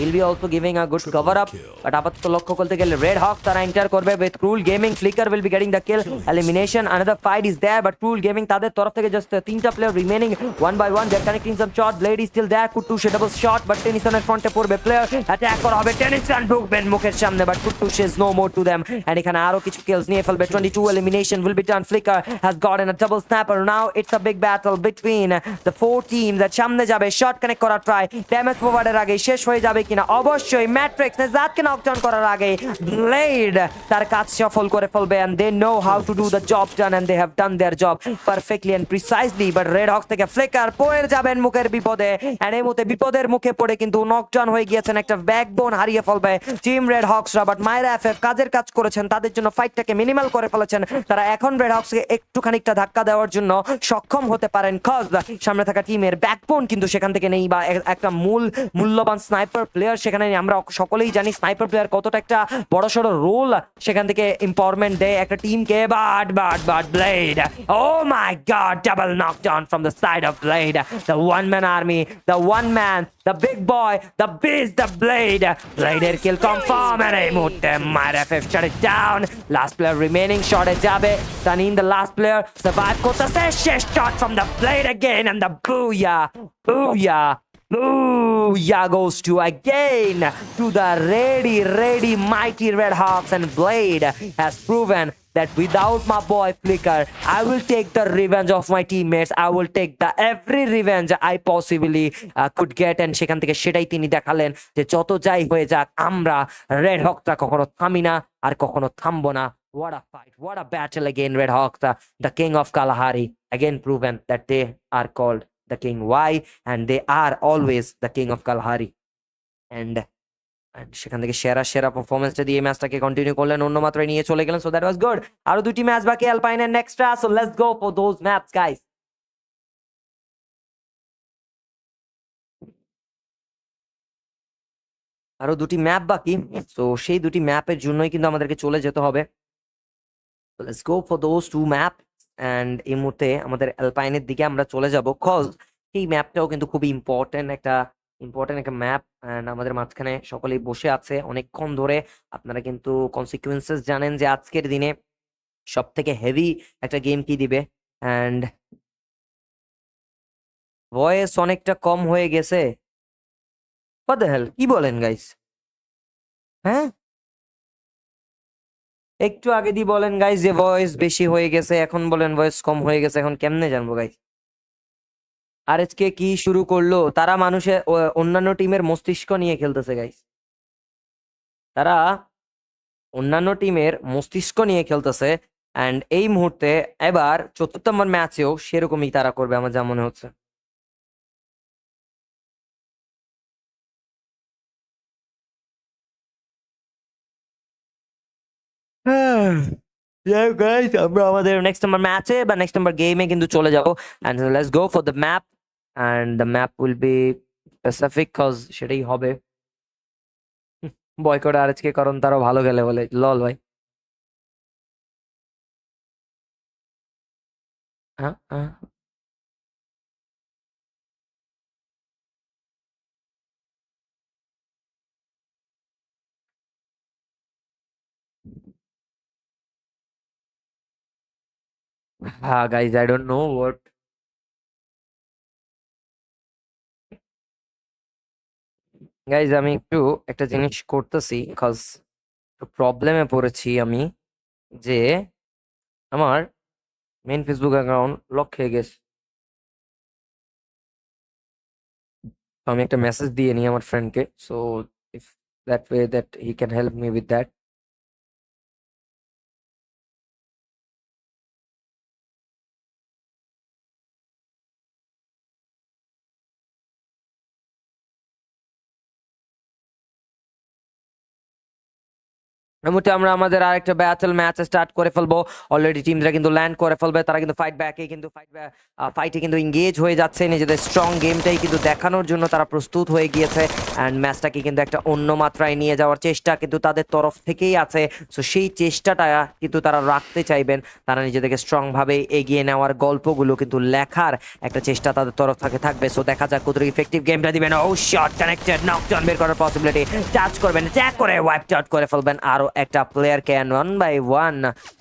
Will be also giving a good cover up, but আপাতত লক্ষ্য করতে গেলে রেড হক তারা এন্টার করবে with ক্রুল gaming, flicker will be getting the kill, elimination, another fight is there, but ক্রুল gaming তাদের তরফ থেকে just 3টা player remaining, one by one they're connecting some shot, blade is still there, Kuttu সে double shot, but টেনিসনের ফ্রন্টে পড়বে player, attack করা হবে, টেনিসন ঢুকবেন মুখের সামনে, but kuttu is no more to them, and এখানে আরো কিছু kills নিয়ে ফেলবে, 22 elimination will be done, flicker has gotten a double snapper, now it's a big battle between the 4 teams, that সামনে যাবে, শট কানেক্ট করা ট্রাই, ড্যামেজ প্রোভাইডের আগে শেষ হয়ে যাবে কিনা, অবশ্যই ম্যাট্রিক্স নেজাতকে নকডাউন করার আগে ব্লেড তার কাজ সফল করে ফেলবে, and they know how to do the job done, and they have done their job perfectly and precisely, but Red Hawk থেকে ফ্লিকার পড়ে যাবেন মুখের বিপদে, and এই মুহূর্তে বিপদের মুখে পড়ে কিন্তু নকডাউন হয়ে গিয়েছেন, একটা ব্যাকবোন হারিয়ে ফেলবে টিম রেড হকসরা, বাট মায়েরা এফএফ কাজের কাজ করেছেন, তাদের জন্য ফাইটটাকে মিনিমাল করে ফেলেছেন, তারা এখন রেড হকসকে একটু খানিকটা ধাক্কা দেওয়ার জন্য সক্ষম হতে পারেন, কজ সামনে থাকা টিমের ব্যাকবোন কিন্তু সেখান থেকে নেই, বা একটা মূল্যবান স্নাইপার প্লেয়ার সেখানে নেই। আমরা সকলেই জানি স্নাইপার প্লেয়ার কতটা একটা বড়সড় রোল সেখান থেকে এম্পাওয়ারমেন্ট দেয় একটা টিমকে, but Blade, oh my god, double knockdown from the side of Blade, the one man army, the one man, the big boy, the beast, the ব্লেডের কিল কনফার্ম, এর এই মুহূর্তে মায়েরা FF shut it down, last player remaining, শটে যাবে তানিন, the last player survive করতেছে, শেষ shot from the Blade again, and the booyah goes to again to the ready mighty Red Hawks, and Blade has proven that without my boy Flicker, I will take the revenge of my teammates. I will take the every revenge I possibly could get, and সেখান থেকে সেটাই তিনি দেখালেন যে যত যাই হয়ে যাক আমরা রেড হকটা কখনো থামি না আর কখনো থামবো না। What a fight, what a battle again, Red Hawks, the king of Kalahari, again proven that they are called the king. Why? And they are always the king of Kalahari. And And সেখান থেকে সেরা সেরা পারফরমেন্সটা দিয়ে ম্যাচটাকে continue করলেন, অন্য মাত্রায় নিয়ে চলে গেলেন। So that was good. আরো দুটি ম্যাচ বাকি, Alpine and Nextra. So let's go for those maps guys. আরো দুটি ম্যাপ বাকি, তো সেই দুটি ম্যাপের জন্যই কিন্তু আমাদেরকে চলে যেতে হবে। Let's go for those two map. And এই মুহূর্তে আমাদের অ্যালপাইনের দিকে আমরা চলে যাব, কজ এই ম্যাপটাও কিন্তু খুবই ইম্পর্টেন্ট একটা ম্যাপ। অ্যান্ড আমাদের মাঝখানে সকলেই বসে আছে অনেকক্ষণ ধরে। আপনারা কিন্তু কনসিকুয়েন্সেস জানেন যে আজকের দিনে সব থেকে হেভি একটা গেম কি দিবে। অ্যান্ড ভয়েস অনেকটা কম হয়ে গেছে। হোয়াট দ্য হেল, কি বলেন গাইস? হ্যাঁ, একটু আগে দিয়ে বলেন গাইস যে ভয়েস বেশি হয়ে গেছে, এখন বলেন ভয়েস কম হয়ে গেছে। এখন কেমনে জানবো গাইস? আর আজকে কি শুরু করলো? তারা মানুষের অন্যান্য টিমের মস্তিষ্ক নিয়ে খেলতেছে গাইস। তারা অন্যান্য টিমের মস্তিষ্ক নিয়ে খেলতেছে। অ্যান্ড এই মুহূর্তে এবার ৪র্থ নম্বর ম্যাচেও সেরকমই তারা করবে আমার যা মনে হচ্ছে। Yeah, guys, আমরা আমাদের নেক্সট নাম্বার ম্যাচে বা নেক্সট নাম্বার গেমে কিন্তু চলে যাবো। And let's go for the map. And the map will be specific, cause সেটাই হবে। বয়কট আর আজকে, কারণ তারাও ভালো খেলে বলে। লল ভাই। হ্যাঁ হ্যাঁ। হ্যাঁ guys, I don't know what. Guys আমি একটু একটা জিনিস করতেছি, কজ প্রবলেমে পড়েছি আমি, যে আমার মেইন ফেসবুক অ্যাকাউন্ট লক হয়ে গেছে। তো আমি একটা মেসেজ দিয়ে নিই আমার ফ্রেন্ডকে। So if that way that he can help me with that. এই মুহূর্তে আমরা আমাদের আরেকটা ব্যাটল ম্যাচ স্টার্ট করে ফেলবো। অলরেডি টিমরা কিন্তু ল্যান্ড করে ফেলবে, তারা কিন্তু ফাইটে কিন্তু এঙ্গেজ হয়ে যাচ্ছে। নিজেদের স্ট্রং গেমটাই কিন্তু দেখানোর জন্য তারা প্রস্তুত হয়ে গিয়েছে। অ্যান্ড ম্যাচটাকে কিন্তু একটা অন্য মাত্রায় নিয়ে যাওয়ার চেষ্টা কিন্তু তাদের তরফ থেকেই আছে। সো সেই চেষ্টাটা কিন্তু তারা রাখতে চাইবেন। তারা নিজেদেরকে স্ট্রং ভাবে এগিয়ে নেওয়ার গল্পগুলো কিন্তু লেখার একটা চেষ্টা তাদের তরফ থেকে থাকবে। সো দেখা যাক কতটুকু ইফেক্টিভ গেমটা দিবেন। ও শট কানেক্টেড, নকডাউন বের করার পসিবিলিটি। টাচ করবেন, ট্যাগ করে ওয়াইপড আউট করে ফেলবেন আরো একটা player can. 1 by 1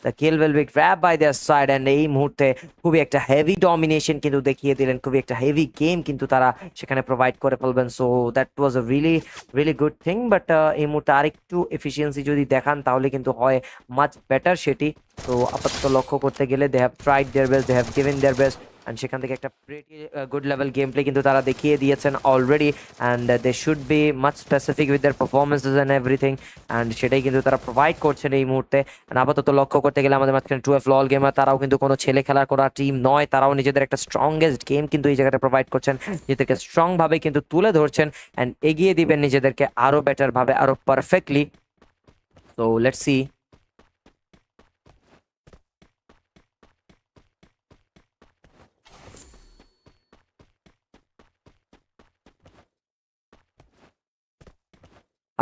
the kill will be grab by their side. And এই মুহূর্তে খুবই একটা হেভি ডমিনেশন কিন্তু দেখিয়ে দিলেন, খুবই একটা হেভি গেম কিন্তু তারা সেখানে প্রোভাইড করে ফেলবেন। So that was a really good thing. But এই মুহূর্তে আরেকটু এফিসিয়েন্সি যদি দেখান তাহলে কিন্তু হয় মাচ বেটার সেটি। তো আপাতত লক্ষ্য করতে গেলে they have tried their best, they have given their best. And সেখান থেকে একটা pretty good level game play কিন্তু তারা দেখিয়ে দিয়েছেন already. And they should be much specific with their performances and everything. And সেটাই কিন্তু তারা প্রোভাইড করছেন এই মুহূর্তে। অ্যান্ড আপাতত লক্ষ্য করতে গেলে আমাদের মাঝখানে 2F লল গেমার, তারাও কিন্তু কোনো ছেলে খেলার করা টিম নয়। তারাও নিজেদের একটা স্ট্রংগেস্ট গেম কিন্তু এই জায়গাটা প্রোভাইড করছেন, নিজেদেরকে স্ট্রংভাবে কিন্তু তুলে ধরছেন অ্যান্ড এগিয়ে দিবেন নিজেদেরকে আরও বেটারভাবে, আরও পারফেক্টলি। So let's see.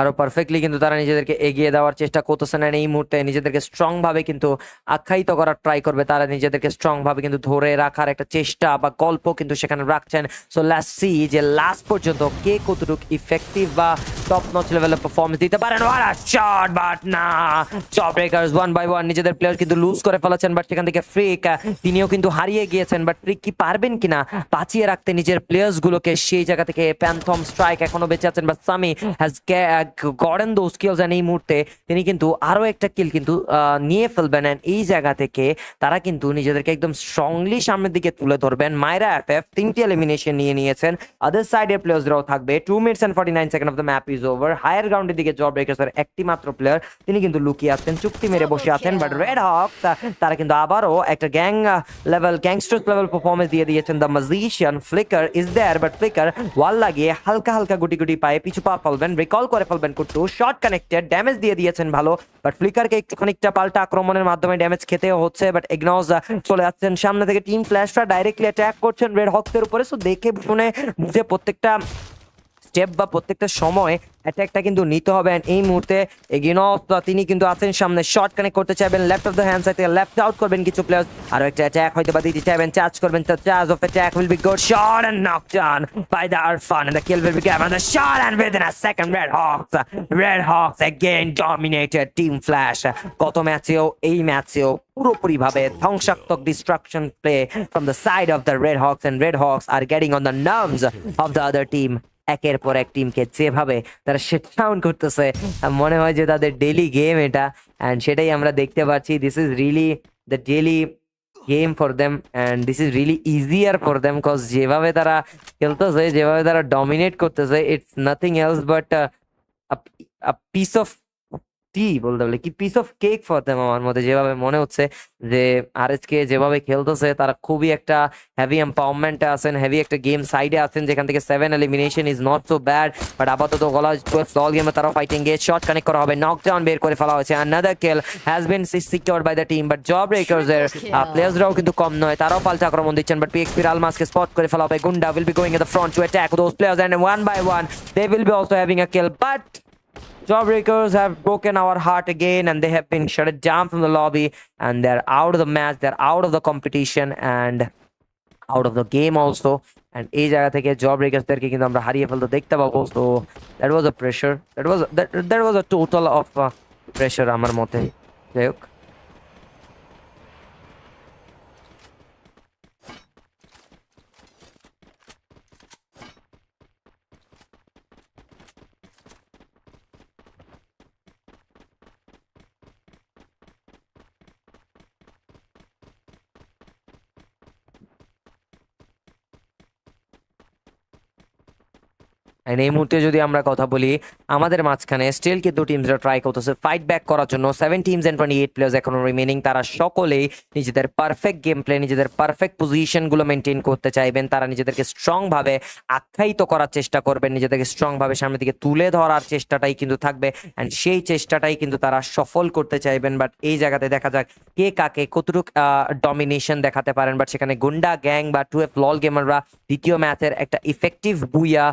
আরো পারফেক্টলি কিন্তু তারা নিজেদেরকে এগিয়ে দেওয়ার চেষ্টা করতেছেন। এই মুহূর্তে নিজেদেরকে স্ট্রং ভাবে কিন্তু আখ্যায়িত করার ট্রাই করবে। তারা নিজেদেরকে স্ট্রং ভাবে কিন্তু ধরে রাখার একটা চেষ্টা বা গল্প কিন্তু সেখানে রাখছেন। সো লেটস সি যে লাস্ট পর্যন্ত কে কতটুকু ইফেক্টিভ বা টপ নচ লেভেলের পারফরমেন্স দিতে পারেন। শট, বাট না, জব ব্রেকার্স 1 by 1 নিজেদের প্লেয়ার কিন্তু লুজ করে ফেলেছেন। বাট সেখান থেকে ফ্রিক তিনিও কিন্তু হারিয়ে গিয়েছেন। বাট ফ্রিক কি পারবেন কিনা বাঁচিয়ে রাখতে নিজের প্লেয়ার্স গুলোকে? সেই জায়গা থেকে প্যান্থম স্ট্রাইক এখনো বেঁচে আছেন, বাট সামি হ্যাজ গড়েন দো স্কিলস। এন্ড এই মুহূর্তে তিনি কিন্তু আরো একটা কিল কিন্তু নিয়ে ফেলবেন। এন্ড এই জায়গা থেকে তারা কিন্তু নিজেদেরকে একদম স্ট্রংলি সামনের দিকে তুলে ধরবেন। মায়রা এফএফ 3টি এলিমিনেশন নিয়ে নিয়েছেন। আদার সাইডের প্লেয়ার্সরাও থাকবে। 2 minutes and 49 seconds of the map is over. Higher গ্রাউন্ডের দিকে জব ব্রেকার্সের একটি মাত্র প্লেয়ার, তিনি কিন্তু লুকিয়ে আছেন, চুক্তি মেরে বসে আছেন। বাট রেড হক তারা কিন্তু আবারও একটা গ্যাংস্টার লেভেল পারফরমেন্স দিয়ে দিয়েছেন। The magician Flicker is there, but Flicker wall লাগিয়ে হালকা গুটি পায়ে পিছু পা ফেলবেন, রিকল করে ফেলবেন ফেলবেন কুট্টু। শর্ট কানেক্টেড, ড্যামেজ দিয়ে দিয়েছেন ভালো, বাট ফ্লিকারকে একটু খানিকটা পাল্টা আক্রমণের মাধ্যমে ড্যামেজ খেতে হচ্ছে। বাট ইগনস চলে যাচ্ছেন সামনে থেকে, টিম ফ্ল্যাশরা ডাইরেক্টলি অ্যাটাক করছেন রেড হক্সের উপরে। সো দেখে শুনে বুঝে প্রত্যেকটা স্টেপ বা প্রত্যেকটা সময় অ্যাটাকটা কিন্তু নিতে হবে। এন্ড এই মুহূর্তে ইগনস তিনি কিন্তু আছেন সামনে, শর্ট কানেক্ট করতে চাইবেন left of the hand side থেকে, লেফট আউট করবেন কিছু প্লেয়ার, আর একটা অ্যাটাক হয়তো বা দিতে চাইবেন, চার্জ করবেন, the charge of attack will be good shot and knocked down by the Arfan and the kill will be given the shot and within a second red hawks again dominated team flash। গত ম্যাচেও এই ম্যাচেও পুরোপুরি ভাবে ধ্বংসাত্মক destruction play from the side of the red hawks, and red hawks are getting on the nerves of the other team। একের পর এক টিমকে যেভাবে তারা শেট ডাউন করতেছে, মনে হয় যে তাদের ডেইলি গেম এটা, অ্যান্ড সেটাই আমরা দেখতে পাচ্ছি। This is really the daily game for them, and this is really easier for them, cause যেভাবে তারা খেলতেছে, যেভাবে তারা ডমিনেট করতেছে, it's nothing else but piece of টি বলতে বলে কি, piece of cake for them. আমার মধ্যে যেভাবে মনে হচ্ছে যে আরএসকে যেভাবে খেলতেছে, তারা খুবই একটা হেভি এম্পাওয়ারমেন্টে আছেন, হেভি একটা গেম সাইডে আছেন, যেখান থেকে 7 elimination is not so bad. But আপাতত গলা ফল গেমে তারা ফাইটিং গে, শর্ট কানেক্ট করা হবে, নকডাউন বের করে ফেলা হয়েছে। Another kill has been secured by the team, but Jawbreakers এর প্লেয়ার্সরাও কিন্তু কম নয়, তারাও পাল্টা আক্রমণ দিচ্ছেন। বাট পিএক্সপি আলমাসকে স্পট করে ফেলা হবে, Gunda will be going in the front to attack those players, and one by one they will be also having a kill. But Jawbreakers have broken our heart again, and they have been shut down from the lobby, and they're out of the match, they're out of the competition, and out of the game also. And এই জায়গা থেকে জবব্রেকার্সদেরকে কিন্তু আমরা হারিয়ে ফেলতে দেখতে পাবো। So that was a pressure, that was a total of pressure আমার মতে। যাই হোক, And এই মুহূর্তে যদি আমরা কথা বলি, আমাদের মাঝখানে স্টিল কিন্তু টিমসরা ট্রাই করতেছে ফাইট ব্যাক করার জন্য। 7 টিমস এন্ড 28 প্লেয়ার্স এখনো রিমেনিং। তারা সকলেই নিজেদের পারফেক্ট গেম প্লে, নিজেদের পারফেক্ট পজিশনগুলো মেনটেন করতে চাইবেন। তারা নিজেদেরকে স্ট্রং ভাবে আখ্যায়িত করার চেষ্টা করবেন, নিজেদেরকে স্ট্রং ভাবে সামনের দিকে তুলে ধরার চেষ্টাটাই কিন্তু থাকবে, অ্যান্ড সেই চেষ্টাটাই কিন্তু তারা সফল করতে চাইবেন। বাট এই জায়গাতে দেখা যাক কে কাকে কতটুকু ডমিনেশন দেখাতে পারেন। বাট সেখানে গুন্ডা গ্যাং বা 2F লল গেমাররা দ্বিতীয় ম্যাচের একটা ইফেক্টিভ বুইয়া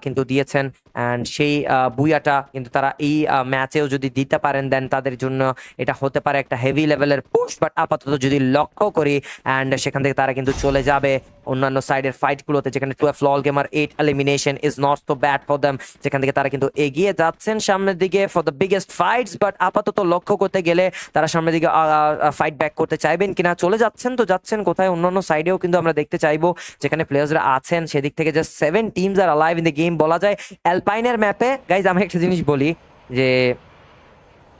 কিন্তু দিয়েছেন, অ্যান্ড সেই বুয়াটা কিন্তু তারা এই ম্যাচেও যদি দিতে পারেন, দেন তাদের জন্য এটা হতে পারে একটা হেভি লেভেলের পুশ। বাট আপাতত যদি লক্ষ্য করি, অ্যান্ড সেখান থেকে তারা কিন্তু চলে যাবে অন্যান্য সাইডের ফাইটগুলোতে, যেখানে 2F লল gamer 8 elimination is not so bad for them, যেখান থেকে তারা কিন্তু এগিয়ে যাচ্ছেন সামনের দিকে for the biggest fights. But আপাতত লক্ষ্য করতে গেলে তারা সামনের দিকে ফাইট ব্যাক করতে চাইবেন কিনা, চলে যাচ্ছেন তো যাচ্ছেন কোথায়, অন্যান্য সাইডেও কিন্তু আমরা দেখতে চাইবো যেখানে প্লেয়ার্সরা আছেন। সেদিক থেকে just 7 teams are alive in the game বলা যায়। অ্যালপাইনের ম্যাপে গাইজ আমি একটা জিনিস বলি, যে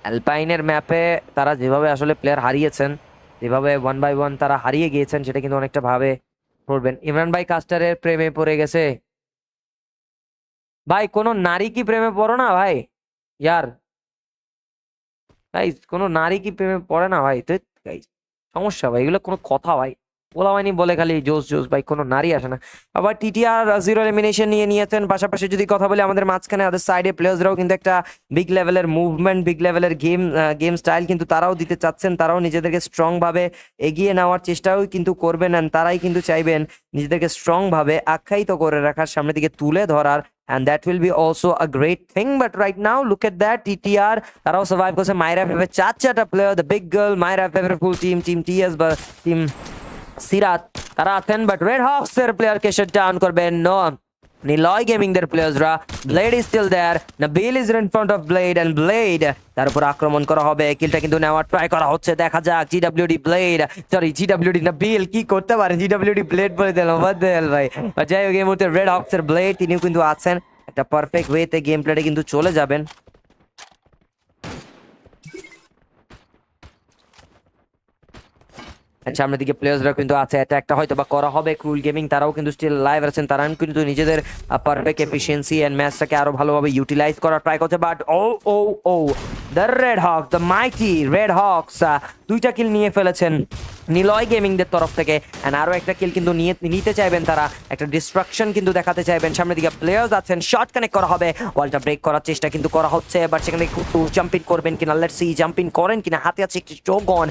অ্যালপাইনের ম্যাপে তারা যেভাবে আসলে প্লেয়ার হারিয়েছেন, যেভাবে 1 বাই 1 তারা হারিয়ে গিয়েছেন, সেটা কিন্তু অনেকটা ভাবে পড়বেন। ইমরান ভাই কাস্টারের প্রেমে পড়ে গেছে। ভাই কোনো নারী কি প্রেমে পড়ো না ভাই, ইয়ার গাইজ কোনো নারী কি প্রেমে পড়ে না ভাই? তো গাইজ সমস্যা ভাই, এগুলো কোনো কথা ভাই? বলা হয়নি বলে খালি জোস জোস, ভাই কোনো নারী আসে না। আবার টিটিআর 0 এলিমিনেশন নিয়ে নিয়েছেন। পাশাপাশি যদি কথা বলি আমাদের মাঝখানে আদার সাইডে প্লেয়ার্সরাও কিন্তু একটা বিগ লেভেলের মুভমেন্ট, বিগ লেভেলের গেম স্টাইল কিন্তু তারাও দিতে চাচ্ছেন। তারাও নিজেদেরকে স্ট্রং ভাবে এগিয়ে নেওয়ার চেষ্টাও কিন্তু করবেন, and তারাই কিন্তু চাইবেন নিজেদেরকে স্ট্রং ভাবে আখ্যায়িত করে রাখার, সামনের দিকে তুলে ধরার, and that will be also a great thing. But right now look at that, TTR তারাও সার্ভাইভ করছে। মায়রা ফেভারিট চারটা player, the big girl Maira favourite full team, team TS বা টিম সিরাত তারা আছেন। বাট রেড হক্স এর প্লেয়ারকে শাট ডাউন করবেন no Niloy gaming দের প্লেয়ার্সরা। Blade is still there, Nabil is in front of Blade, and Blade তার উপর আক্রমণ করা হবে। কিলটা কিন্তু নেওয়ার ট্রাই করা হচ্ছে, দেখা যাক। জিডব্লিউডি ব্লেড, সরি জিডব্লিউডি নাবিল কি করতে পারে, জিডব্লিউডি ব্লেড বলে দিলাম বাদেল ভাই। যাই হোক এই মুহূর্তে রেড হক্স এর ব্লেড তিনিও কিন্তু আছেন, একটা পারফেক্ট ওয়েতে গেম প্লেতে কিন্তু চলে যাবেন। সামনের দিকে প্লেয়ার্সরা কিন্তু আছে, অ্যাটাকটা হয়তো বা করা হবে। ক্রুল গেমিং তারাও কিন্তু স্টিল লাইভ আছেন, তারা কিন্তু নিজেদের পারফেক্ট এফিসিয়েন্সি এন্ড ম্যাচটাকে আরো ভালোভাবে ইউটিলাইজ করার ট্রাই করছে। But the red Hawks, the mighty red Hawks 2টা কিল নিয়ে ফেলেছেন। নিলয় গেমিংদের তরফ থেকে এন্ড আরো একটা কিল কিন্তু নিতে চাইবেন তারা, একটা ডিস্ট্রাকশন কিন্তু দেখাতে চাইবেন। সামনের দিকে প্লেয়ার্স আছেন, শট কানেক্ট করা হবে, ওয়ালটা ব্রেক করার চেষ্টা কিন্তু করা হচ্ছে, বাট সেখানে একটু জাম্প ইন করবেন কিনা, লেটস সি জাম্প ইন করেন কিনা। হাতে আছে একটি ট্রোগন,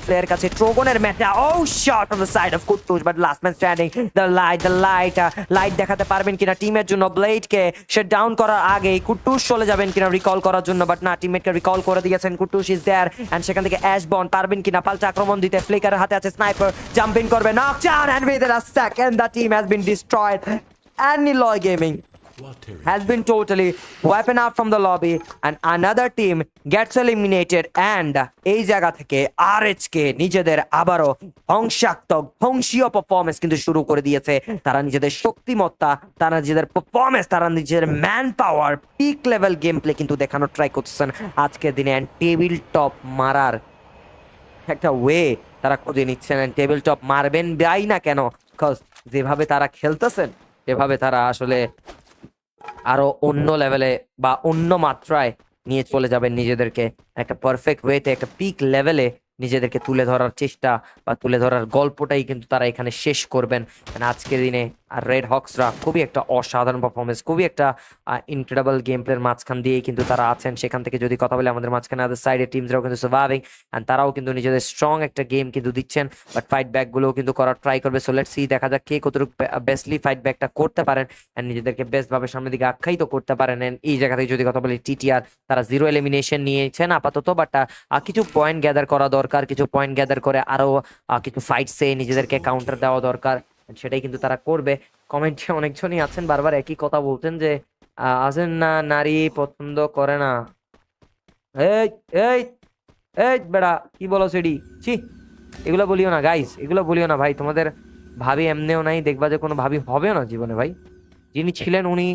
প্লেয়ার কাছে ট্রোগনের ম্যাটা, oh shot from the side of Kuttus, but last man standing. The light দেখাতে পারবেন কিনা টিমের জন্য, ব্লেডকে সে ডাউন করার আগেই কুট্টুস চলে যাবেন কিনা রিকল করার জন্য, বাট না, টিমমেটকে রিকল করে দিয়েছেন। কুট্টুস ইজ দেয়ার এন্ড সেখান থেকে অ্যাশবন পারবেন কিনা পাল্টা আক্রমণ দিতে। ফ্লিকারের হাতে আছে স্নাইপার, জাম্প ইন করবে, knock down and within a second the team has been destroyed and Niloy Gaming Watery has been totally wiped out from the lobby and another team gets eliminated and এই জায়গা থেকে RH কে নিজেদের আবারও ধ্বংসীয় performance কিন্তু শুরু করে দিয়েছে। তারা নিজেদের শক্তিমত্তা, তারা নিজেদের পারফরম্যান্স, তারা নিজেদের man power, peak level game play কিন্তু দেখানোর ট্রাই করছেন আজকের দিনে। টেবিল টপ মারার একটা ওয়ে তারা খুঁজে নিচ্ছেন। টেবিল টপ মারবেন যাই না কেন, বিকজ যেভাবে তারা খেলতেছেন সেভাবে তারা আসলে আরো অন্য লেভেলে বা অন্য মাত্রায় নিয়ে চলে যাবেন নিজেদেরকে, একটা পারফেক্ট ওয়েতে একটা পিক লেভেলে নিজেদেরকে তুলে ধরার চেষ্টা বা তুলে ধরার গল্পটাই কিন্তু তারা এখানে শেষ করবেন আজকের দিনে। আর রেড হক্সরা খুবই একটা অসাধারণ পারফরমেন্স, খুবই একটা ইনক্রেডিবল গেম প্লের মাঝখান দিয়েই কিন্তু তারা আছেন। সেখান থেকে যদি কথা বলে আমাদের মাঝখানে আদার সাইডে টিমসরাও কিন্তু সার্ভাইভিং এন্ড তারাও কিন্তু নিজেদের স্ট্রং একটা গেম কিন্তু দিচ্ছেন, বাট ফাইট ব্যাক গুলোও কিন্তু করার ট্রাই করবে। সো লেটস সি, দেখা যাক কে কতটুকু বেস্টলি ফাইট ব্যাকটা করতে পারেন এন্ড নিজেদেরকে বেস্ট ভাবে সামনের দিকে আখ্যায়িত করতে পারেন। এন্ড এই জায়গা থেকে যদি কথা বলি টিটিআর, তারা 0 এলিমিনেশন নিয়েছেন আপাতত, বাট কিছু পয়েন্ট গ্যাদার করা দরকার, কিছু পয়েন্ট গ্যাদার করে আরো কিছু ফাইটসে নিজেদেরকে কাউন্টার দেওয়া দরকার, সেটাই কিন্তু তারা করবে। কমেন্টে অনেকজনই আছেন বারবার একই কথা বলছেন যে আছেন না নারী পছন্দ করে না। এই এই এই বেড়া কি বলো সেডি, ছি এগুলো বলিও না গাইস, এগুলো বলিও না ভাই। তোমাদের ভাবি এমনিও নাই, দেখবা যে কোনো ভাবি হবেও না জীবনে ভাই। যিনি ছিলেন উনি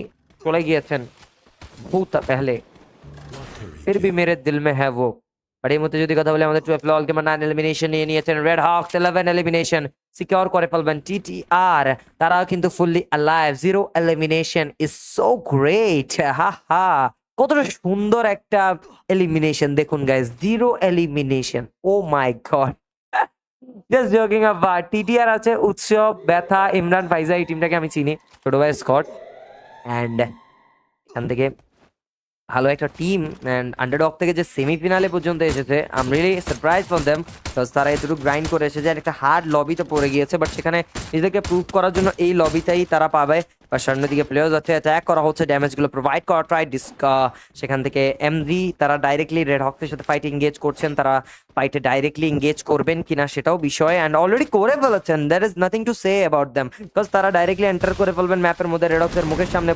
চলে গিয়েছেন বহুত পেহলে, Watery फिर भी मेरे दिल में है वो। বাট এই মুহূর্তে যদি কথা বলি আমাদের 12 লল গেমার 9 এলিমিনেশন নিয়ে নিয়েছেন, রেড হক্স 11 এলিমিনেশন সিকিউর করে ফেলবেন। টিটিআর তারাও কিন্তু fully alive, 0 elimination is so great. Ha ha, কতটা সুন্দর একটা এলিমিনেশন দেখুন guys, 0 elimination, oh my god. Just joking about. TTR আছে উৎসব, ব্যথা, ইমরান, ফাইজা, এই টিমটাকে আমি চিনি, ছোট ভাই স্কট এন্ড এখান থেকে ভালো একটা টিম এন্ড আন্ডারডগ থেকে যে সেমিফিনালে পর্যন্ত এসেছে, I am really surprise for them, because তারা এতটুকু গ্রাইন্ড করে এসেছে। একটা হার্ড লবিতে পড়ে গিয়েছে, বাট সেখানে নিজেদেরকে প্রুভ করার জন্য এই লবিটাই তারা পাবে। বা সামনের দিকে প্লেয়ার্স আছে, অ্যাটাক করা হচ্ছে, ড্যামেজগুলো প্রোভাইড করা ট্রাই সেখান থেকে এমজি তারা ডাইরেক্টলি রেড হক্সের সাথে ফাইট এঙ্গেজ করছেন, তারা ফাইটে ডাইরেক্টলি এঙ্গেজ করবেন কিনা সেটাও বিষয়, অ্যান্ড অলরেডি করে ফেলেছেন। There is nothing to say about them, because তারা ডাইরেক্টলি এন্টার করে ফেলবেন ম্যাপের মধ্যে, রেড হক্সের মুখের সামনে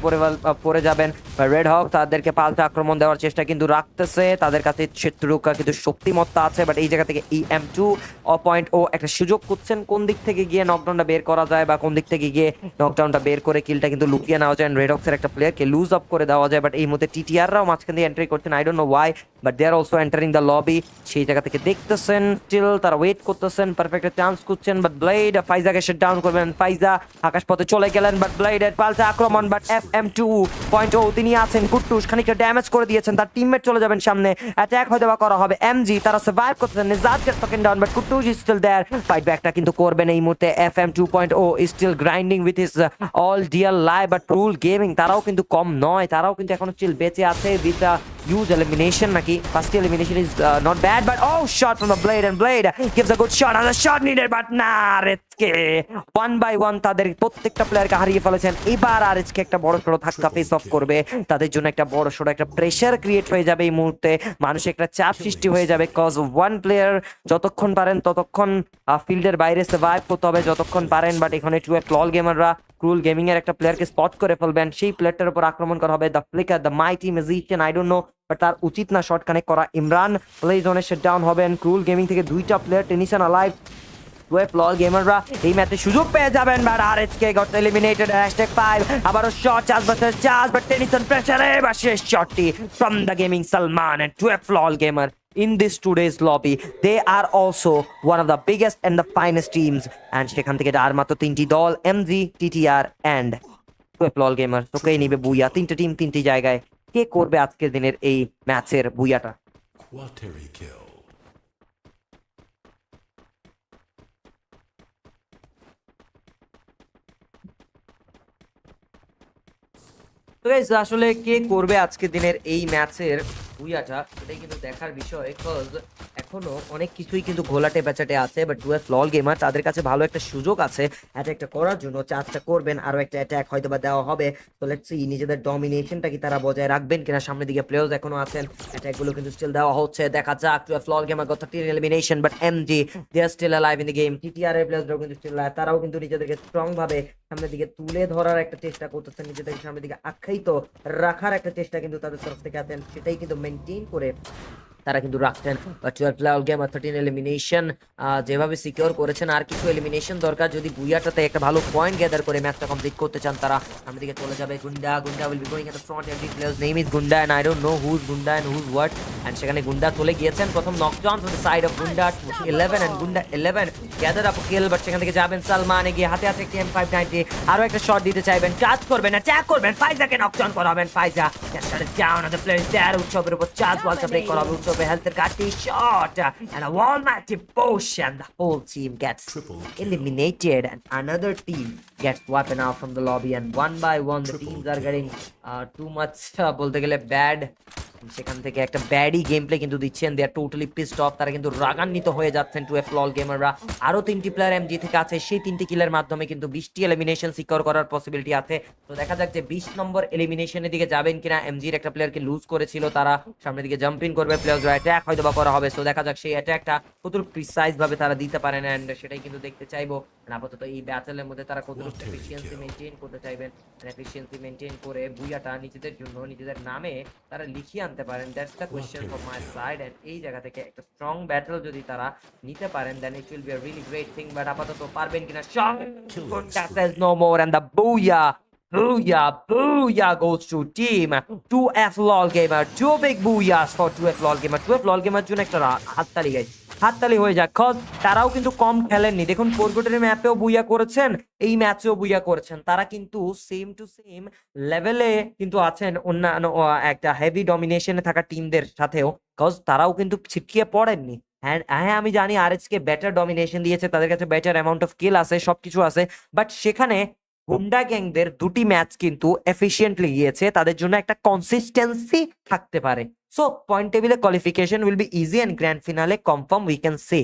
পড়ে যাবেন। রেড হক তাদেরকে পাল্টা আক্রমণ দেওয়ার চেষ্টা কিন্তু রাখতেছে, তাদের কাছে শত্রুকা কিন্তু শক্তিমত্তা আছে, বাট এই জায়গা থেকে EM2.0 একটা সুযোগ খুঁজছেন কোন দিক থেকে গিয়ে নকডাউনটা বের করা যায় বা কোন দিক থেকে গিয়ে নকডাউনটা বের করে কিলটা কিন্তু লুকিয়ে নেওয়া যায়, রেড হক্সের একটা প্লেয়ারকে লুজ আপ করে দেওয়া যায়। বাট এই মুহূর্তে টিটিআররাও মাঝখান দিয়ে এন্ট্রি করছেন, I don't know why, but they are also entering the lobby. সেই জায়গা থেকে দেখতেছেন স্টিল তারা ওয়েট করতেছেন, পারফেক্ট চান্স খুঁজছেন, বাট ব্লেড ফাইজাকে শেট ডাউন করবেন। ফাইজা আকাশ পথে চলে গেলেন, বাট ব্লেডের পাল্টা আক্রমণ, বাট FM2.0 তিনি আছেন, কুট্টুস খানিকটা ড্যামেজ করে দিয়েছেন, তার টিমমেট চলে যাবেন সামনে, অ্যাটাক হয়তো বা করা হবে। এমজি তারা সার্ভাইভ করতেছেন, Nijat gets taken down, but Kuttus is still there, fight ব্যাকটা কিন্তু করবেন এই মুহূর্তে। FM2.0 is still grinding with his all dear life, but ক্রুল gaming তারাও কিন্তু কম নয়, তারাও কিন্তু এখনো স্টিল বেঁচে আছে উইথ huge elimination নাকি first elimination is not bad, but oh shot from the blade and blade gives a good shot and the shot needed, but না আরএচকে 1 by 1 তাদের প্রত্যেকটা প্লেয়ারকে হারিয়ে ফেলেছেন। এবার আরএচকে একটা বড় সড়ো ধাক্কা ফেস অফ করবে, তাদের জন্য একটা বড় সড়ো একটা প্রেসার ক্রিয়েট হয়ে যাবে এই মুহূর্তে, মানুষের একটা চাপ সৃষ্টি হয়ে যাবে, কজ ওয়ান প্লেয়ার যতক্ষণ পারেন ততক্ষণ ফিল্ডের বাইরে সার্ভাইভ করতে হবে যতক্ষণ পারেন, বাট এখানে ক্রল গেমাররা ক্রুল গেমিং এর একটা প্লেয়ারকে স্পট করে ফেলবেন, সেই প্লেয়ারটার উপর আক্রমণ করা হবে। The flicker, the mighty magician, I don't know, but তার উচিত না শট কানেক্ট করা। ইমরান প্লে জোনে শেট ডাউন হবেন, ক্রুল গেমিং থেকে দুইটা প্লেয়ার টেনিশন অ্যালাইভ। ক্রল গেমাররা এই ম্যাচে সুযোগ পেয়ে যাবেন, বাট আরএচকে গট এলিমিনেটেড। #5 আবারও shot, charge versus charge, but Tennyson প্রেসারে এবার শেষ শটটি from the gaming Salman and 12 gamer in this today's lobby. They are also one of the biggest and the finest teams, and সেখান থেকে আর মাত্র তিনটি দল, MG, TTR and 12 গেমার। তো কে নিবে বুইয়া? তিনটে টিম তিনটি জায়গায়, কে করবে আজকের দিনের এই ম্যাচের বুইয়াটা? Watery kill. তো গাইস আসলে কে করবে আজকের দিনের এই ম্যাচের বুইয়াটা এটাই কিন্তু দেখার বিষয়, কজ এখনো অনেক কিছুই কিন্তু ঘোলাটে পেঁচাটে আছে, বাট টুয়েলভ লল গেমার তাদের কাছে ভালো একটা সুযোগ আছে অ্যাটাকটা করার জন্য। চার্জটা করবেন, আরো একটা অ্যাটাক হয়তো বা দেওয়া হবে। তো লেটস সি নিজেদের ডমিনেশনটা কি তারা বজায় রাখবেন কিনা। সামনের দিকে প্লেয়ার্স এখনো আছেন, অ্যাটাক গুলো কিন্তু স্টিল দেওয়া হচ্ছে, দেখা যাক। টুয়েলভ লল গেমার গত 13 elimination, but MG they are still alive in the game. TTR এর প্লেয়ার্সরাও কিন্তু স্টিল অ্যালাইভ, তারাও কিন্তু নিজেদেরকে স্ট্রং ভাবে সামনের দিকে তুলে ধরার একটা চেষ্টা করতেছেন, নিজেদেরকে সামনের দিকে আখ্যায়িত রাখার একটা চেষ্টা কিন্তু তাদের তরফ থেকে আছেন, সেটাই কিন্তু মেনটেন করে তারা কিন্তু রাখছেন। টুয়েলভ লাল গেম 13 এলিমিনেশন যেভাবে সিকিউর করেছেন, আর কিছু এলিমিনেশন দরকার যদি বুইয়াটাতে একটা ভালো পয়েন্ট গ্যাদার করে ম্যাচটা কমপ্লিট করতে চান। তারা সামনের দিকে চলে যাবে। Gunda Gunda will be going at the front, every players name is Gunda and I don't know who is Gunda and who is what. And সেখানে গুন্ডা চলে গিয়েছেন, প্রথম knockdown from the side of Gunda 11 and গুন্ডা 11 গ্যাদার আপ কিল, বাট সেখান থেকে যাবেন সালমান এগিয়ে, হাতে হাতে একটি M590, আরো একটা শট দিতে চাইবেন, চার্জ করবেন, অ্যাটাক করবেন, ফাইজাকে নকডাউন করা হবেন। ফাইজা ডাউন অন দ্য প্লেয়ার দেয়ার, উৎসবের উপর চার্জ ওয়ালটা ব্রেক করা হবে, উৎসবে হেলথের কাটি shot and a wall-mighty potion. The whole team gets Triple kill. eliminated and another team gets wiped out from the lobby, and one by one the Triple teams are kill. getting too much বলতে গেলে bad. সেখান থেকে একটা ব্যাডই game play কিন্তু দিচ্ছেন, দে are totally pissed of, তারা কিন্তু রাগান্বিত হয়ে যাচ্ছেন টুয়েলভ লল গেমাররা। আরো 3টি প্লেয়ার এমজি থেকে আছে, সেই 3টি কিলের মাধ্যমে কিন্তু 20টি এলিমিনেশন সিকিউর করার পসিবিলিটি আছে। তো দেখা যাক যে 20 নম্বর এলিমিনেশনের দিকে যাবেন কিনা। এমজির একটা প্লেয়ারকে লুজ করেছিল তারা, সামনের দিকে জাম্প ইন করবে, প্লেয়াররা অ্যাটাক হয়তো বা করা হবে। সো দেখা যাক সেই অ্যাটাকটা কতটুকু প্রিসাইজ ভাবে তারা দিতে পারেন, এন্ড সেটাই কিন্তু দেখতে চাইবো। আপাতত এই ব্যাটেলের মধ্যে তারা কতটুকু Watery এফিসিয়েন্সি kill. মেনটেন করতে চাইবেন, এফিসিয়েন্সি মেনটেন করে বুইয়াটা নিজেদের জন্য নিজেদের নামে তারা লিখিয়ে আনতে পারেন। That's the question from my side. And এই জায়গা থেকে একটা স্ট্রং ব্যাটল যদি তারা নিতে পারেন, then it will be a really great thing. But আপাতত পারবেন কিনা, Killing says no more, and the booyah, booyah, booyah goes to team 2F LOL Gamer. Two big booyahs for 2F LOL Gamer. 2F LOL Gamer জন্য একটা হাততালি guys, হাততালি হয়ে যাক, cause তারাও কিন্তু কম খেলেননি। দেখুন পোর্গোটরি ম্যাপেও বুইয়া করেছেন, এই ম্যাচেও বুইয়া করেছেন, তারা কিন্তু সেম টু সেম লেভেলে কিন্তু আছেন অন্যান্য একটা হেভি ডমিনেশনে থাকা টিমদের সাথেও, কজ তারাও কিন্তু ছিটকিয়ে পড়েননি। হ্যাঁ হ্যাঁ, আমি জানি আরএচকে বেটার ডমিনেশন দিয়েছে, তাদের কাছে বেটার অ্যামাউন্ট অফ কিল আছে, সবকিছু আছে, বাট সেখানে গুন্ডা গ্যাংদের দুটি ম্যাচ কিন্তু এফিশিয়েন্টলি গিয়েছে, তাদের জন্য একটা কনসিস্টেন্সি থাকতে পারে। সো পয়েন্ট টেবিলে qualification will be easy and grand finale confirm we can say.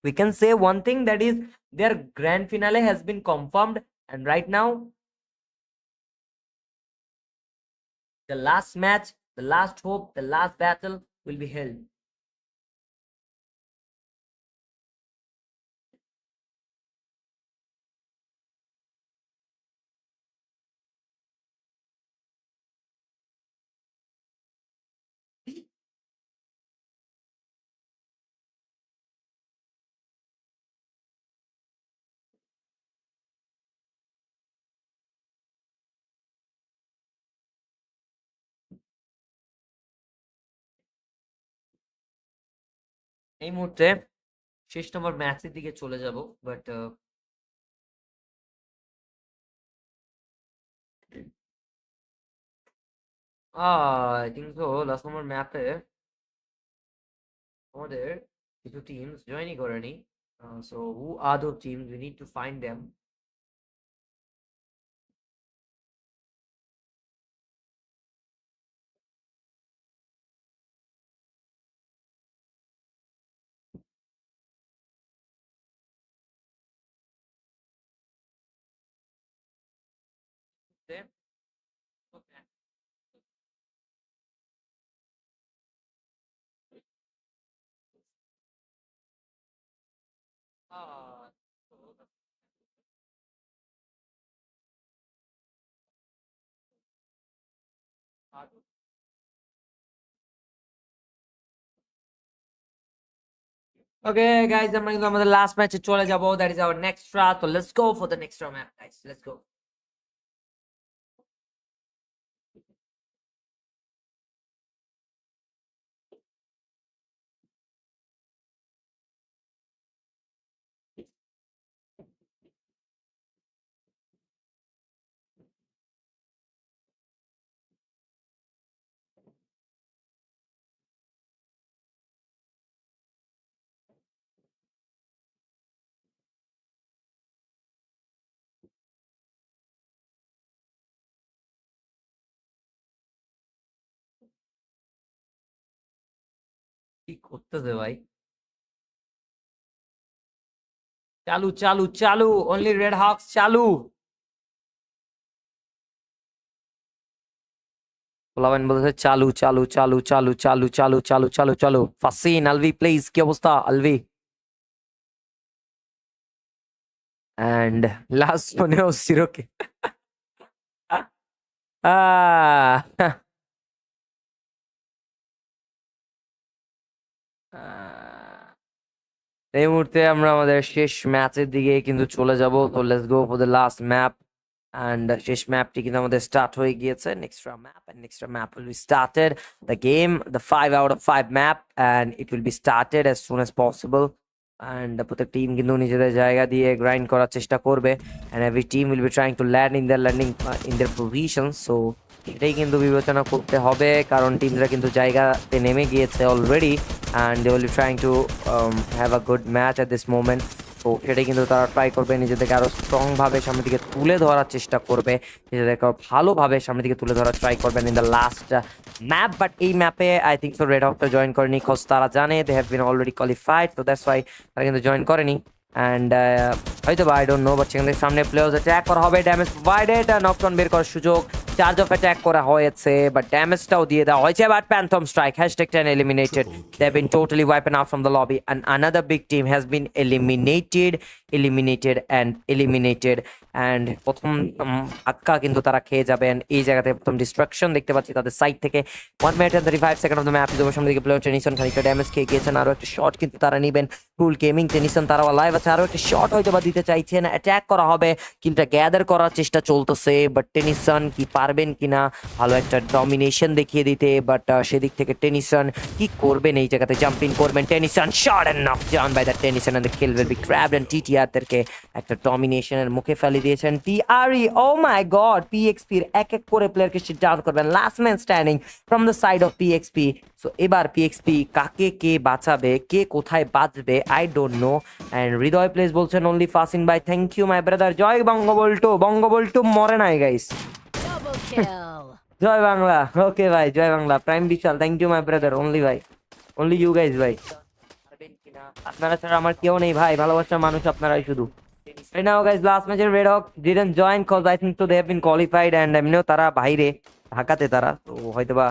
We can say one thing, that is their grand finale has been confirmed, and right now the last match, the last hope, the last battle will be held. এই মুহূর্তে শেষ নম্বর ম্যাচের দিকে চলে যাব, but I think so last number ম্যাপে আমাদের কিছু টিমস জয়েনই করেনি। So who are those teams, we need to find them. Okay guys, আমরা কিন্তু আমাদের লাস্ট ম্যাচে চলে যাব, দ্যাট ইজ আওয়ার নেক্সট্রা। তো লেটস গো ফর দ্য নেক্সট্রা ম্যাচ গাইজ, লেটস গো। কি করতেছে ভাই? চালু চালু চালু, অনলি রেড হক্স চালু। পোলাবেন বলতেছে চালু চালু চালু চালু চালু চালু চালু চালু চালু। ফাসিন আলভি প্লিজ, কি অবস্থা আলভি? এন্ড লাস্ট মনেও সিরোকে আহ এই মুহূর্তে আমরা আমাদের শেষ ম্যাচের দিকে কিন্তু চলে যাব। তো let's go for the last map. And শেষ ম্যাপটি কিন্তু আমাদের স্টার্ট হয়ে গিয়েছে, নেক্সট্রা ম্যাপ। এন্ড নেক্সট্রা map will be started the game, the 5 out of 5 map, and it will be started as soon as possible. And প্রত্যেক টিম কিন্তু নিজেদের জায়গা দিয়ে গ্রাইন্ড করার চেষ্টা করবে, and every team will be trying to land in the landing in their position. So এটাই কিন্তু বিবেচনা করতে হবে, কারণ টিমরা কিন্তু জায়গাতে নেমে গিয়েছে already, and they will be trying to have a good match at this moment. তো সেটাই কিন্তু তারা ট্রাই করবে, নিজেদেরকে আরো স্ট্রং ভাবে সামনের দিকে তুলে ধরার চেষ্টা করবে, নিজেদেরকে আরো ভালোভাবে সামনের দিকে তুলে ধরার ট্রাই করবেন in the last map. But এই ম্যাপে আই থিঙ্ক সো রেড হকটা জয়েন করেনি, বিকজ তারা জানে they have been already qualified, তো দ্যাটস ওয়াই তারা কিন্তু জয়েন করেনি। অ্যান্ড হয়তো বা আই ডোন্ট নো, বাট সেখান থেকে সামনে প্লেয়ার্স অ্যাটাক করা হবে, ড্যামেজ প্রোভাইডেড, নকডাউন বের করার সুযোগ, চার্জ অফ অ্যাটাক করা হয়েছে, বাট ড্যামেজটাও দিয়ে দেওয়া হয়েছে। But phantom strike, #10 eliminated. They've been totally wiping out from the lobby, and another big team has been eliminated. And প্রথম ধাক্কা কিন্তু তারা খেয়ে যাবেন এই জায়গাতে। প্রথম ডিস্ট্রাকশন দেখতে পাচ্ছি তাদের সাইড থেকে। 1 minute and 35 seconds of the map, তোমার সামনে দিকে প্লেয়ার টেনিসন খানিকটা ড্যামেজ খেয়ে গিয়েছেন, আরো একটা শট কিন্তু তারা নেবেন। ক্রুল গেমিং টেনিসন তারাও লাইভ আছে, আরো একটা শট হয়তো বা দিতে চাইছেন, অ্যাটাক করা হবে, কিলটা গ্যাদার করার চেষ্টা চলতেছে, বাট টেনিসন কি পারবেন কিনা ভালো একটা ডমিনেশন দেখিয়ে দিতে, বাট সেদিক থেকে টেনিসন কি করবেন, এই জায়গাতে জাম্প ইন করবেন Tennyson, shot and knock down by the Tennyson, and the kill will be grabbed, and TTR দেরকে একটা ডমিনেশনের মুখে ফেলে দিয়েছেন টিআরই। ও মাই গড, পিএক্সপি এর এক এক করে প্লেয়ারকে শিট ডাউন করবেন, last man standing from the side of PXP. So এবার পিএক্সপি কাকে কে বাঁচাবে, কে কোথায় বাঁচবে, I don't know. And Hriday plays বলছেন অনলি ফাসিন ভাই, থ্যাংক ইউ মাই ব্রাদার। জয় বঙ্গবল্টু, বঙ্গবল্টু মরে নাই গাইস। জয় বাংলা, ওকে ভাই, জয় Bangla. Prime Bishal, thank you my brother, only ভাই, অনলি ইউ গাইস ভাই। আপনারা ছাড়া আমার কেউ নেই ভাই, ভালোবাসার মানুষ আপনারাই শুধু। Right now guys, last match Red Hawk didn't join cause I think so they have been qualified, and এমনিও তারা বাইরে ঢাকাতে, তারা তো হয়তোবা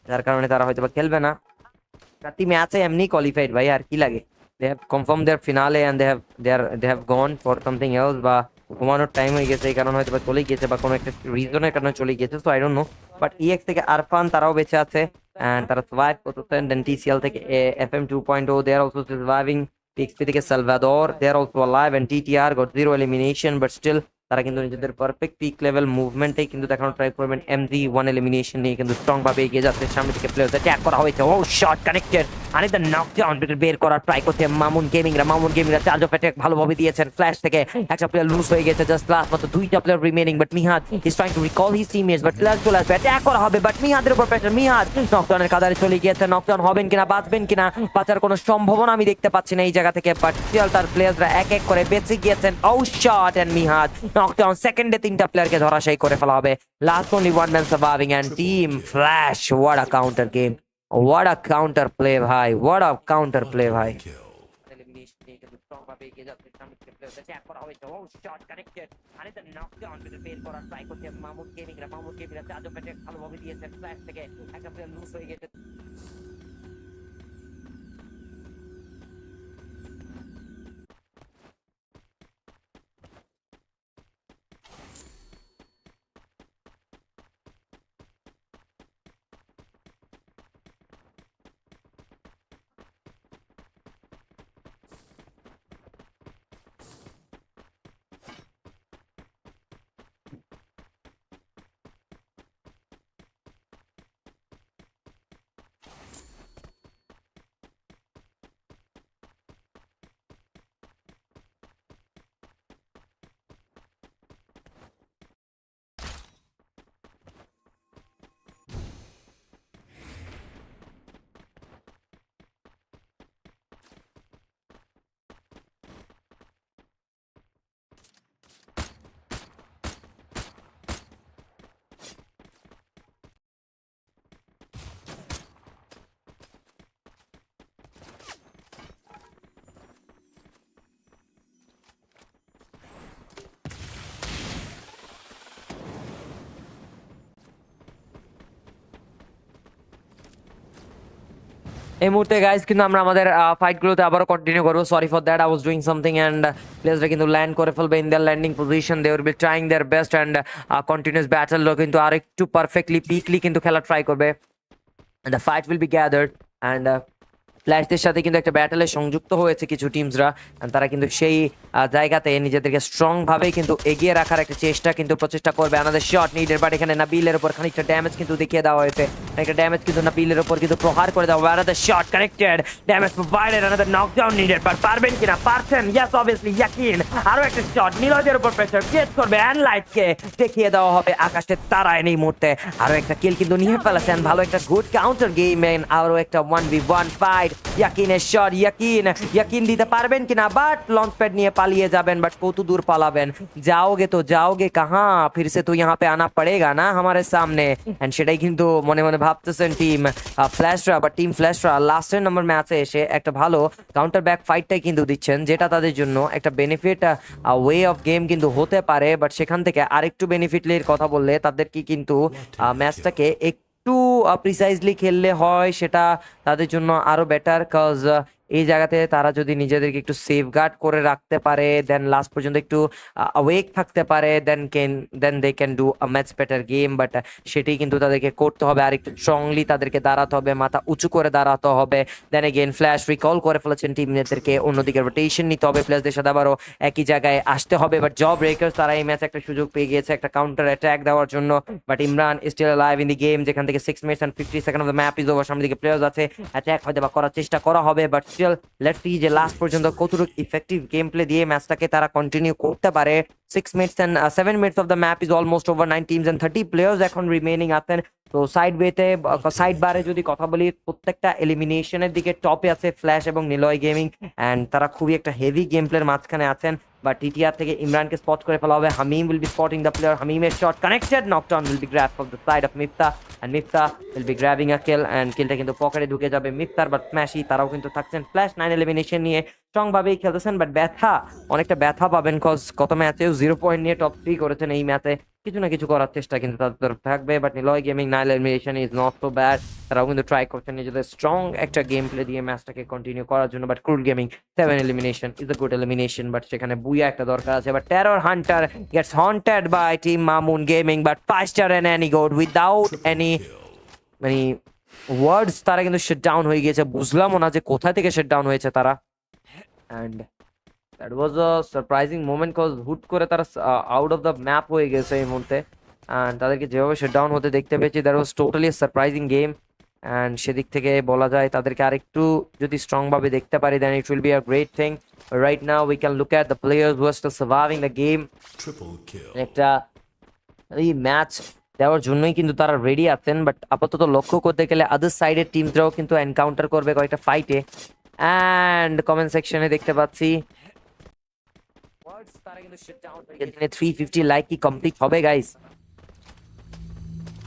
যার কারণে তারা হয়তোবা খেলবে না। প্রতি ম্যাচে এমনি কোয়ালিফাইড ভাই, আর কি লাগে। they have confirmed their finale and they have gone for something else, বা ঘুমানোর টাইম হয়ে গেছে এই কারণে হয়তো বা চলে গিয়েছে, বা কোনো একটা রিজনের কারণে চলে গিয়েছে, so I don't know. But EX থেকে আরফান তারাও বেঁচে আছে, এন্ড তারা সার্ভাইভ করতেছেন। দেন টিসিএল থেকে FM 2.0 they are also surviving. PXP থেকে Salvador they are also alive, and TTR got 0 elimination, but still তারা কিন্তু নিজেদের পারফেক্ট পিক লেভেল মুভমেন্টেই কিন্তু দেখানোর ট্রাই করবেন। এমজি 1 এলিমিনেশন নিয়ে কিন্তু স্ট্রং ভাবে এগিয়ে যাচ্ছে, সামনে থেকে প্লেয়ার্স অ্যাটাক করা হয়েছে। ও শট কানেক্টেড, আর দ্য নকডাউন বের করার ট্রাই করতে মামুন গেমিংরা চার্জ অফ অ্যাটাক ভালোভাবে দিয়েছেন। ফ্ল্যাশ থেকে একটা প্লেয়ার লুজ হয়ে গেছে, জাস্ট লাস্ট মাত্র দুইটা player remaining, but Mihad is trying two recall his teammates, but player চলে আসবে, অ্যাটাক করা হবে, বাট মিহাদের উপর প্রেসার। মিহাদ নকডাউনের কাদারে চলে গিয়েছে, নকডাউন হবেন কিনা, বাঁচবেন কিনা, বাঁচার কোনো সম্ভাবনা আমি দেখতে পাচ্ছি না এই জায়গা থেকে, বাট স্টিল তার প্লেয়াররা এক এক করে বেঁচে গিয়েছেন। Oh shot and Mihad knockdown, সেকেন্ডে তিনটা প্লেয়ারকে ধরাশায়ী করে ফেলা হবে। Last only one man surviving, and team flash, what a counter game, what a counter play bhai, what a counter play bhai. Kill. Elimination নিয়ে কিন্তু strong ভাবে এগিয়ে যাচ্ছে, সামনে থেকে players attack করা হয়েছে। Oh shot connected, আর এটা knockdown কিন্তু বের করার ট্রাই করছে মামুন গেমিংরা চার্জ অফ অ্যাটাক ভালোভাবে দিয়েছে, ফ্ল্যাশ থেকে একটা প্লেয়ার লুজ হয়ে গেছে। এই মুহূর্তে গাইস কিন্তু আমরা আমাদের ফাইটগুলোতে আবারও কন্টিনিউ করবো। Sorry for that, I was doing something and প্লেয়ার্সরা কিন্তু ল্যান্ড করে ফেলবে in their landing position. They will be trying their best and continuous ব্যাটলও কিন্তু আর একটু পারফেক্টলি পিকলি কিন্তু খেলা ট্রাই করবে। The fight will be gathered and ফ্ল্যাশদের সাথে কিন্তু একটা ব্যাটেলে সংযুক্ত হয়েছে কিছু টিমসরা। তারা কিন্তু সেই জায়গাতে নিজেদেরকে স্ট্রং ভাবে কিন্তু এগিয়ে রাখার একটা প্রচেষ্টা করবে। আমাদের শট নিডের, বাট এখানে নাবিলের উপর খানিকটা ড্যামেজ কিন্তু দেখিয়ে দেওয়া হয়েছে। একটা ড্যামেজ কিন্তু নাবিলের উপর কিন্তু প্রহার করে দেওয়া। Another shot connected, damage provided, another knockdown needed, but পারবেন কিনা? পারছেন, ইয়েস অবভিয়াসলি ইয়াকিন। আরো একটা শট নিলয়দের উপর প্রেসার ক্রিয়েট করবে অ্যান্ড লাইটকে দেখিয়ে দেওয়া হবে আকাশের তারায় এই মুহূর্তে। আরো একটা কিল কিন্তু নিয়ে ফেলেছেন, ভালো একটা গুড কাউন্টার গেম। আরো একটা 1v1 ফাইট। ইয়াকিনের শট, ইয়াকিন দিতে পারবেন কিনা? বাট লঞ্চ প্যাড নিয়ে পালিয়ে যাবেন, বাট কত দূর পালাবেন? যাওগে কাহা? ফির সে তো यहाँ पे आना पड़ेगा ना हमारे सामने। এন্ড সেটাই কিন্তু মনে মনে ভাবতেছেন টিম ফ্ল্যাশরা বা টিম ফ্ল্যাশরা লাস্টের নম্বর ম্যাচে এসে একটা ভালো কাউন্টার ব্যাক ফাইটটাই কিন্তু দিচ্ছেন, যেটা তাদের জন্য একটা বেনিফিট ওয়ে অফ গেম কিন্তু হতে পারে। বাট সেখান থেকে আরেকটু বেনিফিটলির কথা বললে তাদের কি কিন্তু ম্যাচটাকে একটু প্রিসাইজলি খেললে হয়, সেটা তাদের জন্য আরো বেটার। কজ এই জায়গাতে তারা যদি নিজেদেরকে একটু সেফগার্ড করে রাখতে পারে, দেন লাস্ট পর্যন্ত একটু অ্যাওয়েক থাকতে পারে, then they can do a match better game. But সেটাই কিন্তু তাদেরকে করতে হবে, আর একটু স্ট্রংলি তাদেরকে দাঁড়াতে হবে, মাথা উঁচু করে দাঁড়াতে হবে। দেন এগেন ফ্ল্যাশ রিকল করে ফেলেছেন টিমমেটদেরকে, অন্যদিকে রোটেশন নিতে হবে, প্লেয়ারদের সাথে আবারও একই জায়গায় আসতে হবে। বাট জব ব্রেকার্স তারা এই ম্যাচে একটা সুযোগ পেয়ে গিয়েছে একটা কাউন্টার অ্যাটাক দেওয়ার জন্য। But Imran still live in the game, যেখান থেকে 6 minutes and 50 second of the map is over. সামনের দিকে প্লেয়ার্স আছে, অ্যাটাক হয়তো বা করার চেষ্টা করা হবে, বাট স্টিল লেটস সি যে লাস্ট পর্যন্ত কতটুকু ইফেক্টিভ গেম প্লে দিয়ে ম্যাচটাকে তারা কন্টিনিউ করতে পারে। 6 minutes and 7 minutes of the map is almost over. 9 teams and 30 players এখন রিমেনিং আছেন। তো সাইড বারে যদি কথা বলি, প্রত্যেকটা এলিমিনেশনের দিকে টপে আছে ফ্ল্যাশ এবং নিলয় গেমিং, অ্যান্ড তারা খুবই একটা হেভি গেম প্লের মাঝখানে আছেন। বা টিটিআর থেকে ইমরানকে স্পট করে ফেলা হবে। Hamim will be spotting the player, হামিমের shot connected, knockdown will be grabbed from the side of Mifta, and Mifta will be grabbing a kill, and কিলটা কিন্তু পকেটে ঢুকে যাবে মিফতার। বাট স্ম্যাশি তারাও কিন্তু থাকছেন ফ্ল্যাশ 9 এলিমিনেশন নিয়ে স্ট্রং ভাবেই খেলতেছেন। বাট অনেকটা ব্যথা পাবেন, কজ গত ম্যাচেও 0 পয়েন্ট নিয়ে টপ 3 করেছেন। এই ম্যাচে কিছু না কিছু করার চেষ্টা কিন্তু তাদের তরফ থাকবে। But Niloy gaming 9 elimination is not so bad, তারাও কিন্তু ট্রাই করছেন নিজেদের স্ট্রং একটা গেম প্লে দিয়ে ম্যাচটাকে কন্টিনিউ করার জন্য। But ক্রুল gaming 7 elimination is a good elimination, but সেখানে বুয়া একটা দরকার আছে। But terror hunter gets haunted by team Mamun gaming, but 5 star and any গোড উইদাউট এনি মানে ওয়ার্ডস তারা কিন্তু শেট ডাউন হয়ে গিয়েছে। বুঝলামও না যে কোথা থেকে শেট ডাউন হয়েছে তারা। And that was a surprising moment, cause হুট করে তারা আউট অফ দ্য ম্যাপ হয়ে গেছে এই মুহূর্তে। অ্যান্ড তাদেরকে যেভাবে শেট ডাউন হতে দেখতে পেয়েছি, that was totally surprising game. And সেদিক থেকে বলা যায় তাদেরকে আরেকটু যদি স্ট্রং ভাবে দেখতে পারি, then it will be a great thing. Right now we can look at the players who are still surviving the game. Triple kill. একটা এই ম্যাচ দেওয়ার জন্যই কিন্তু তারা রেডি আছেন। বাট আপাতত লক্ষ্য করতে গেলে আদার সাইডের টিমটাও কিন্তু এনকাউন্টার করবে কয়েকটা ফাইটে। অ্যান্ড কমেন্ট সেকশনে দেখতে পাচ্ছি তারা কিন্তু 350 লাইক কি কমপ্লিট হবে গাইস?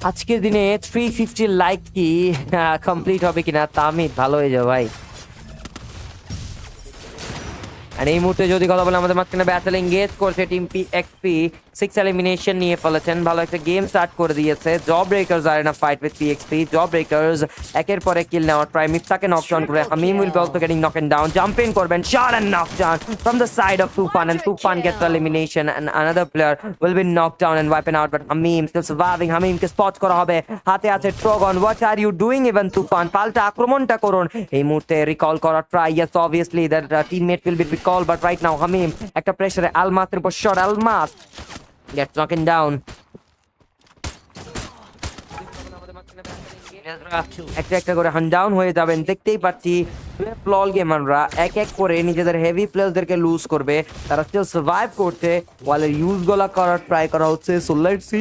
আজকের দিনে 350 লাইক কি কমপ্লিট হবে কিনা? তামিদ ভালো হয়ে যাও ভাই। আর এই মুহূর্তে যদি কথা বলে আমাদের মাঝখানে ব্যাটল এঙ্গেজ করছে টিম পিএক্সপি, 6 এলিমিনেশন নিয়ে ফেলেছেন, ভালো একটা গেম স্টার্ট করে দিয়েছে। Job breakers are in a fight with PXP. Job breakers একের পর এক কিল নেওয়ার ট্রাই, মিফতাকে নকডাউন করে Hamim will be also getting knocked down, jump in করবেন, shot and knockdown from the side of Toofan, and Toofan gets elimination and another player will be knocked down and wiped out. But Hamim still surviving, হামিমকে spot করা হবে, হাতে আছে ট্রগন। What are you doing even Toofan? পাল্টা আক্রমণটা করুন। এই মুহূর্তে রিকল করার try, yes obviously that teammate will be recall, but right now Hamim একটা প্রেসারে আলমাসের উপর shot, Almas gets knocked down. একটা করে হান ডাউন হয়ে যাবেন, দেখতেই পাচ্ছি ফ্লল গেমাররা এক এক করে নিজেদের হেভি প্লেয়ারদেরকে লুজ করবে। তারা স্টিল সার্ভাইভ করতে ওয়ালের ইউজ গুলা করার ট্রাই করা হচ্ছে। সো লেটস সি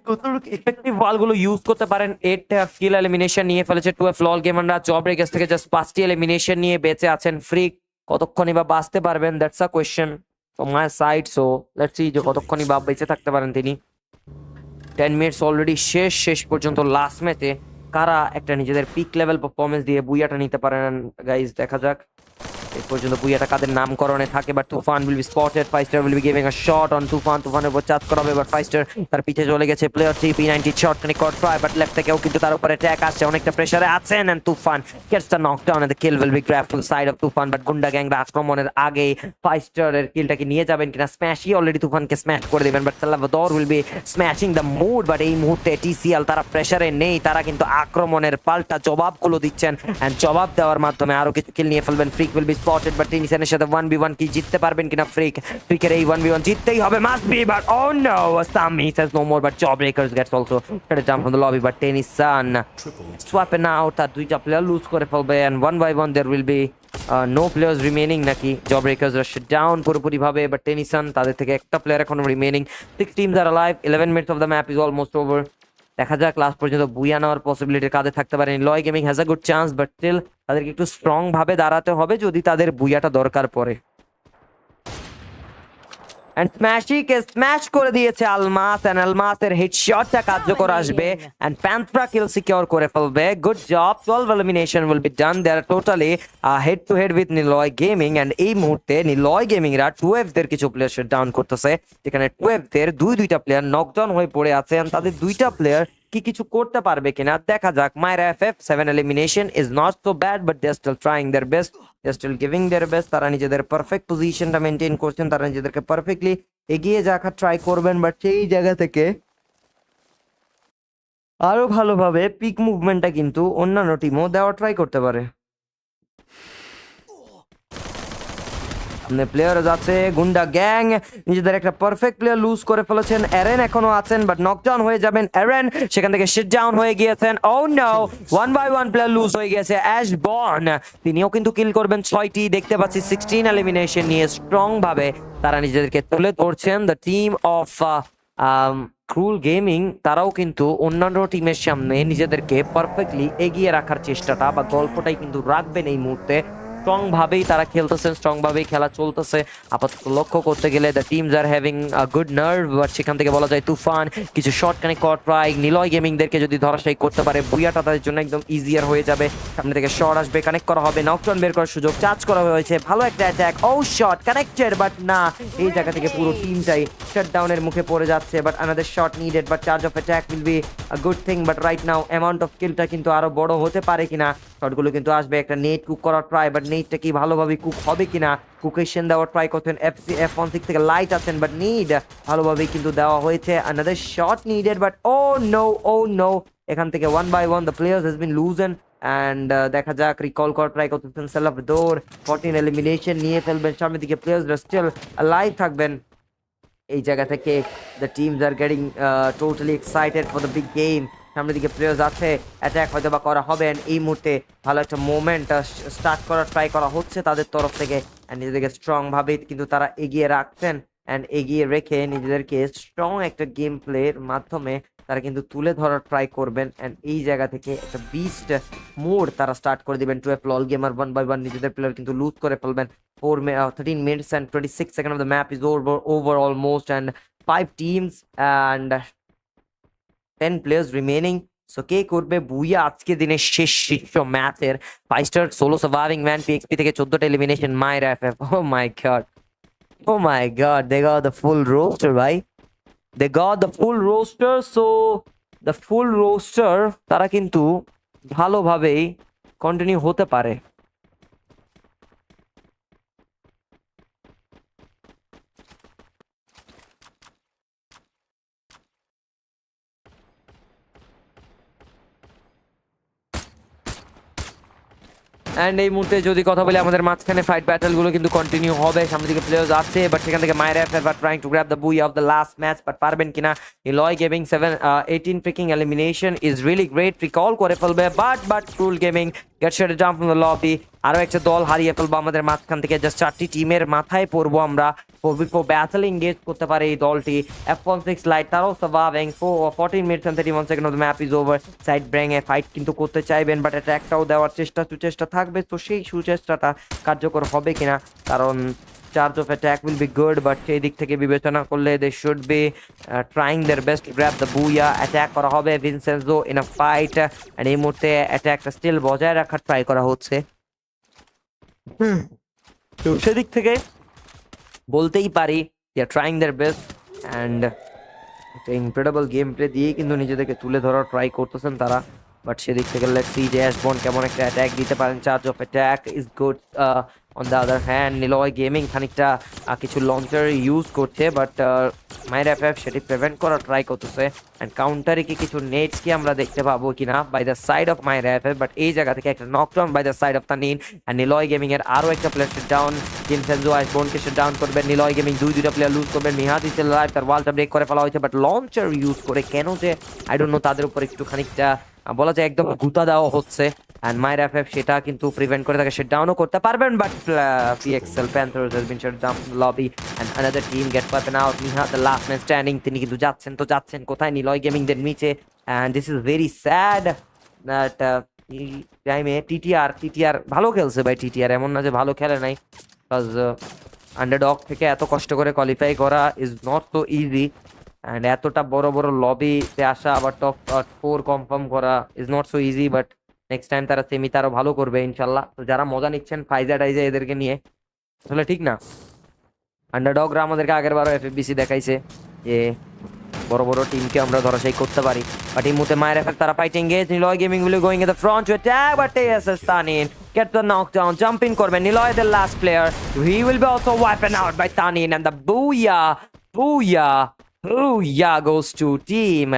কতটুকু ইফেক্টিভ ওয়ালগুলো ইউজ করতে পারেন। 8 কিল এলিমিনেশন নিয়ে ফেলেছে 2 ফ্লল গেমাররা। জবের কাছ থেকে জাস্ট 5টি এলিমিনেশন নিয়ে বেঁচে আছেন ফ্রিক। কতক্ষণই বা বাঁচতে পারবেন, that's a question from my side. So let's see যে কতক্ষণই বা বেঁচে থাকতে পারেন তিনি। 10 মিনিটস অলরেডি শেষ পর্যন্ত লাস্ট ম্যাচে কারা একটা নিজেদের পিক লেভেল পারফরমেন্স দিয়ে বুইয়াটা নিতে পারেন গাইজ, দেখা যাক। এই পর্যন্ত বুইয়াটা কাদের নামকরণে থাকে, but Toofan will be spotted, ফাইস্টার will be giving a shot on Toofan, তুফানের উপর চার্জ করা হবে, বাট ফাইস্টার তার পিছে চলে গেছে প্লেয়ার P90 শট খানি কট ট্রাই, বাট লেফট থেকেও কিন্তু তার উপরে অ্যাটাক আসছে, অনেকটা প্রেসারে আছেন and Toofan gets the knockdown and the kill will be grabbed from side of Toofan, but Gunda গ্যাংরা আক্রমণের আগে ফাইস্টারের কিলটাকে নিয়ে যাবেন কিনা, স্ম্যাশই অলরেডি তুফানকে স্ম্যাশ করে দিবেন, but Salvador will be smashing the mood, but এই মুহূর্তে টিসিএল তারা প্রেসারে নেই, তারা কিন্তু আক্রমণের পাল্টা জবাবগুলো দিচ্ছেন এন্ড জবাব দেওয়ার মাধ্যমে আরো কিছু কিল নিয়ে ফেলবেন। Freak will be spotted, but টেনিসনের সাথে 1v1 কি জিততে পারবেন কিনা ফ্রিকের এই 1v1 জিততেই হবে, must be, but oh no Sami says no more, but Jawbreakers gets also started down from the lobby, but Tennyson swapping out, তার দুইটা প্লেয়ার লুজ করে ফেলবে and 1v1 there will be no players remaining নাকি Jawbreakers are shut down পুরোপুরি ভাবে, but Tennyson তাদের থেকে একটা প্লেয়ার এখনো remaining, 6 teams are alive, 11 minutes of the map is almost over, দেখা যাক লাস্ট পর্যন্ত বুইয়া নেওয়ার পসিবিলিটি কাদের থাকতে পারে। Niloy gaming has a good chance, but still তাদেরকে একটু স্ট্রং ভাবে দাঁড়াতে হবে যদি তাদের বুইয়াটা দরকার পড়ে। এন্ড স্ম্যাশিকে স্ম্যাশ করে দিয়েছে আলমাস, এন্ড আলমাসের হেডশটটা কার্যকর আসবে এন্ড প্যান্থরা কিল সিকিউর করে ফেলবে। Good job, 12 elimination will be done, they are totally head to head with Niloy gaming, and এই মুহূর্তে নিলয় গেমিংরা 2F দের কিছু প্লেয়ার শাট ডাউন করতেছে, যেখানে 2F দের দুইটা প্লেয়ার নকডাউন হয়ে পড়ে আছে, এন্ড তাদের দুইটা প্লেয়ার কি কিছু করতে পারবে কিনা দেখা যাক। মায়রা FF 7 elimination is not so bad, but they are still trying their best, they are still giving their best, তারা নিজেদের পারফেক্ট পজিশনটা মেইনটেইন করছেন, তারা নিজেদেরকে পারফেক্টলি এগিয়ে যাওয়ার ট্রাই করবেন, বাট সেই জায়গা থেকে আরো ভালোভাবে পিক মুভমেন্টটা কিন্তু অন্যান্য টিমও দেওয়ার ট্রাই করতে পারে। প্লেয়ার যাচ্ছে গুন্ডা গ্যাং, নিজেদের একটা পারফেক্ট প্লেয়ার লুজ করে ফেলেছেন, এরেন এখনো আছেন বাট নকডাউন হয়ে যাবেন এরেন, সেখান থেকে শিট ডাউন হয়ে গিয়েছেন। ও নো, 1v1 প্লেয়ার লুজ হয়ে গেছে অ্যাশবর্ন, তিনিও কিন্তু কিল করবেন 6টি, দেখতে পাচ্ছি 16 এলিমিনেশন নিয়ে স্ট্রং ভাবে তারা নিজেদেরকে তুলে ধরছেন। দ্য টিম অফ ক্রুল গেমিং তারাও কিন্তু অন্যান্য টিমের সামনে নিজেদেরকে পারফেক্টলি এগিয়ে রাখার চেষ্টাটা বা গল্পটাই কিন্তু রাখবেন এই মুহূর্তে। স্ট্রং ভাবেই তারা খেলতেছেন, স্ট্রং ভাবেই খেলা চলতেছে। আপাতত লক্ষ্য করতে গেলে the teams are having a good nerve, but সেখান থেকে বলা যায় তুফান কিছু শর্ট কানেক্ট ট্রাই, নিলয় গেমিংদেরকে যদি ধরাশায়ী করতে পারে বুইয়াটা তাদের জন্য একদম ইজিয়ার হয়ে যাবে। সামনে থেকে শট আসবে, কানেক্ট করা হবে, নকডাউন বের করার সুযোগ, চার্জ করা হয়েছে, ভালো একটা attack, oh shot connected, but না, এই জায়গা থেকে পুরো টিমটাই শাটডাউনের মুখে পড়ে যাচ্ছে, but another shot needed, but charge of attack will be a good thing, but right now amount of কিলটা কিন্তু আরো বড় হতে পারে কিনা, শটগুলো কিন্তু আসবে, একটা নেট কুক করার ট্রাই, বাট নেটটা কি ভালোভাবে কুক হবে কিনা, কুকেশন দেওয়ার ট্রাই করছেন F16 থেকে লাইট আছেন, বাট নিড ভালোভাবেই কিন্তু দেওয়া হয়েছে, another shot needed, but oh no, এখান থেকে 1v1 the players has been loosen, and দেখা যাক রিকল করার ট্রাই করতেছেন সালভাদর, 14 এলিমিনেশন নিয়ে ফেলবেন, সামনের দিকে প্লেয়ার্সরা স্টিল লাইভ থাকবেন। এই জায়গা থেকে the teams are getting totally excited for the big game, সামনের দিকে প্লেয়ার্স আছে, অ্যাটাক হয়তো বা করা হবে, এই মুহূর্তে ভালো একটা মোমেন্ট স্টার্ট করার ট্রাই করা হচ্ছে তাদের তরফ থেকে, অ্যান্ড নিজেদেরকে স্ট্রং ভাবে কিন্তু তারা এগিয়ে রাখছেন, অ্যান্ড এগিয়ে রেখে নিজেদেরকে স্ট্রং একটা গেম প্লের মাধ্যমে তারা কিন্তু তুলে ধরার ট্রাই করবেন, অ্যান্ড এই জায়গা থেকে একটা বিস্ট মোড তারা স্টার্ট করে দিবেন। 12 লল গেমার 1v1 নিজেদের প্লেয়ার কিন্তু লুজ করে ফেলবেন। 13 minutes and 26 seconds of the map is over almost, and 5 teams and 10 players remaining. So কে করবে বুইয়া আজকে দিনের শেষ শীর্ষ ম্যাচের 5 star solo surviving man PXP থেকে 14টা এলিমিনেশন মায়রা FF। Oh my god, they got the full roster, ভাই, they got the full roster, so the full roster তারা কিন্তু ভালোভাবেই কন্টিনিউ হতে পারে। অ্যান্ড এই মুহূর্তে যদি কথা বলি আমাদের মাঝখানে ফাইট ব্যাটেলগুলো কিন্তু কন্টিনিউ হবে, সামনের দিকে প্লেয়ার্স আছে, বাট সেখান থেকে মায়রা FF are trying to grab the booyah of the last match, but পারবেন কিনা। Niloy gaming 18 freaking elimination is really great, recall করে ফেলবে, but ক্রুল gaming get shut down from the lobby. আরো একটা দল হারিয়ে ফেলবো আমাদের মাঝখান থেকে, জাস্ট 4টি টিমের মাথায় পড়বো আমরা। 4v4 ব্যাটল এঙ্গেজ করতে পারে এই দলটি। F16 লাইট তারাও surviving 14 minutes and 31 seconds of the map is over. Side ব্র্যাং এ ফাইট কিন্তু করতে চাইবেন, বাট অ্যাটাকটাও দেওয়ার সুচেষ্টা থাকবে, তো সেই সুচেষ্টাটা কার্যকর হবে কিনা, কারণ charge of attack will be good, but সেই দিক থেকে বিবেচনা করলে they should be trying their best to grab the booyah. Attack করা হবে Vincenzo in a fight, and এই মুহূর্তে অ্যাটাকটা স্টিল বজায় রাখার ট্রাই করা হচ্ছে। তো সেদিক থেকে বলতেই পারি they are trying their best and একটা ইনক্রেডিবল গেম প্লে দিয়েই কিন্তু নিজেদেরকে তুলে ধরার ট্রাই করতেছেন তারা। বাট সেদিক থেকে লেটস সি যে অ্যাশবর্ন কেমন একটা অ্যাটাক দিতে পারেন। Charge of attack is good. On the other hand Niloy gaming খানিকটা কিছু লঞ্চার ইউজ করছে, বাট মাইরা এফএফ সেটি প্রিভেন্ট করার ট্রাই করতেছে। অ্যান্ড কাউন্টারে কি কিছু নেটস কি আমরা দেখতে পাবো কিনা by the side of Myra FF, but এই জায়গা থেকে একটা knockdown by the side of Tanin. And Niloy gaming এর আরো একটা প্লেয়ার ডাউন, জিনসেনজো অ্যাশবর্নকে ডাউন করবেন। নিলয় গেমিং দুইটা প্লেয়ার লুজ করবেন। মিহাদ ইস লাইভ, তার ওয়ালটা ব্রেক করে ফেলা হয়েছে, বাট লঞ্চার ইউজ করে কেন যে আই ডোন্ট নো তাদের উপর একটু খানিকটা বলা যায় একদম গুতা দেওয়া হচ্ছে। অ্যান্ড মাইরা এফএফ সেটা কিন্তু প্রিভেন্ট করে তাকে ডাউনও করতে পারবেন, but PXL panthers has been shut down lobby and another team get wiped out. Mihad the last man standing, তিনি কিন্তু যাচ্ছেন কোথায় নিলয় গেমিং দের নিচে। And this is very sad that টাইমে টিটিআর ভালো খেলছে ভাই। টিটিআর এমন না যে ভালো খেলে নাই, বিকজ আন্ডারডগ থেকে এত কষ্ট করে কোয়ালিফাই করা is not so easy. And এতটা বড় বড় লবিতে আসা আবার টপ 4 কনফার্ম করা is not so easy, but next time তারা সেমিতে আরো ভালো করবে ইনশাল্লাহ। তো যারা মজা নিচ্ছেন ফাইজা টাইজা এদেরকে নিয়ে, আসলে ঠিক না। আন্ডারডগরা আমাদেরকে আগের বারও এফএফবিসি দেখাইছে যে বড় বড় টিমকে আমরা ধরাশায়ী করতে পারি। বাট এই মুহূর্তে মায়ের এফেক্ট তারা ফাইটিং গেজ। Niloy gaming will going in the front to attack, but ASS তানিন get the knockdown, jump in করবেন। Niloy the last player, he will be also wiped out by তানিন and the booyah goes to team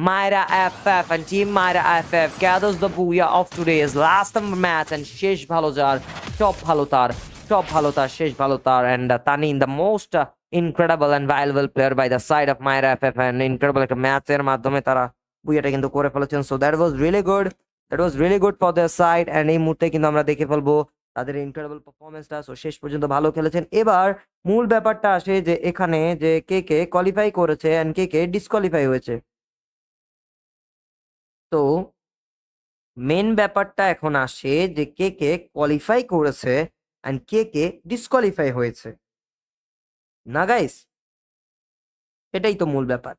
MAYRA FF, and team MAYRA FF gathers the booyah of today's last match. And শেষ ভালো যার সব ভালো তার শেষ ভালো তার। and তানিন the most incredible and valuable player by the side of MAYRA FF, and incredible একটা ম্যাচের মাধ্যমে তারা বুইয়াটা কিন্তু করে ফেলেছেন। so that was really good for their side, and এই মুহূর্তে কিন্তু আমরা দেখে ফেলবো তাদের ইনক্রেডিবল পারফরমেন্সটা। সো শেষ পর্যন্ত ভালো খেলেছেন। এবার মূল ব্যাপারটা আসে যে এখানে যে কে কে কোয়ালিফাই করেছে এন্ড কে কে ডিসকোয়ালিফাই হয়েছে। তো মেন ব্যাপারটা এখন আসে যে কে কে কোয়ালিফাই করেছে এন্ড কে কে ডিসকোয়ালিফাই হয়েছে না গাইস, এটাই তো মূল ব্যাপার।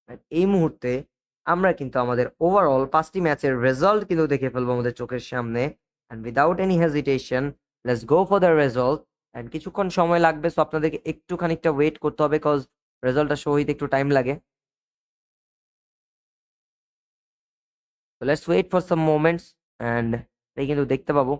আর এই মুহূর্তে আমরা কিন্তু আমাদের ওভারঅল 5টি ম্যাচের রেজাল্ট কিন্তু দেখে ফেলবো আমাদের চোখের সামনে। And without any hesitation let's go for the result. And কিছুক্ষণ সময় লাগবে, সো আপনাদেরকে একটু খানিকটা ওয়েট করতে হবে, কজ রেজাল্টটা শো হইতে একটু টাইম লাগে। তো let's wait for some moments and এই কিন্তু দেখতে পাবো।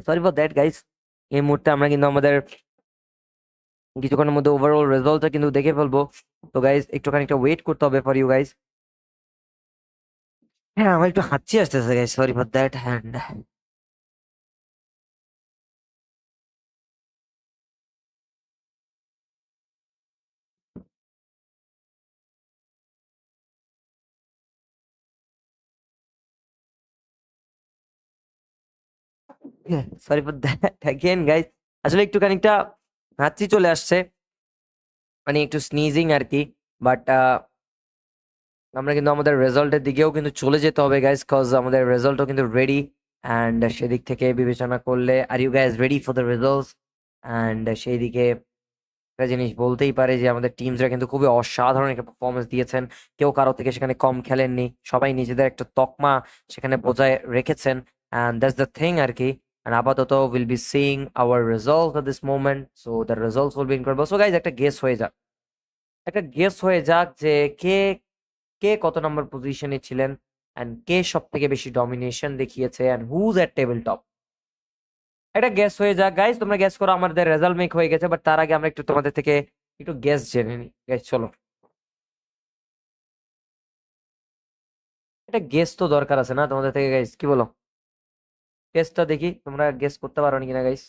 Sorry for that guys. এই মুহূর্তে আমরা কিন্তু আমাদের কিছুক্ষণের মধ্যে ওভারঅল রেজাল্টটা কিন্তু দেখে ফেলবো। তো গাইস একটু খানিকটা ওয়েট করতে হবে ফর ইউ গাইস। হ্যাঁ, আমার একটু হাঁচি আসতেছে guys, sorry for that. Hand sorry for that again guys. আসলে একটু খানিকটা হাঁচি চলে আসছে, মানে একটু স্নিজিং আর কি। বাট আমরা কিন্তু আমাদের রেজাল্টের দিকেও কিন্তু চলে যেতে হবে গাইস, কজ আমাদের রেজাল্টও কিন্তু রেডি। অ্যান্ড সেদিক থেকে বিবেচনা করলে are you guys ready for the results? And সেই দিকে একটা জিনিস বলতেই পারে যে আমাদের টিমসরা কিন্তু খুবই অসাধারণ একটা পারফরমেন্স দিয়েছেন। কেউ কারো থেকে সেখানে কম খেলেননি, সবাই নিজেদের একটা তকমা সেখানে বজায় রেখেছেন। অ্যান্ড দ্যাটস দ্য থিং আর কি। And আপাতত will be seeing our result at this moment, so the results will be incredible. So guys একটা গেস হয়ে যাক যে কে কে কত নম্বর পজিশনে ছিলেন এন্ড কে সব থেকে বেশি ডমিনেশন দেখিয়েছে and who's at table top. একটা গেস হয়ে যাক গাইস, তোমরা গেস করো। আমাদের রেজাল্ট মেক হয়ে গেছে, বাট তার আগে আমরা একটু তোমাদের থেকে একটু গেস জেনে নিই গাইস। চলো, এটা গেস তো দরকার আছে না তোমাদের থেকে গাইস, কি বলো? গেসটা দেখি তোমরা গেস করতে পারো কিনা গাইস।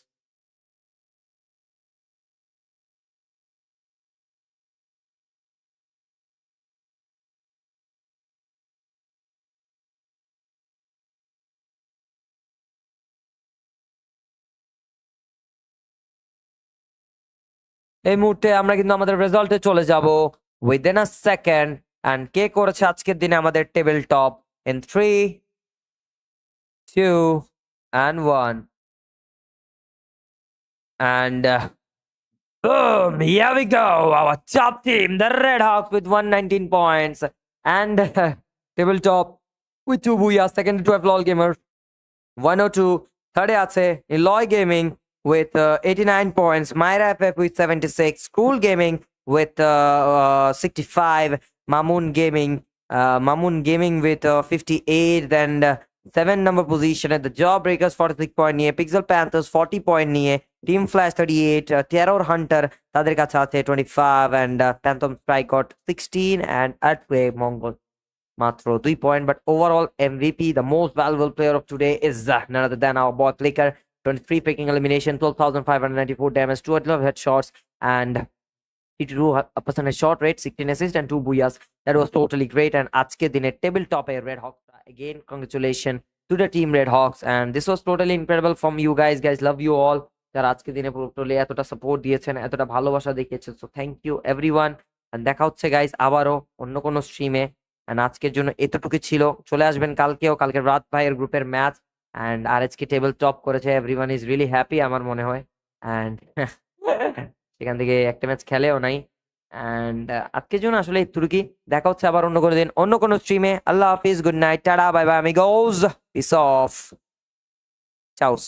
এই মুহূর্তে আমরা কিন্তু আমাদের রেজাল্টে চলে যাব উইদিন আ সেকেন্ড অ্যান্ড কে করেছে আজকের দিনে আমাদের table top in 3, 2 and 1 and boom, here we go, our top team, the Red Hawks with 119 points and tabletop with 2 booyahs, second to LOL Gamer 102, third আছে NILOY Gaming with 89 points, MAYRA FF with 76, KrullGaming with 65, MAMUN Gaming with 58, then 7 number position at the Jawbreakers 46 point নিয়ে, Pixel Panthers 40 point নিয়ে, Team Flash 38, Terror Hunter তাদের কাছে আছে 25 and Phantom Strike got 16 and Earthquake Mongol মাত্র 2 point, but overall MVP, the most valuable player of today is none other than our bot Licker. 23 picking elimination, 12,594 damage, 212 headshots, and TEETRO a percentage shot rate, 16 assists and 2 booyahs. That was totally great. And আজকে দিনে tabletop Red Hawks, again congratulations to the team Red Hawks, and this was totally incredible from you guys. Love you all. যারা আজকে দিনে পুরোপুরি এতটা support দিয়েছেন, এতটা ভালোবাসা দেখিয়েছেন, so thank you everyone. And দেখা হচ্ছে গাইজ আবারও অন্য কোনো স্ট্রিমে। এন্ড আজকের জন্য এতটুকু ছিল, চলে আসবেন কালকেও, কালকে রাত ভাইয়ের গ্রুপের ম্যাচ এন্ড আর আজকে টেবিল টপ করেছে, এভরিওয়ান ইজ রিয়েলি হ্যাপি আমার মনে হয়। এন্ড সেখান থেকে একটা ম্যাচ খেলেও নাই। এন্ড আজকের জন্য আসলে এতটুকুই, দেখা হচ্ছে আবার অন্য কোনো দিন অন্য কোনো স্ট্রিমে। আল্লাহ হাফিজ, good night, tata, bye bye, আমিগোস, পিস অফ, চাউস।